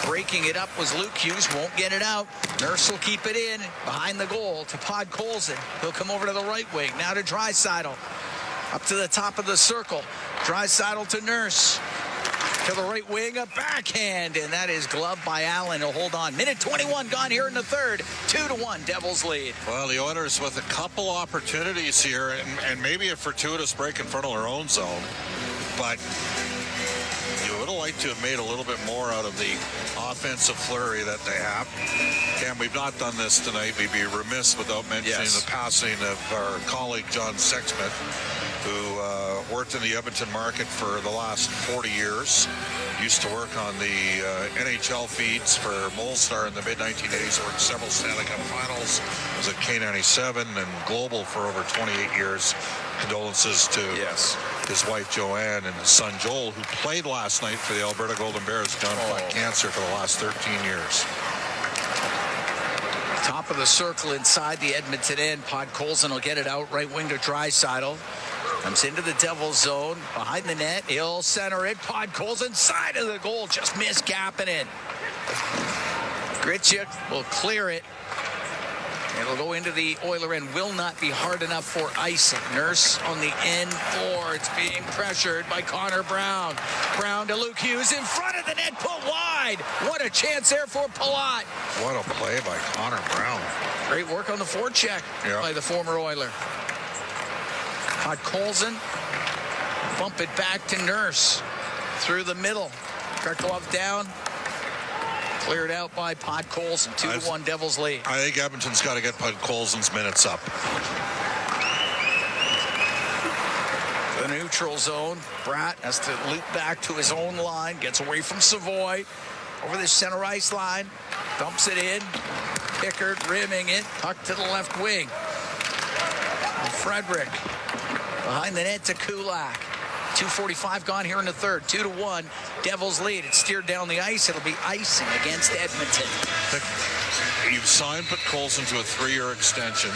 breaking it up was Luke Hughes, won't get it out. Nurse will keep it in, behind the goal to Podkolzin. He'll come over to the right wing, now to Draisaitl. Up to the top of the circle. Draisaitl to Nurse. To the right wing, a backhand, and that is gloved by Allen. He'll hold on. Minute 21 gone here in the third. 2-1, Devils lead. Well, the Oilers with a couple opportunities here, and maybe a fortuitous break in front of their own zone. But you would have liked to have made a little bit more out of the offensive flurry that they have. And we've not done this tonight. We'd be remiss without mentioning the passing of our colleague John Sexsmith, who worked in the Edmonton market for the last 40 years. Used to work on the NHL feeds for Molestar in the mid-1980s. Worked several Stanley Cup finals. Was at K97 and Global for over 28 years. Condolences to his wife Joanne and his son Joel, who played last night for the Alberta Golden Bears, gone by cancer for the last 13 years. Top of the circle inside the Edmonton end. Podkolzin will get it out. Right wing to Draisaitl. Comes into the Devils zone. Behind the net. He'll center it. Podkolzin side of the goal. Just missed gapping it. Gritchuk will clear it. It'll go into the Oiler end. Will not be hard enough for icing. Nurse on the end boards being pressured by Connor Brown. Brown to Luke Hughes in front of the net. Put wide. What a chance there for Palat. What a play by Connor Brown. Great work on the forecheck by the former Oiler. Podkolzin, bump it back to Nurse through the middle. Krakow down, cleared out by Podkolzin. 2-1 Devils lead. I think Edmonton's got to get Podkolzin's minutes up. The neutral zone. Bratt has to loop back to his own line. Gets away from Savoy. Over the center ice line. Dumps it in. Pickard rimming it. Puck to the left wing. And Frederick. Behind the net to Kulak. 2:45 gone here in the third. 2-1. Devils lead. It's steered down the ice. It'll be icing against Edmonton. You've signed Podkolzin to a 3-year extension.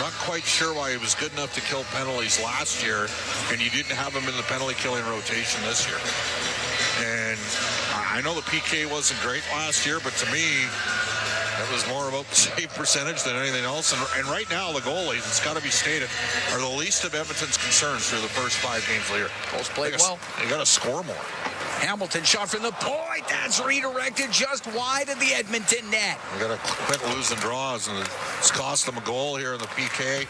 Not quite sure why he was good enough to kill penalties last year, and you didn't have him in the penalty killing rotation this year. And I know the PK wasn't great last year, but to me, that was more about the save percentage than anything else. And right now, the goalies, it's got to be stated, are the least of Edmonton's concerns through the first 5 games of the year. Both played well. They got to score more. Hamilton shot from the point. That's redirected just wide of the Edmonton net. We got to quit losing draws, and it's cost them a goal here in the PK.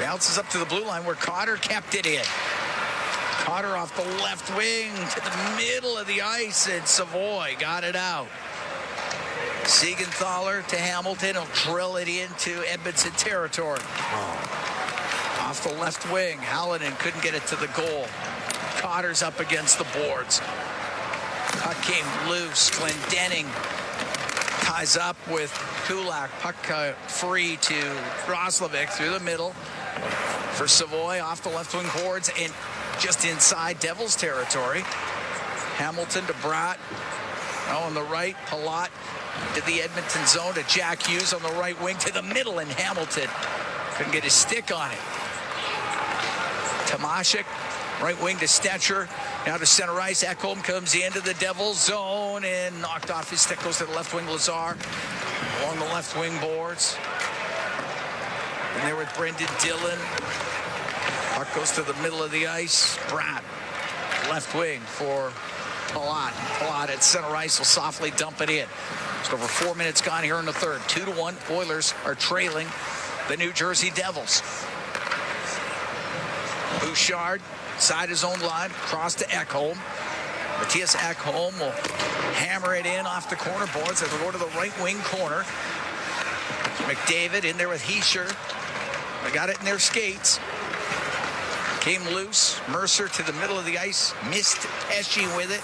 Bounces up to the blue line where Cotter kept it in. Cotter off the left wing to the middle of the ice, and Savoy got it out. Siegenthaler to Hamilton. He'll drill it into Edmonton territory. Off the left wing, Hallinan couldn't get it to the goal. Cotter's up against the boards. Puck came loose. Glendening ties up with Kulak. Puck free to Roslovic through the middle for Savoy off the left wing boards and just inside Devils territory. Hamilton to Bratt. On the right, Palat to the Edmonton zone to Jack Hughes on the right wing to the middle, and Hamilton couldn't get his stick on it. Tomashik, right wing to Stetcher. Now to center ice. Ekholm comes into the Devils zone and knocked off his stick. Goes to the left wing. Lazar along the left wing boards. And there with Brendan Dillon. Puck goes to the middle of the ice. Bratt, left wing for Palat. Palat at center ice will softly dump it in. Just over 4 minutes gone here in the third. 2-1. Oilers are trailing the New Jersey Devils. Bouchard, side his own line, cross to Ekholm. Matthias Ekholm will hammer it in off the corner boards. They'll go to the right wing corner. McDavid in there with Heischer. They got it in their skates. Came loose. Mercer to the middle of the ice. Missed Pesci with it.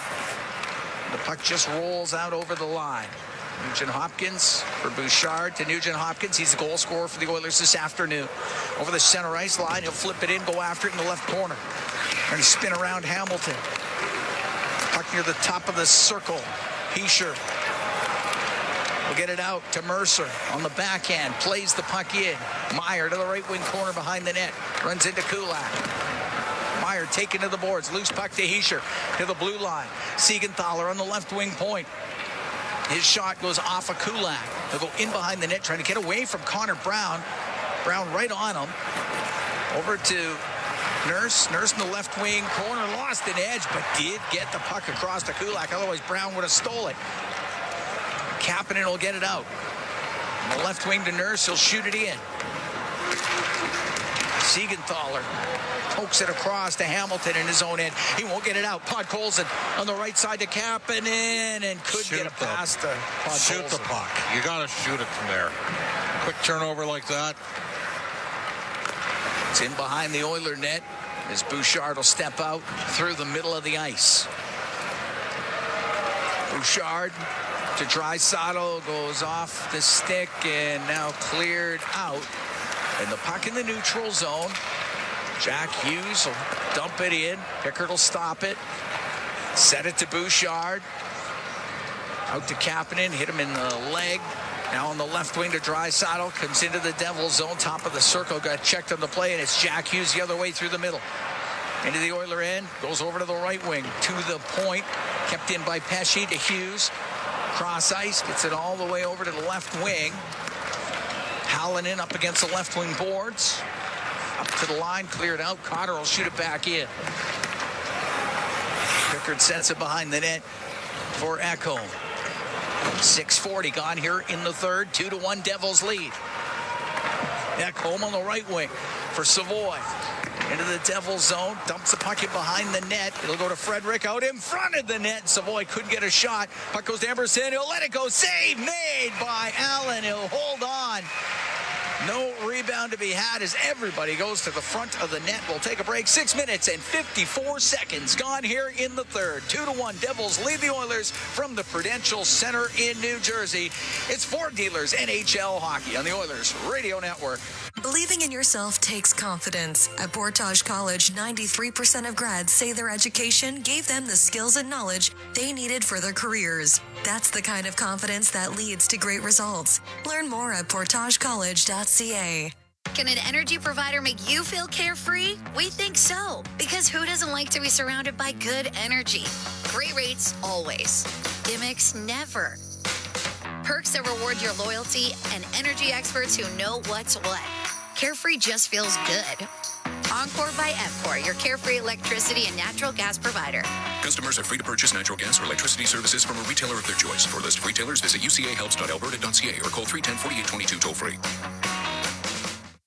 The puck just rolls out over the line. Nugent Hopkins for Bouchard to Nugent Hopkins. He's the goal scorer for the Oilers this afternoon. Over the center ice line, he'll flip it in, go after it in the left corner. And spin around Hamilton. Puck near the top of the circle. Heischer will get it out to Mercer on the backhand. Plays the puck in. Meyer to the right wing corner behind the net. Runs into Kulak. Meyer taken to the boards. Loose puck to Heischer to the blue line. Siegenthaler on the left wing point. His shot goes off of Kulak. He'll go in behind the net trying to get away from Connor Brown. Brown right on him. Over to Nurse in the left wing corner, lost an edge, but did get the puck across to Kulak. Otherwise, Brown would have stole it. Kapanen will get it out. On the left wing to Nurse, he'll shoot it in. Siegenthaler pokes it across to Hamilton in his own end. He won't get it out. Podkolzin on the right side to Kapanen and could get it past the Podkolzin. Shoot the puck. You got to shoot it from there. Quick turnover like that. It's in behind the Oiler net as Bouchard will step out through the middle of the ice. Bouchard to Draisaitl, goes off the stick and now cleared out. And the puck in the neutral zone. Jack Hughes will dump it in. Pickard will stop it. Set it to Bouchard. Out to Kapanen, hit him in the leg. Now on the left wing to Draisaitl, comes into the Devils zone, top of the circle, got checked on the play, and it's Jack Hughes the other way through the middle. Into the Oiler end, goes over to the right wing, to the point, kept in by Pesce to Hughes. Cross ice, gets it all the way over to the left wing. Hallinan up against the left wing boards. Up to the line, cleared out. Cotter will shoot it back in. Pickard sets it behind the net for Ekholm. 6:40 gone here in the third. 2-1 Devils lead. Ekholm on the right wing for Savoy. Into the Devils zone. Dumps the puck in behind the net. It'll go to Frederick out in front of the net. Savoy couldn't get a shot. Puck goes to Emerson. He'll let it go. Save made by Allen. He'll hold on. No rebound to be had as everybody goes to the front of the net. We'll take a break. 6 minutes and 54 seconds gone here in the third. 2-1 Devils lead the Oilers from the Prudential Center in New Jersey. It's Ford Dealers NHL Hockey on the Oilers Radio Network. Believing in yourself takes confidence. At Portage College, 93% of grads say their education gave them the skills and knowledge they needed for their careers. That's the kind of confidence that leads to great results. Learn more at portagecollege.ca. Can an energy provider make you feel carefree? We think so. Because who doesn't like to be surrounded by good energy? Great rates always. Gimmicks never. Perks that reward your loyalty and energy experts who know what's what. Carefree just feels good. Encore by EPCOR, your carefree electricity and natural gas provider. Customers are free to purchase natural gas or electricity services from a retailer of their choice. For a list of retailers, visit ucahelps.alberta.ca or call 310-4822 toll-free.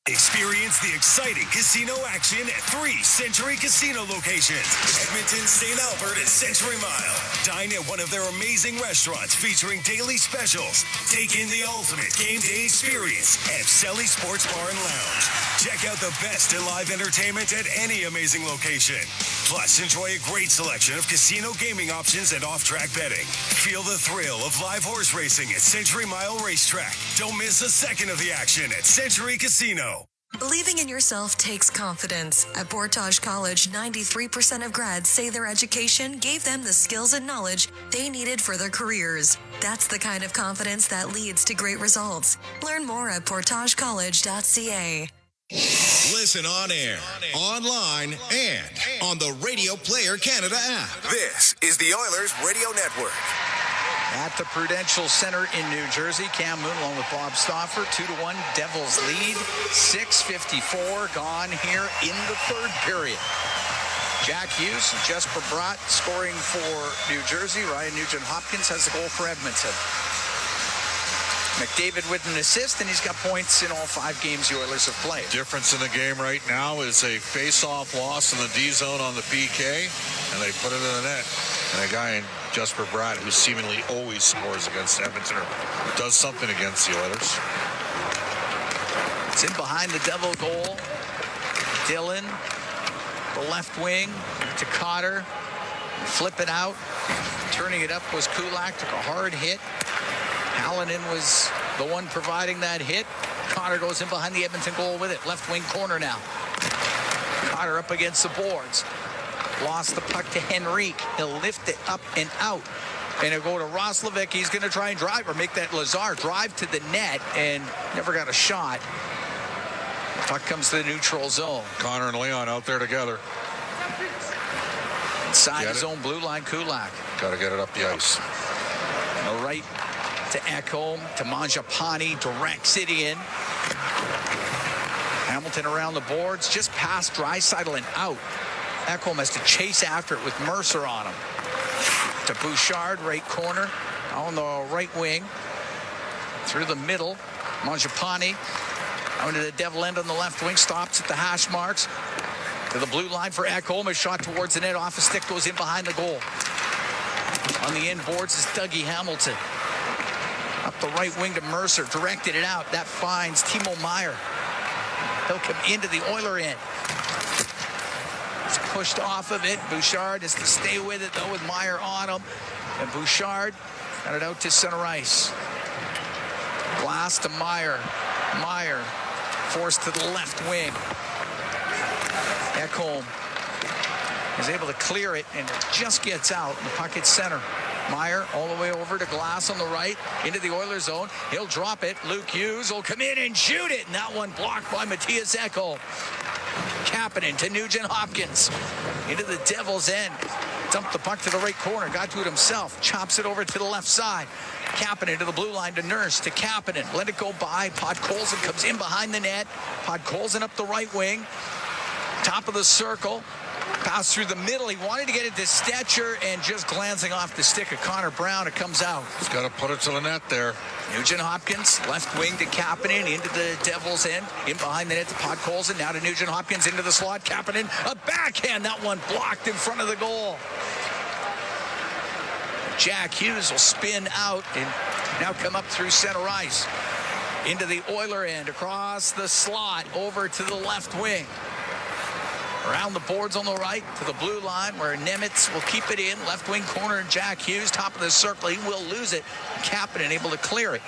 Experience the exciting casino action at 3 Century Casino locations. Edmonton, St. Albert, and Century Mile. Dine at one of their amazing restaurants featuring daily specials. Take in the ultimate game day experience at Selly Sports Bar and Lounge. Check out the best in live entertainment at any amazing location. Plus, enjoy a great selection of casino gaming options and off-track betting. Feel the thrill of live horse racing at Century Mile Racetrack. Don't miss a second of the action at Century Casino. Believing in yourself takes confidence. At Portage College, 93% of grads say their education gave them the skills and knowledge they needed for their careers. That's the kind of confidence that leads to great results. Learn more at portagecollege.ca. Listen on air, online, and on the Radio Player Canada app. This is the Oilers Radio Network. At the Prudential Center in New Jersey, Cam Moon along with Bob Stauffer, 2-1 Devils lead, 6:54 gone here in the third period. Jack Hughes and Jesper Bratt scoring for New Jersey. Ryan Nugent-Hopkins has the goal for Edmonton. McDavid with an assist, and he's got points in all 5 games the Oilers have played. Difference in the game right now is a face-off loss in the D zone on the PK, and they put it in the net. And a guy in Jesper Bratt, who seemingly always scores against Edmonton or does something against the Oilers. It's in behind the Devil goal. Dillon, the left wing to Cotter. Flip it out. Turning it up was Kulak. Took a hard hit. Hallinan was the one providing that hit. Cotter goes in behind the Edmonton goal with it. Left wing corner now. Cotter up against the boards. Lost the puck to Henrique. He'll lift it up and out. And it'll go to Roslovic. He's going to try and drive or make that Lazar drive to the net and never got a shot. The puck comes to the neutral zone. Connor and Leon out there together. Inside his own blue line, Kulak. Got to get it up the ice. On the right to Ekholm, to Mangiapane, directs it in. Hamilton around the boards, just past Draisaitl and out. Ekholm has to chase after it with Mercer on him. To Bouchard, right corner, on the right wing. Through the middle, Mangiapane. Out to the Devil end on the left wing, stops at the hash marks. To the blue line for Ekholm. A shot towards the net, off a stick, goes in behind the goal. On the end boards is Dougie Hamilton. Up the right wing to Mercer, directed it out. That finds Timo Meier. He'll come into the Oiler end. It's pushed off of it. Bouchard has to stay with it, though, with Meier on him. And Bouchard got it out to center ice. Glass to Meier. Meier forced to the left wing. Ekholm is able to clear it, and it just gets out. The puck at center. Meier all the way over to Glass on the right, into the Oilers zone. He'll drop it. Luke Hughes will come in and shoot it, and that one blocked by Matthias Ekholm. Kapanen to Nugent Hopkins. Into the Devil's end. Dumped the puck to the right corner. Got to it himself. Chops it over to the left side. Kapanen to the blue line to Nurse. To Kapanen. Let it go by. Podkolzin comes in behind the net. Podkolzin up the right wing. Top of the circle. Pass through the middle. He wanted to get it to Stetcher, and just glancing off the stick of Connor Brown, it comes out. He's got to put it to the net there. Nugent Hopkins, left wing to Kapanen, into the Devil's end, in behind the net to Podkolzin, now to Nugent Hopkins, into the slot. Kapanen, a backhand, that one blocked in front of the goal. Jack Hughes will spin out and now come up through center ice. Into the Oiler end, across the slot, over to the left wing. Around the boards on the right to the blue line where Nemitz will keep it in. Left wing corner, Jack Hughes, top of the circle. He will lose it. Kapanen able to clear it.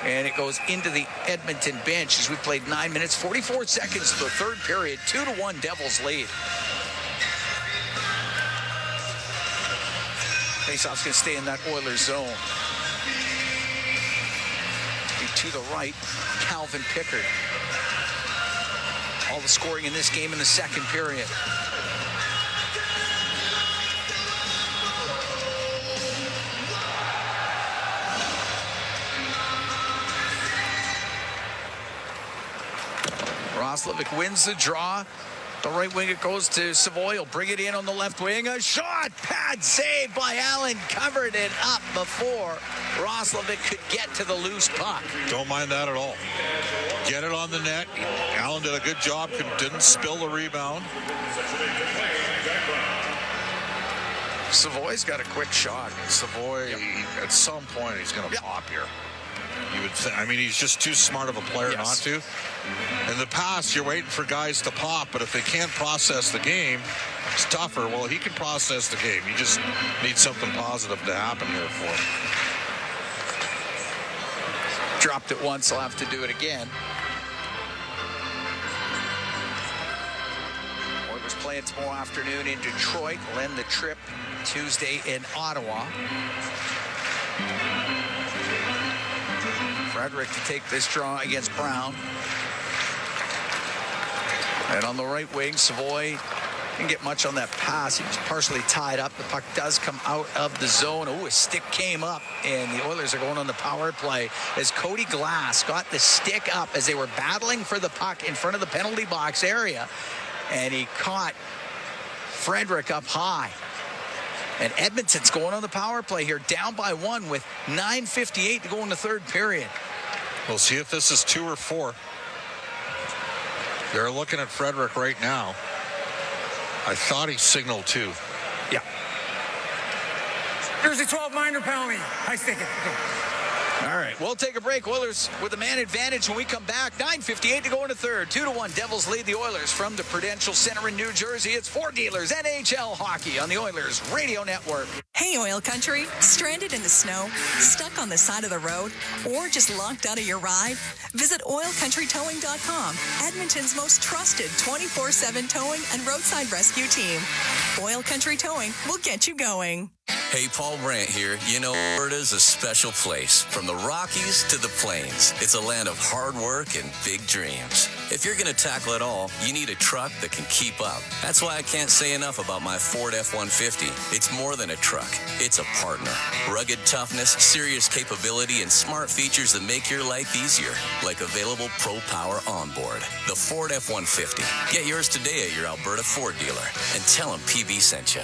And it goes into the Edmonton bench as we played 9 minutes, 44 seconds to the third period. 2-1 Devils lead. Faceoff's going to stay in that Oilers zone. To the right, Calvin Pickard. All the scoring in this game in the second period. Roslovic wins the draw. The right wing, it goes to Savoy. He'll bring it in on the left wing. A shot, pad save by Allen. Covered it up before Roslovic could get to the loose puck. Don't mind that at all. Get it on the net. Allen did a good job. Didn't spill the rebound. Savoy's got a quick shot. Savoy, at some point, he's going to pop here. You would think. I mean, he's just too smart of a player not to. In the past, you're waiting for guys to pop, but if they can't process the game, it's tougher. Well, he can process the game. You just need something positive to happen here for him. Dropped it once, I'll have to do it again. Oilers playing tomorrow afternoon in Detroit. Will end the trip Tuesday in Ottawa. Frederick to take this draw against Brown. And on the right wing, Savoy didn't get much on that pass. He was partially tied up. The puck does come out of the zone. Oh, a stick came up, and the Oilers are going on the power play as Cody Glass got the stick up as they were battling for the puck in front of the penalty box area, and he caught Frederick up high. And Edmonton's going on the power play here, down by 1 with 9:58 to go in the third period. We'll see if this is 2 or 4. They're looking at Frederick right now. I thought he signaled 2. Yeah. There's a 12 minor penalty. I stick it. All right, we'll take a break. Oilers with the man advantage when we come back. 9:58 to go in the third. 2-1. Devils lead the Oilers from the Prudential Center in New Jersey. It's Four Dealers NHL Hockey on the Oilers Radio Network. Hey, Oil Country. Stranded in the snow, stuck on the side of the road, or just locked out of your ride? Visit OilCountryTowing.com, Edmonton's most trusted 24/7 towing and roadside rescue team. Oil Country Towing will get you going. Hey, Paul Brandt here. You know, Alberta's a special place. From the Rockies to the Plains, it's a land of hard work and big dreams. If you're going to tackle it all, you need a truck that can keep up. That's why I can't say enough about my Ford F-150. It's more than a truck. truck. It's a partner. Rugged toughness, serious capability, and smart features that make your life easier, like available Pro Power Onboard. The Ford F-150. Get yours today at your Alberta Ford dealer and tell them PB sent you.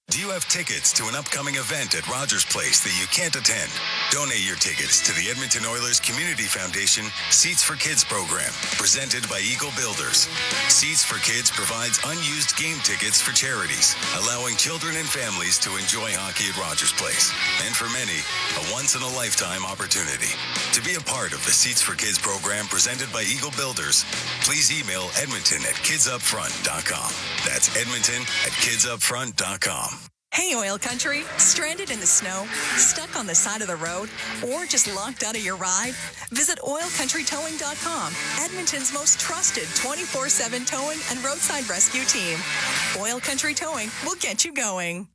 Do you have tickets to an upcoming event at Rogers Place that you can't attend? Donate your tickets to the Edmonton Oilers Community Foundation Seats for Kids program, presented by Eagle Builders. Seats for Kids provides unused game tickets for charities, allowing children and families to enjoy hockey at Rogers Place. And for many, a once-in-a-lifetime opportunity. To be a part of the Seats for Kids program presented by Eagle Builders, please email edmonton@kidsupfront.com. That's edmonton@kidsupfront.com. Hey, OilCountry. Stranded in the snow? Stuck on the side of the road? Or just locked out of your ride? Visit OilCountryTowing.com, Edmonton's most trusted 24/7 towing and roadside rescue team. OilCountry Towing will get you going.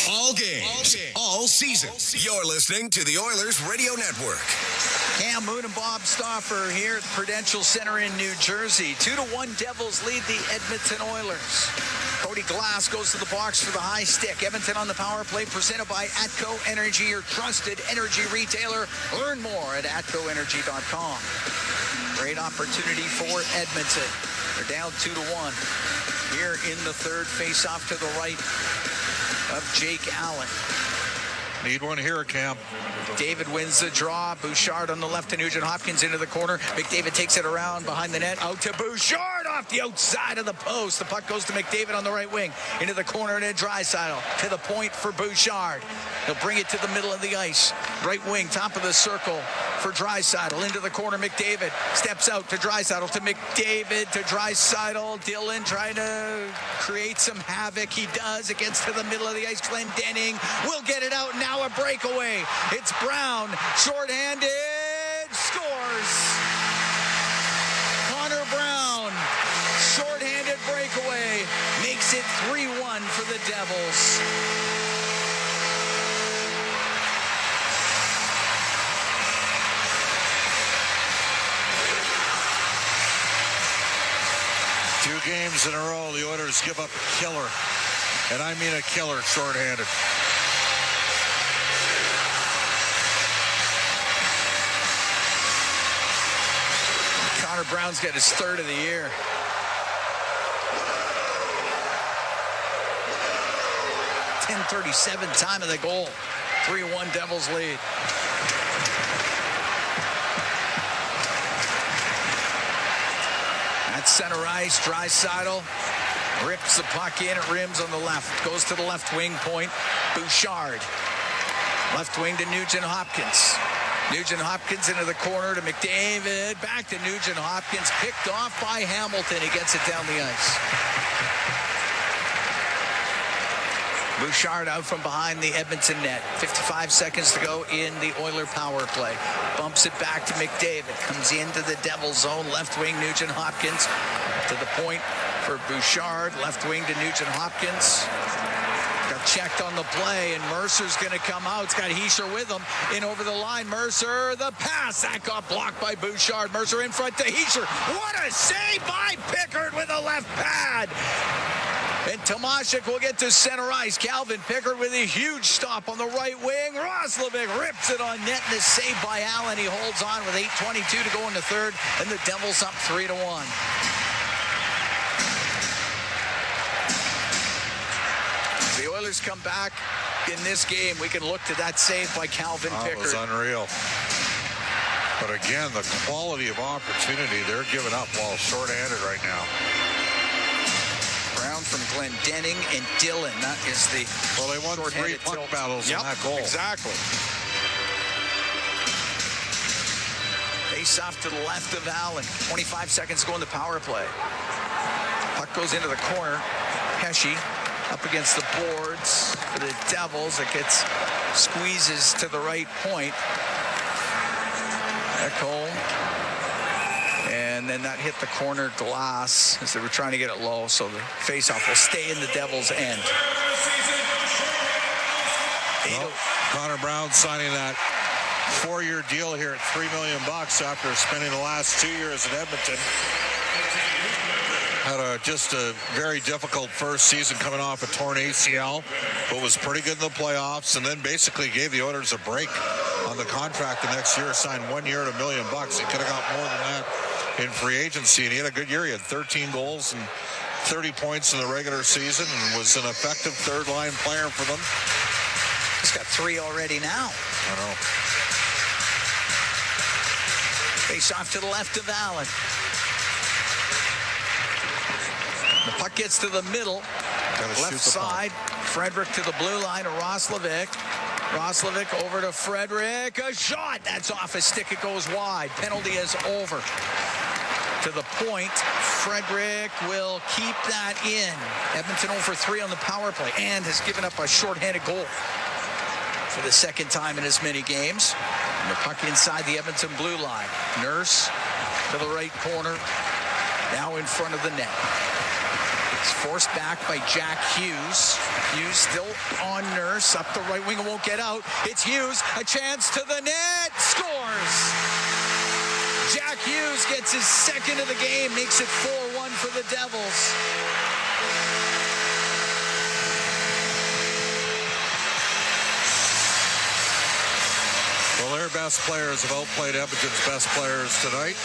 All games, all season. You're listening to the Oilers Radio Network. Cam Moon and Bob Stauffer here at the Prudential Center in New Jersey. 2-1 Devils lead the Edmonton Oilers. Cody Glass goes to the box for the high stick. Edmonton on the power play, presented by Atco Energy, your trusted energy retailer. Learn more at atcoenergy.com. Great opportunity for Edmonton. They're down 2-1 here in the third. Face off to the right of Jake Allen. Need one here, Cam. David wins the draw. Bouchard on the left to Nugent Hopkins into the corner. McDavid takes it around behind the net. Out to Bouchard off the outside of the post. The puck goes to McDavid on the right wing. Into the corner and Draisaitl to the point for Bouchard. He'll bring it to the middle of the ice. Right wing, top of the circle for Draisaitl. Into the corner, McDavid steps out to Draisaitl, to McDavid, to Draisaitl. Dylan trying to create some havoc. He does. It gets to the middle of the ice. Glendening will get it out. Now a breakaway. It's Brown, shorthanded, scores. Connor Brown, shorthanded breakaway, makes it 3-1 for the Devils. Two games in a row, the Oilers give up a killer. And I mean a killer shorthanded. Connor Brown's got his third of the year. .10:37 time of the goal. 3-1 Devils lead. At center ice, Draisaitl rips the puck in. It rims on the left. Goes to the left wing point. Bouchard. Left wing to Nugent Hopkins. Nugent Hopkins into the corner to McDavid. Back to Nugent Hopkins. Picked off by Hamilton. He gets it down the ice. Bouchard out from behind the Edmonton net. 55 seconds to go in the Oiler power play. Bumps it back to McDavid. Comes into the Devil zone. Left wing Nugent Hopkins to the point for Bouchard. Left wing to Nugent Hopkins. Got checked on the play, and Mercer's going to come out. It's got Hischier with him. In over the line, Mercer, the pass. That got blocked by Bouchard. Mercer in front to Hischier. What a save by Pickard with a left pad. And Tomashik will get to center ice. Calvin Pickard with a huge stop on the right wing. Roslovic rips it on net, and the save by Allen. He holds on with 8:22 to go in the third, and the Devils up 3-1. The Oilers come back in this game. We can look to that save by Calvin Pickard. That was unreal. But again, the quality of opportunity they're giving up while shorthanded right now. Brown from Glendening and Dylan. That is the they won 3 puck battles in that goal. Exactly. Face off to the left of Allen. 25 seconds to go in the power play. Puck goes into the corner. Pesce up against the boards for the Devils. It gets squeezes to the right point. Ekholm. And then that hit the corner glass as they were trying to get it low. So the faceoff will stay in the Devils' end. Well, Connor Brown signing that 4-year deal here at $3 million after spending the last 2 years in Edmonton. Had just a very difficult first season coming off a torn ACL, but was pretty good in the playoffs, and then basically gave the Oilers a break on the contract the next year, signed 1 year at $1 million. He could have got more than that in free agency, and he had a good year. He had 13 goals and 30 points in the regular season and was an effective third-line player for them. He's got 3 already now. I know. Face off to the left of Allen. The puck gets to the middle. Left side. Frederick to the blue line to Roslovic. Roslovic over to Frederick. A shot. That's off his stick. It goes wide. Penalty is over. To the point. Frederick will keep that in. Edmonton 0 for 3 on the power play and has given up a shorthanded goal for the second time in as many games. And the puck inside the Edmonton blue line. Nurse to the right corner. Now in front of the net. It's forced back by Jack Hughes. Hughes still on Nurse. Up the right wing and won't get out. It's Hughes. A chance to the net. Scores! Jack Hughes gets his second of the game. Makes it 4-1 for the Devils. Well, their best players have outplayed Edmonton's best players tonight.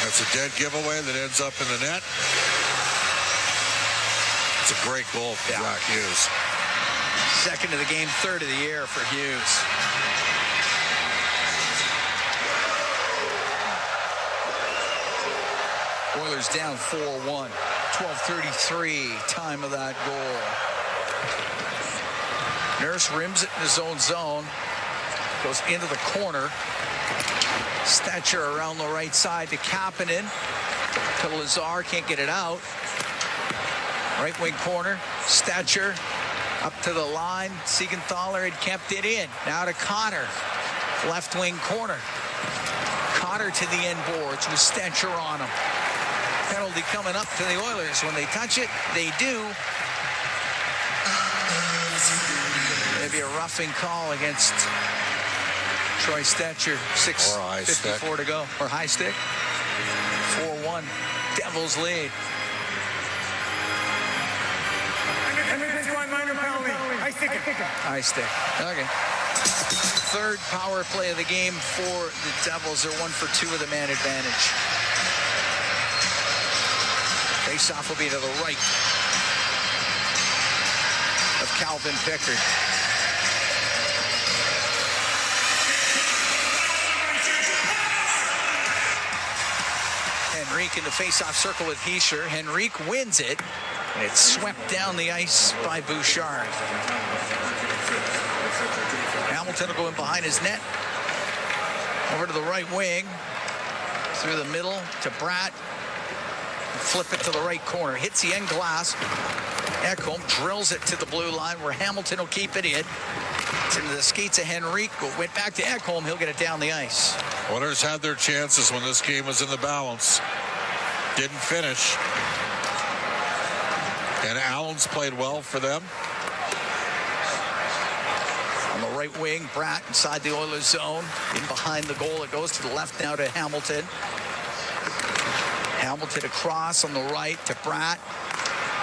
That's a dead giveaway that ends up in the net. It's a great goal for Jack Hughes. Second of the game, third of the year for Hughes. Oilers down 4-1. 12:33 time of that goal. Nurse rims it in his own zone. Goes into the corner. Stature around the right side to Kapanen. To Lazar, can't get it out. Right wing corner. Stature up to the line. Siegenthaler had kept it in. Now to Connor. Left wing corner. Connor to the end boards with Stature on him. Penalty coming up to the Oilers. When they touch it, they do. Maybe a roughing call against Troy Stetcher. 6:54 to go. Or high stick. 4-1. Devils lead. Minor penalty. High stick. Okay. Third power play of the game for the Devils. They're 1 for 2 with a man advantage. Face-off will be to the right of Calvin Pickard. Henrique in the face-off circle with Hischier. Henrique wins it, and it's swept down the ice by Bouchard. Hamilton will go in behind his net. Over to the right wing. Through the middle to Bratt. Flip it to the right corner. Hits the end glass. Ekholm drills it to the blue line where Hamilton will keep it in. It's into the skates of Henrique. Went back to Ekholm. He'll get it down the ice. Oilers had their chances when this game was in the balance. Didn't finish. And Allen's played well for them. On the right wing, Bratt inside the Oilers zone. In behind the goal. It goes to the left now to Hamilton. Hamilton across on the right to Bratt.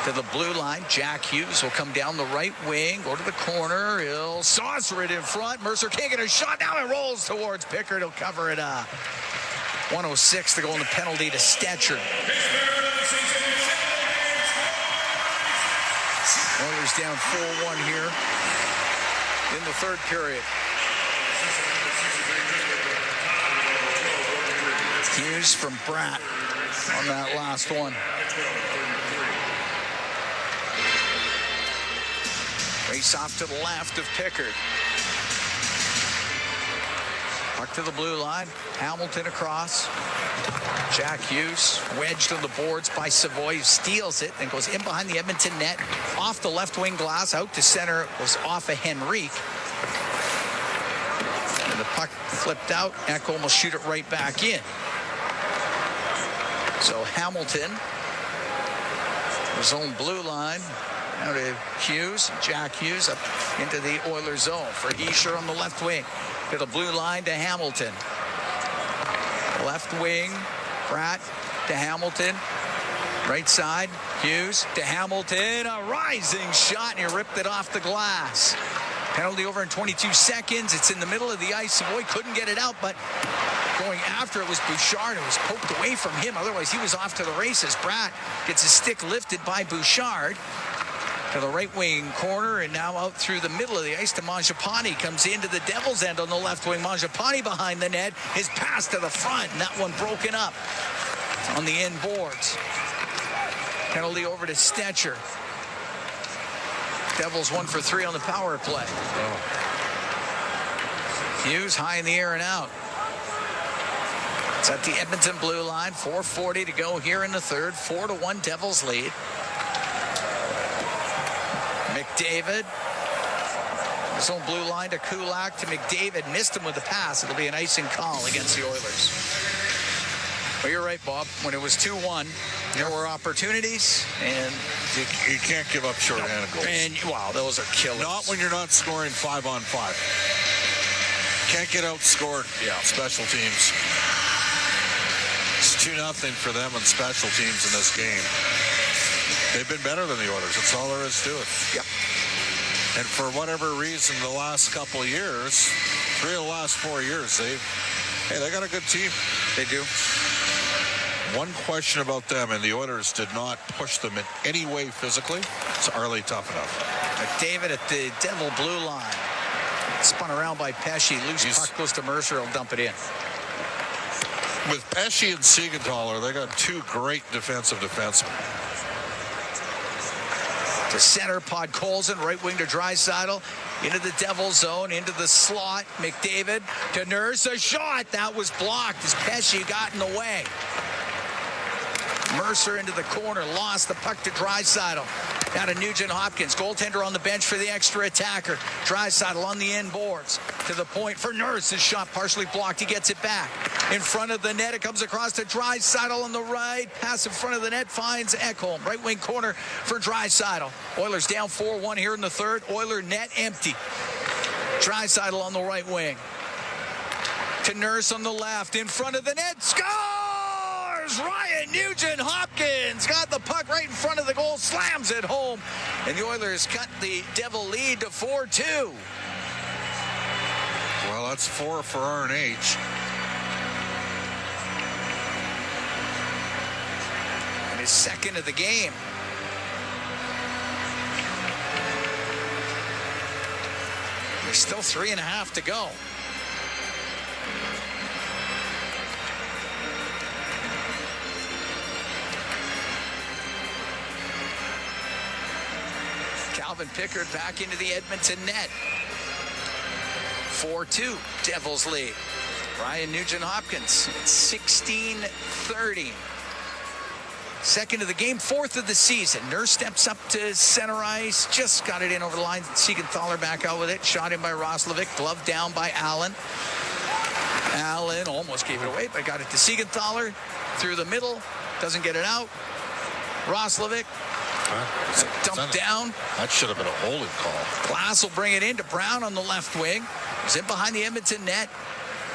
To the blue line. Jack Hughes will come down the right wing. Go to the corner. He'll saucer it in front. Mercer can't get a shot. Now it rolls towards Pickard. He'll cover it up. 1:06 to go in the penalty to Stetcher. Oilers down 4-1 here in the third period. Hughes from Bratt on that last one. Face off to the left of Pickard. Puck to the blue line. Hamilton across. Jack Hughes wedged on the boards by Savoy, who steals it and goes in behind the Edmonton net. Off the left wing glass, out to center. It was off of Henrique. And the puck flipped out. Ekholm will shoot it right back in. So Hamilton, his own blue line. Now to Hughes, Jack Hughes up into the Oilers zone for Hischier on the left wing. To the blue line to Hamilton. Left wing, Pratt to Hamilton. Right side, Hughes to Hamilton. A rising shot, and he ripped it off the glass. Penalty over in 22 seconds. It's in the middle of the ice. Savoy couldn't get it out, but going after it was Bouchard. It was poked away from him. Otherwise, he was off to the races. Pratt gets his stick lifted by Bouchard to the right wing corner, and now out through the middle of the ice to Mangiapane. Comes into the Devils' end on the left wing. Mangiapane behind the net. His pass to the front, and that one broken up on the end boards. Penalty over to Stetcher. Devils 1 for 3 on the power play. Hughes high in the air and out. It's at the Edmonton blue line. 4:40 to go here in the third. 4-1 Devils lead. McDavid. His own blue line to Kulak to McDavid. Missed him with the pass. It'll be an icing call against the Oilers. Well, you're right, Bob. When it was 2-1, there were opportunities, and you can't give up shorthanded goals. And wow, those are killers. Not when you're not scoring 5-on-5. Can't get outscored. Special teams. It's 2-0 for them on special teams in this game. They've been better than the Oilers. That's all there is to it. Yep. And for whatever reason, the last couple of years, 3 of the last 4 years, they got a good team. They do. One question about them, and the Oilers did not push them in any way physically. So are they tough enough? McDavid at the Devil blue line. Spun around by Pesce. Loose puck goes to Mercer. He'll dump it in. With Pesce and Siegenthaler, they got 2 great defensive defensemen. To center, Podkolzin, right wing to Draisaitl, into the Devil zone, into the slot. McDavid to Nurse, a shot that was blocked as Pesce got in the way. Mercer into the corner, lost the puck to Draisaitl. Now to Nugent Hopkins, goaltender on the bench for the extra attacker. Draisaitl on the end boards to the point for Nurse. His shot partially blocked. He gets it back in front of the net. It comes across to Draisaitl on the right. Pass in front of the net finds Ekholm. Right wing corner for Draisaitl. Oilers down 4-1 here in the third. Oiler net empty. Draisaitl on the right wing. To Nurse on the left. In front of the net. Scores! Ryan Nugent-Hopkins got the puck right in front of the goal. Slams it home. And the Oilers cut the Devil lead to 4-2. Well, that's 4 for R&H. And his second of the game. There's still 3.5 to go. Calvin Pickard back into the Edmonton net. 4-2, Devils lead. Ryan Nugent-Hopkins, 16:30. Second of the game, 4th of the season. Nurse steps up to center ice, just got it in over the line. Siegenthaler back out with it. Shot in by Roslovic, glove down by Allen. Allen almost gave it away, but got it to Siegenthaler. Through the middle, doesn't get it out. Roslovic. Dumped down. That should have been a holding call. Glass will bring it in to Brown on the left wing. He's in behind the Edmonton net.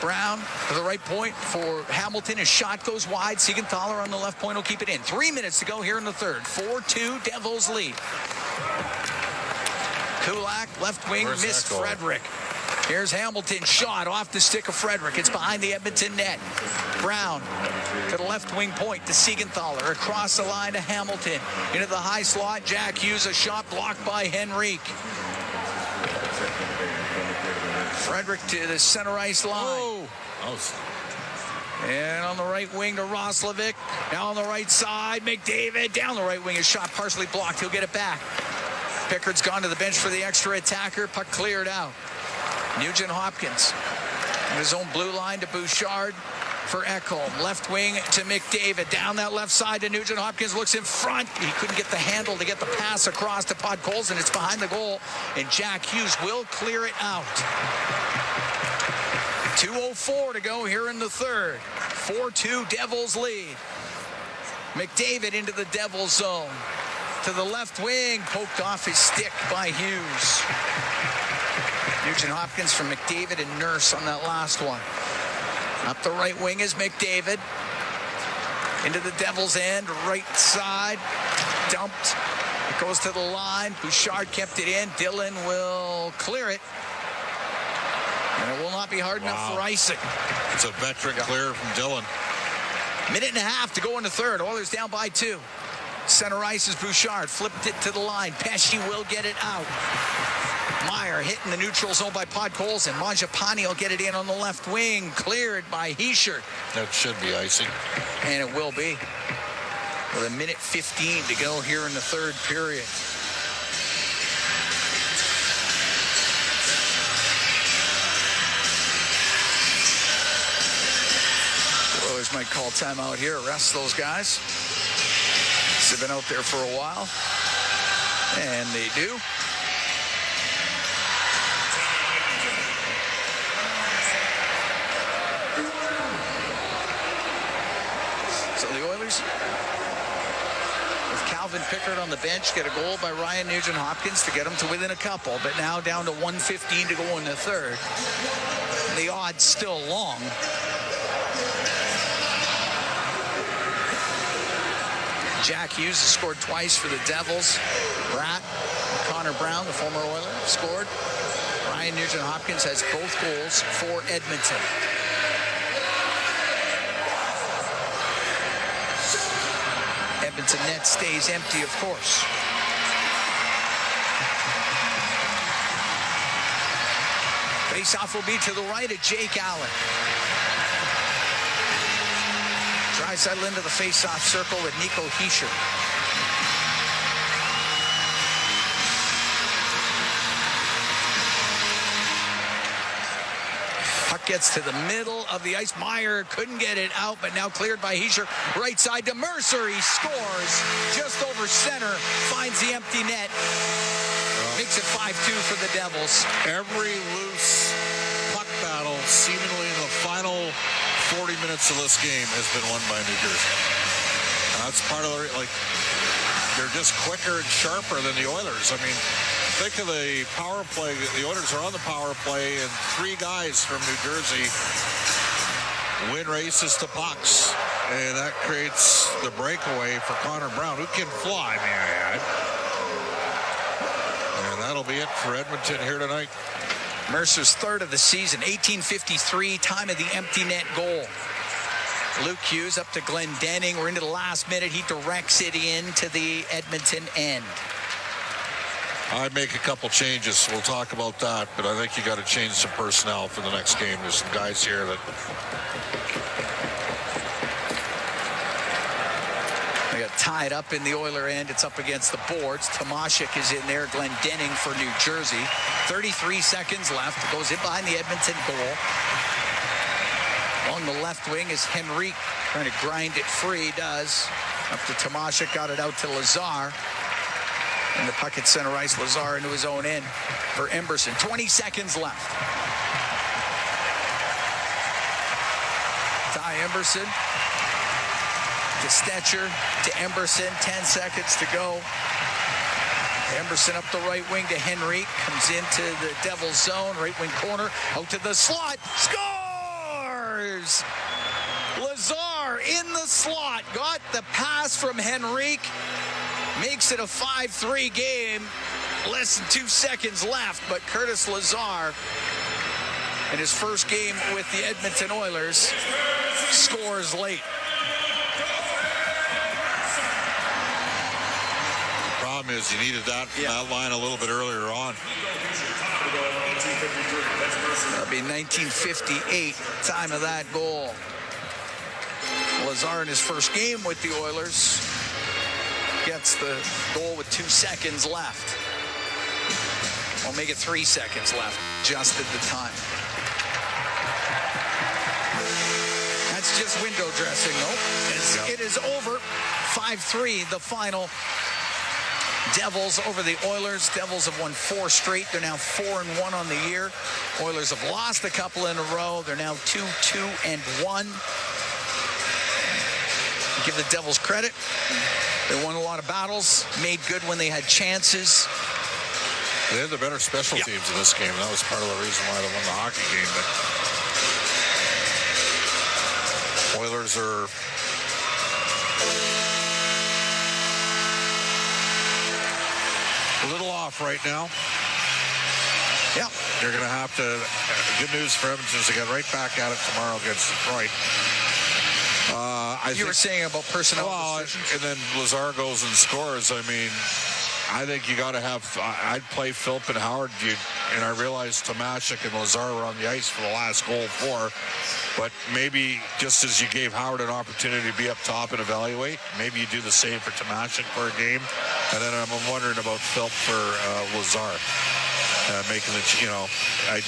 Brown to the right point for Hamilton. His shot goes wide. Siegenthaler on the left point will keep it in. 3 minutes to go here in the third. 4-2 Devils lead. Kulak, left wing, missed Frederick. Here's Hamilton, shot off the stick of Frederick. It's behind the Edmonton net. Brown to the left wing point to Siegenthaler. Across the line to Hamilton. Into the high slot, Jack Hughes, a shot blocked by Henrique. Frederick to the center ice line. And on the right wing to Roslovic. Now on the right side, McDavid. Down the right wing, his shot partially blocked. He'll get it back. Pickard's gone to the bench for the extra attacker. Puck cleared out. Nugent-Hopkins in his own blue line to Bouchard for Ekholm. Left wing to McDavid. Down that left side to Nugent-Hopkins. Looks in front. He couldn't get the handle to get the pass across to Podkolzin. It's behind the goal. And Jack Hughes will clear it out. 2:04 to go here in the third. 4-2 Devils lead. McDavid into the Devils zone. To the left wing. Poked off his stick by Hughes. Nugent-Hopkins from McDavid and Nurse on that last one. Up the right wing is McDavid. Into the Devils' end, right side. Dumped. It goes to the line. Bouchard kept it in. Dillon will clear it. And it will not be hard enough for icing. It's a veteran clear from Dillon. Minute and a half to go in the third. Oilers down by 2. Center ice is Bouchard. Flipped it to the line. Pesce will get it out. Meyer hitting the neutral zone by Podkolzin, and Mangiapane will get it in on the left wing. Cleared by Hischier. That should be icing. And it will be. With a minute 15 to go here in the third period. Oilers might call timeout here, arrest those guys. They've been out there for a while. And they do. So the Oilers, with Calvin Pickard on the bench, get a goal by Ryan Nugent-Hopkins to get them to within a couple, but now down to 1:15 to go in the third. The odds still long. Jack Hughes has scored twice for the Devils. Rat, Connor Brown, the former Oiler, scored. Ryan Nugent-Hopkins has both goals for Edmonton. Edmonton net stays empty, of course. Face-off will be to the right of Jake Allen. Draisaitl into the face-off circle with Nico Hischier. Puck gets to the middle of the ice. Meyer couldn't get it out, but now cleared by Hischier. Right side to Mercer. He scores just over center. Finds the empty net. Makes it 5-2 for the Devils. Every loose puck battle seemingly in the final 40 minutes of this game has been won by New Jersey. That's part of the, they're just quicker and sharper than the Oilers. I mean, think of the power play. The Oilers are on the power play, and 3 guys from New Jersey win races to pucks. And that creates the breakaway for Connor Brown, who can fly, may I add. And that'll be it for Edmonton here tonight. Mercer's third of the season, 18:53, time of the empty net goal. Luke Hughes up to Glenn Denning. We're into the last minute. He directs it into the Edmonton end. I'd make a couple changes. We'll talk about that, but I think you got to change some personnel for the next game. There's some guys here that... They got tied up in the Oiler end. It's up against the boards. Tomashik is in there. Glenn Denning for New Jersey. 33 seconds left. It goes in behind the Edmonton goal. Along the left wing is Henrique trying to grind it free. Does. Up to Tomashik. Got it out to Lazar. And the puck at center ice. Lazar into his own end for Emberson. 20 seconds left. Ty Emberson to Stetcher, to Emberson, 10 seconds to go. Emberson up the right wing to Henrique, comes into the Devils zone, right wing corner, out to the slot, scores! Lazar in the slot, got the pass from Henrique, makes it a 5-3 game, less than 2 seconds left, but Curtis Lazar, in his first game with the Edmonton Oilers, scores late. Problem is you needed that line a little bit earlier on. That'll be 1958, time of that goal. Lazar in his first game with the Oilers gets the goal with 2 seconds left. I'll make it 3 seconds left. Adjusted the time. That's just window dressing, though. It is over. 5-3, the final. Devils over the Oilers. Devils have won 4 straight. They're now 4-1 on the year. Oilers have lost a couple in a row. They're now 2-2-1. Give the Devils credit. They won a lot of battles, made good when they had chances. They had the better special teams in this game. That was part of the reason why they won the hockey game. But Oilers are a little off right now. Yeah. They're going to have to, good news for Edmonton is they get right back at it tomorrow against Detroit. You were saying about personnel decisions. And then Lazar goes and scores. I mean, I think you got to have, I'd play Philp and Howard. And I realized Tomashik and Lazar were on the ice for the last goal for. But maybe just as you gave Howard an opportunity to be up top and evaluate, maybe you do the same for Tomashik for a game. And then I'm wondering about Philp for Lazar. Making the, I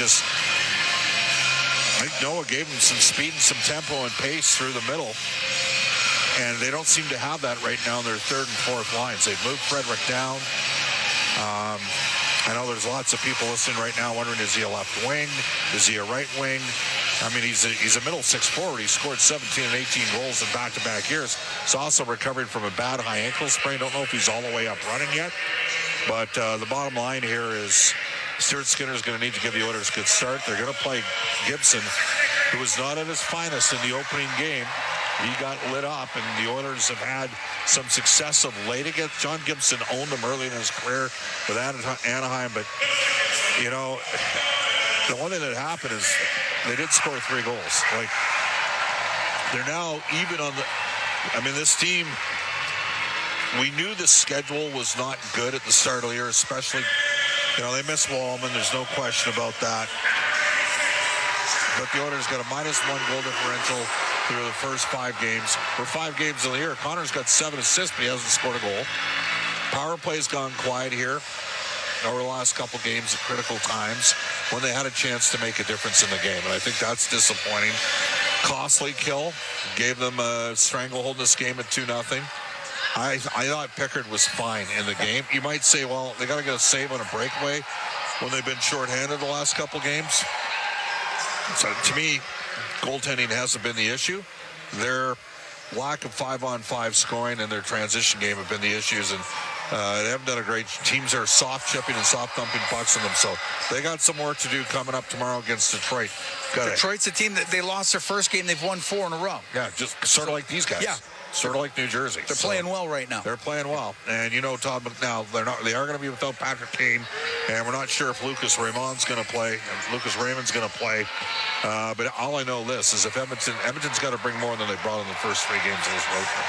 think Noah gave him some speed and some tempo and pace through the middle. And they don't seem to have that right now in their third and fourth lines. They've moved Frederick down. I know there's lots of people listening right now wondering, is he a left wing? Is he a right wing? I mean, he's a middle six forward. He scored 17 and 18 goals in back-to-back years. He's also recovering from a bad high ankle sprain. Don't know if he's all the way up running yet. But the bottom line here is Stuart Skinner's going to need to give the Oilers a good start. They're going to play Gibson, who was not at his finest in the opening game. He got lit up, and the Oilers have had some success of late against John Gibson. Owned him early in his career with Anaheim, but the one thing that happened is they did score 3 goals. Like, they're now even on the. I mean, this team. We knew the schedule was not good at the start of the year, especially. They missed Wallman. There's no question about that. But the Oilers got a -1 goal differential through the first 5 games. For 5 games of the year, Connor's got 7 assists, but he hasn't scored a goal. Power play's gone quiet here over the last couple games at critical times when they had a chance to make a difference in the game. And I think that's disappointing. Costly kill. Gave them a stranglehold in this game at 2-0. I thought Pickard was fine in the game. You might say, well, they got to get a save on a breakaway when they've been shorthanded the last couple games. So to me, goaltending hasn't been the issue. Their lack of 5-on-5 scoring and their transition game have been the issues, and they haven't done a great. Teams are soft chipping and soft dumping pucks on them, so they got some work to do coming up tomorrow against Detroit. Detroit's a team that they lost their first game. They've won 4 in a row. Yeah, just sort of like these guys. Yeah. Sort of like New Jersey. They're playing well right now. They're playing well. And Todd, now they are going to be without Patrick Kane, and we're not sure if Lucas Raymond's going to play, and Lucas Raymond's going to play. But all I know is if Edmonton's got to bring more than they brought in the first 3 games of this road trip.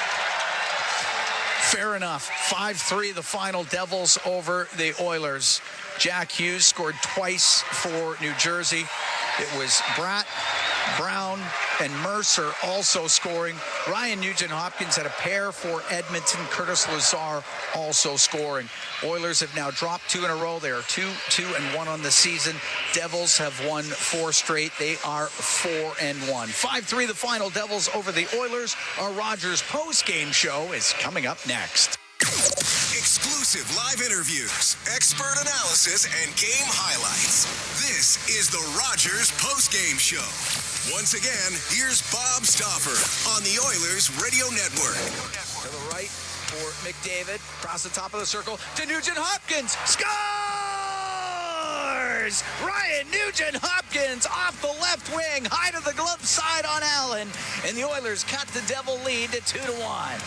Fair enough. 5-3 the final. Devils over the Oilers. Jack Hughes scored twice for New Jersey. It was Bratt, Brown, and Mercer also scoring. Ryan Nugent-Hopkins had a pair for Edmonton. Curtis Lazar also scoring. Oilers have now dropped 2 in a row. They are 2-1 on the season. Devils have won 4 straight. They are 4-1. 5-3 the final. Devils over the Oilers. Our Rogers post-game show is coming up next. Exclusive live interviews, expert analysis, and game highlights. This is the Rogers post-game show. Once again, here's Bob Stauffer on the Oilers Radio Network. To the right for McDavid. Across the top of the circle to Nugent-Hopkins. Scores! Ryan Nugent-Hopkins off the left wing. High to the glove side on Allen. And the Oilers cut the Devil lead to 2-1.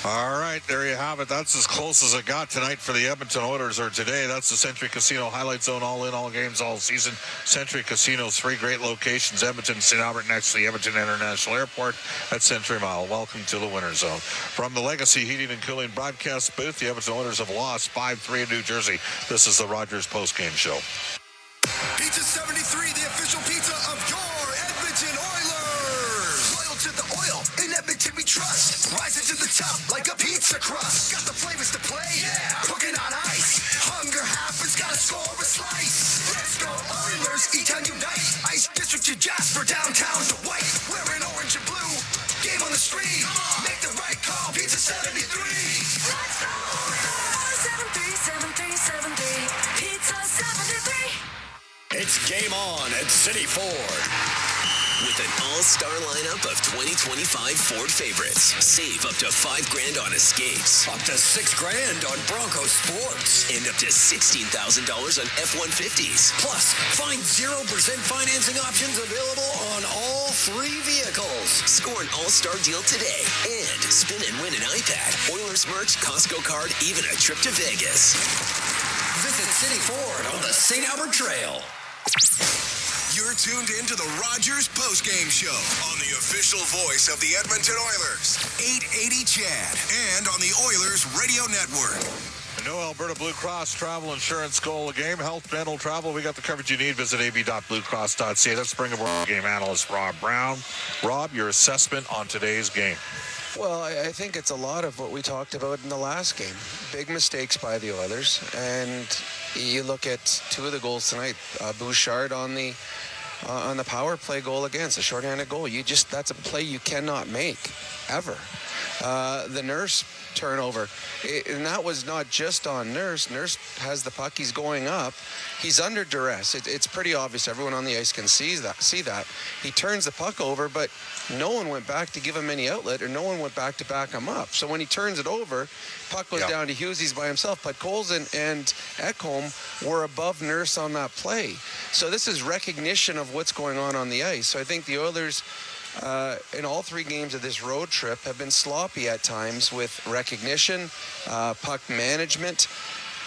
All right, there you have it. That's as close as it got tonight for the Edmonton Oilers, or today. That's the Century Casino Highlight Zone, all in, all games, all season. Century Casino's 3 great locations, Edmonton, St. Albert, next to the Edmonton International Airport at Century Mile. Welcome to the Winter Zone. From the Legacy Heating and Cooling broadcast booth, the Edmonton Oilers have lost 5-3 in New Jersey. This is the Rogers postgame show. Pizza 73, the official pizza of your Edmonton Oilers. Loyal to the oil, in Edmonton we trust. Rising to the top like a pizza crust. Got the flavors to play, yeah. Cooking on ice. Hunger happens, gotta score a slice. Let's go Oilers, E-Town unite. Ice District to Jasper, downtown to White. We're in orange and blue, game on the street. Make the right call, Pizza 73. Let's go Oilers. 73, 73, 73. Pizza 73. It's game on at City Ford. with an all-star lineup of 2025 Ford favorites. Save up to $5,000 on Escapes. Up to $6,000 on Bronco Sports. And up to $16,000 on F-150s. Plus, find 0% financing options available on all 3 vehicles. Score an all-star deal today and spin and win an iPad, Oilers merch, Costco card, even a trip to Vegas. Visit City Ford on the St. Albert Trail. You're tuned in to the Rogers postgame show on the official voice of the Edmonton Oilers, 880 CHAD, and on the Oilers Radio Network. No Alberta Blue Cross travel insurance goal of game. Health, dental, travel. We got the coverage you need. Visit ab.bluecross.ca. Let's bring up game analyst Rob Brown. Rob, your assessment on today's game. Well, I think it's a lot of what we talked about in the last game. Big mistakes by the Oilers. And you look at 2 of the goals tonight. Bouchard on the power play goal against, a shorthanded goal. That's a play you cannot make, ever. The Nurse turnover, and that was not just on Nurse. Nurse has the puck. He's going up. He's under duress. It's pretty obvious. Everyone on the ice can see that. He turns the puck over, but no one went back to give him any outlet, or no one went back to back him up. So when he turns it over, puck goes down to Hughes. He's by himself. But Coles and Ekholm were above Nurse on that play. So this is recognition of what's going on the ice. So I think the Oilers, in all 3 games of this road trip, have been sloppy at times with recognition, puck management,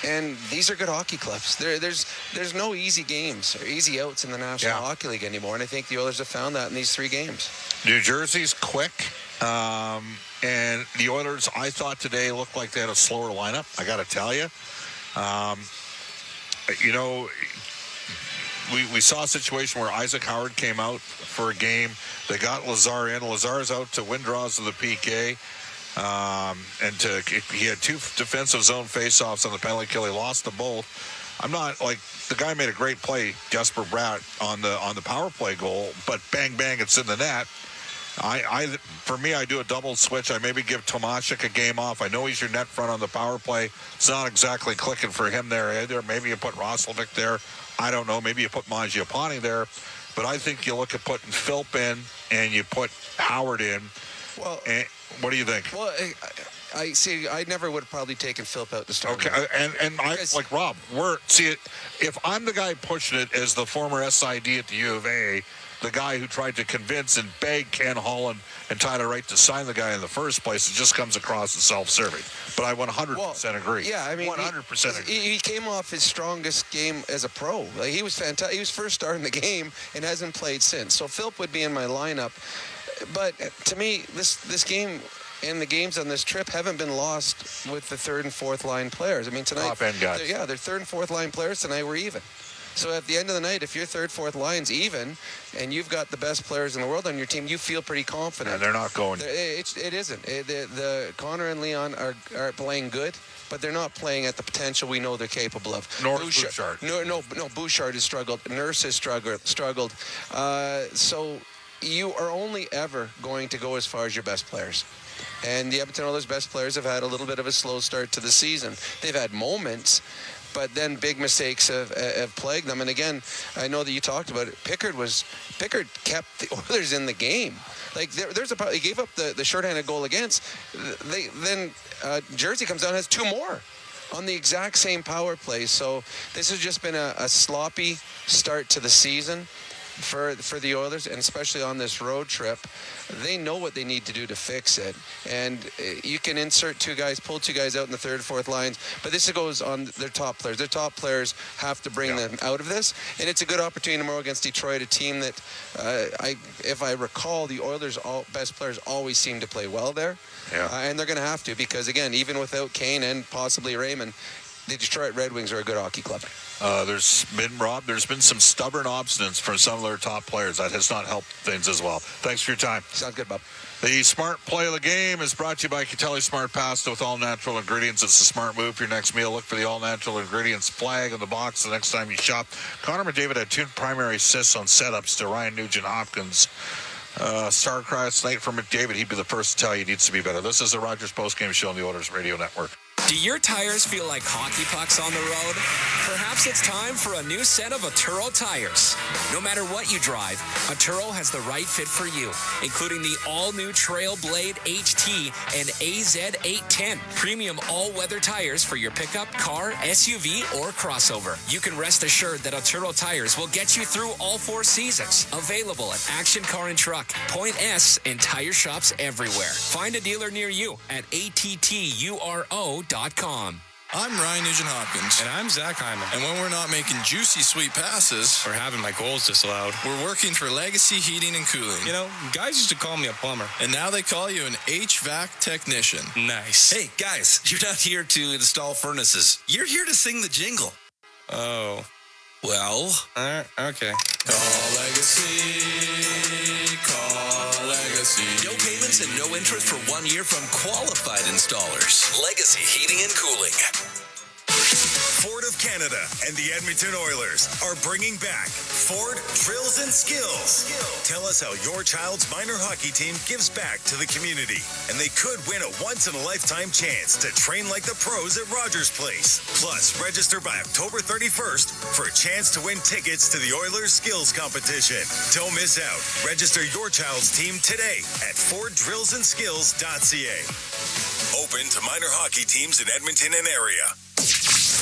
and these are good hockey clubs. There's no easy games or easy outs in the National Hockey League anymore, and I think the Oilers have found that in these 3 games. New Jersey's quick, and the Oilers, I thought today, looked like they had a slower lineup. I got to tell you, we saw a situation where Isaac Howard came out for a game. They got Lazar in. Lazar's out to winddraws of the PK. He had 2 defensive zone faceoffs on the penalty kill. He lost them both. I'm not like the guy made a great play, Jesper Bratt, on the power play goal, but bang bang, it's in the net. For me, I do a double switch. I maybe give Tomashik a game off. I know he's your net front on the power play. It's not exactly clicking for him there either. Maybe you put Roslovic there. I don't know. Maybe you put Mangiapane there. But I think you look at putting Philp in and you put Howard in. Well, what do you think? Well, I see. I never would have probably taken Philp out to start. Okay, and I like Rob. If I'm the guy pushing it as the former SID at the U of A, the guy who tried to convince and beg Ken Holland and Tyler Wright to sign the guy in the first place, it just comes across as self-serving. But I 100% agree. Yeah, I mean, 100% agree. He came off his strongest game as a pro. Like, he was fantastic. He was first star in the game and hasn't played since. So Philp would be in my lineup. But to me, this game and the games on this trip haven't been lost with the 3rd and 4th line players. I mean, tonight, top end guys. their 3rd and 4th line players tonight were even. So at the end of the night, if your 3rd, 4th line's even, and you've got the best players in the world on your team, you feel pretty confident. And they're not going. It isn't. The Connor and Leon are playing good, but they're not playing at the potential we know they're capable of. Nor Bouchard. No. Bouchard has struggled. Nurse has struggled. So you are only ever going to go as far as your best players. And the Edmonton Oilers' best players have had a little bit of a slow start to the season. They've had moments, but then big mistakes have plagued them. And again, I know that you talked about it. Pickard kept the Oilers in the game. Like he gave up the shorthanded goal against. Then Jersey comes down and has 2 more on the exact same power play. So this has just been a sloppy start to the season for the Oilers, and especially on this road trip. They know what they need to do to fix it, and you can pull 2 guys out in the 3rd, 4th lines, but this goes on their top players. Their top players have to bring them out of this, and it's a good opportunity tomorrow against Detroit, a team that, if I recall, the Oilers' best players always seem to play well there, and they're going to have to, because again, even without Kane and possibly Raymond, the Detroit Red Wings are a good hockey club. There's been some stubborn obstinance from some of their top players. That has not helped things as well. Thanks for your time. Sounds good, Bob. The smart play of the game is brought to you by Catelli Smart Pasta with all natural ingredients. It's a smart move for your next meal. Look for the all natural ingredients flag on the box the next time you shop. Connor McDavid had 2 primary assists on setups to Ryan Nugent-Hopkins. Star cry tonight for McDavid. He'd be the first to tell you he needs to be better. This is the Rogers postgame show on the Oilers Radio Network. Do your tires feel like hockey pucks on the road? Perhaps it's time for a new set of Atturo tires. No matter what you drive, Atturo has the right fit for you, including the all-new Trailblade HT and AZ810, premium all-weather tires for your pickup, car, SUV, or crossover. You can rest assured that Atturo tires will get you through all 4 seasons. Available at Action Car and Truck, Point S, and tire shops everywhere. Find a dealer near you at atturo.com. I'm Ryan Nugent-Hopkins. And I'm Zach Hyman. And when we're not making juicy, sweet passes or having my goals disallowed, we're working for Legacy Heating and Cooling. You know, guys used to call me a plumber. And now they call you an HVAC technician. Nice. Hey, guys, you're not here to install furnaces. You're here to sing the jingle. Oh. Well. Okay. Call Legacy. Call Legacy. No payments and no interest for 1 year from qualified installers. Legacy Heating and Cooling. Ford of Canada and the Edmonton Oilers are bringing back Ford Drills and Skills. Tell us how your child's minor hockey team gives back to the community, and they could win a once-in-a-lifetime chance to train like the pros at Rogers Place. Plus, register by October 31st for a chance to win tickets to the Oilers Skills Competition. Don't miss out. Register your child's team today at FordDrillsandSkills.ca. Open to minor hockey teams in Edmonton and area.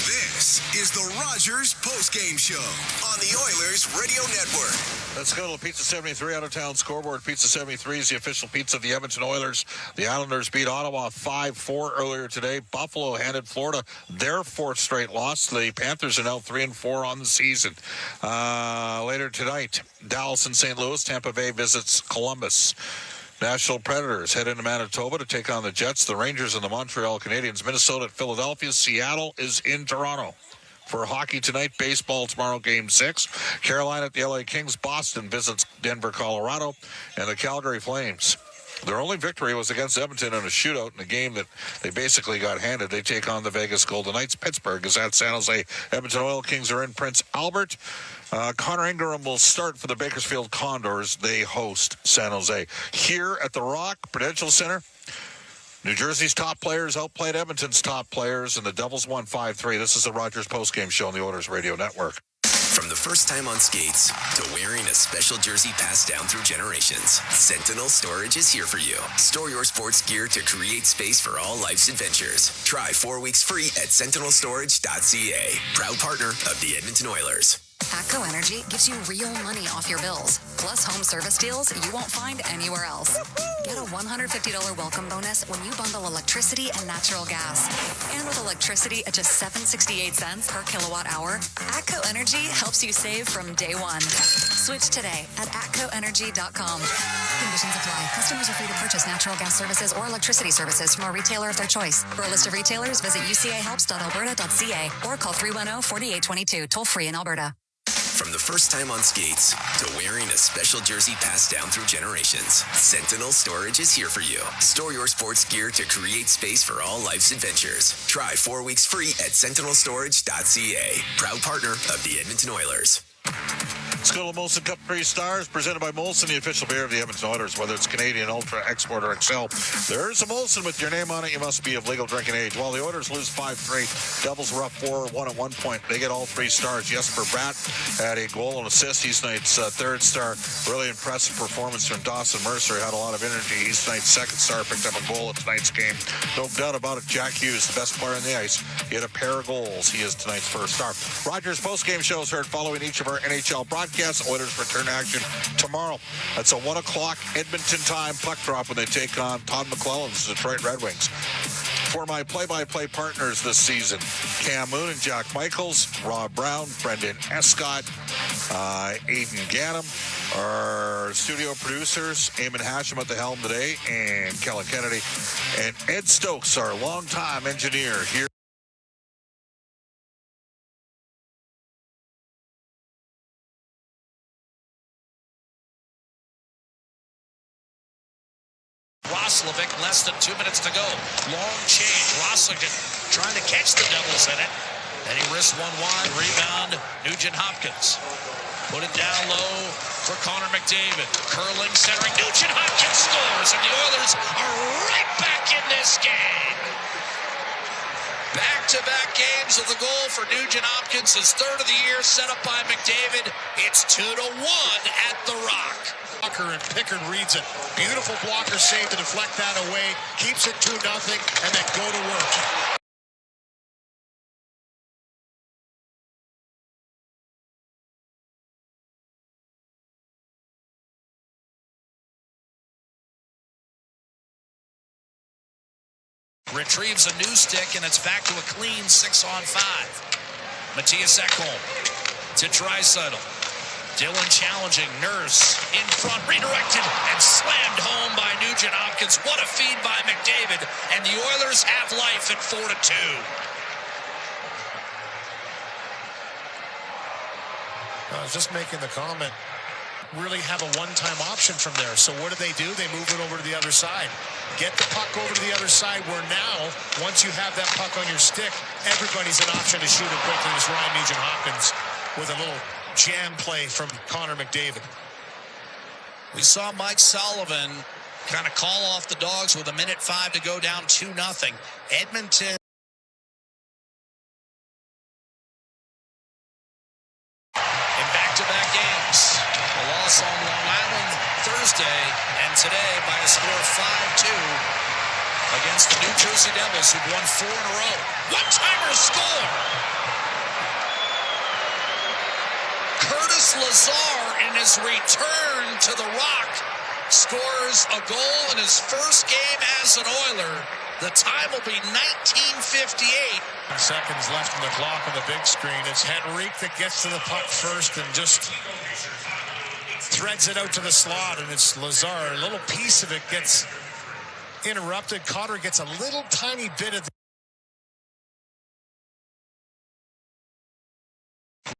This is the Rogers Postgame Show on the Oilers Radio Network. Let's go to the Pizza 73 out-of-town scoreboard. Pizza 73 is the official pizza of the Edmonton Oilers. The Islanders beat Ottawa 5-4 earlier today. Buffalo handed Florida their 4th straight loss. The Panthers are now 3-4 on the season. Later tonight, Dallas and St. Louis. Tampa Bay visits Columbus. Nashville Predators head into Manitoba to take on the Jets, the Rangers, and the Montreal Canadiens. Minnesota at Philadelphia. Seattle is in Toronto. For hockey tonight, baseball tomorrow, Game 6. Carolina at the LA Kings. Boston visits Denver, Colorado. And the Calgary Flames. Their only victory was against Edmonton in a shootout in a game that they basically got handed. They take on the Vegas Golden Knights. Pittsburgh is at San Jose. Edmonton Oil Kings are in Prince Albert. Connor Ingram will start for the Bakersfield Condors. They host San Jose. Here at the Rock Prudential Center, New Jersey's top players outplayed Edmonton's top players, and the Devils won 5-3. This is the Rogers postgame show on the Oilers Radio Network. From the first time on skates to wearing a special jersey passed down through generations, Sentinel Storage is here for you. Store your sports gear to create space for all life's adventures. Try 4 weeks free at sentinelStorage.ca. Proud partner of the Edmonton Oilers. ATCO Energy gives you real money off your bills, plus home service deals you won't find anywhere else. Get a $150 welcome bonus when you bundle electricity and natural gas. And with electricity at just $7.68 per kilowatt hour, ATCO Energy helps you save from day one. Switch today at atcoenergy.com. Conditions apply. Customers are free to purchase natural gas services or electricity services from a retailer of their choice. For a list of retailers, visit ucahelps.alberta.ca or call 310-4822, toll free in Alberta. From the first time on skates to wearing a special jersey passed down through generations, Sentinel Storage is here for you. Store your sports gear to create space for all life's adventures. Try 4 weeks free at sentinelStorage.ca. Proud partner of the Edmonton Oilers. Let's go to Molson Cup 3 Stars, presented by Molson, the official beer of the Edmonton Oilers. Whether it's Canadian, Ultra, Export, or Excel, there's a Molson with your name on it. You must be of legal drinking age. While the Oilers lose 5-3, Devils were up 4-1 at one point. They get all 3 stars. Jesper Bratt had a goal and assist. He's tonight's 3rd star. Really impressive performance from Dawson Mercer. Had a lot of energy. He's tonight's 2nd star. Picked up a goal at tonight's game. No doubt about it. Jack Hughes, the best player on the ice. He had a pair of goals. He is tonight's 1st star. Rogers postgame show is heard following each of our NHL broadcasts. Oilers return action tomorrow. That's a 1 o'clock Edmonton time puck drop when they take on Todd McClellan's Detroit Red Wings. For my play-by-play partners this season, Cam Moon and Jack Michaels, Rob Brown, Brendan Escott, Aidan Gannam, our studio producers, Eamon Hashem at the helm today, and Kellen Kennedy, and Ed Stokes, our longtime engineer here. Roslovic, less than 2 minutes to go. Long change. Roslovic trying to catch the Devils in it. Then he risks one wide. Rebound. Nugent-Hopkins. Put it down low for Connor McDavid. Curling, centering. Nugent-Hopkins scores, and the Oilers are right back in this game. Back-to-back games of the goal for Nugent-Hopkins, his third of the year, set up by McDavid. It's 2-1 at the Rock. Blocker and Pickard reads it. Beautiful blocker save to deflect that away. Keeps it 2-0 and then go to work. Retrieves a new stick, and it's back to a clean 6-on-5. Matthias Ekholm to Draisaitl. Dillon challenging. Nurse in front, redirected, and slammed home by Nugent-Hopkins. What a feed by McDavid, and the Oilers have life at 4-2. I was just making the comment. Really have a one-time option from there. So what do? They move it over to the other side. Get the puck over to the other side where now, once you have that puck on your stick, everybody's an option to shoot it quickly. It's Ryan Nugent-Hopkins with a little jam play from Connor McDavid. We saw Mike Sullivan kind of call off the Dogs with 1:05 to go, down 2-0. Edmonton. In back-to-back games. A loss on Long Island Thursday, and today by a score of 5-2 against the New Jersey Devils, who've won 4 in a row. One-timer score! Curtis Lazar, in his return to the Rock, scores a goal in his first game as an Oiler. The time will be 19:58. Seconds left on the clock on the big screen. It's Henrique that gets to the puck first and just threads it out to the slot, and it's Lazar. A little piece of it gets interrupted. Cotter gets a little tiny bit of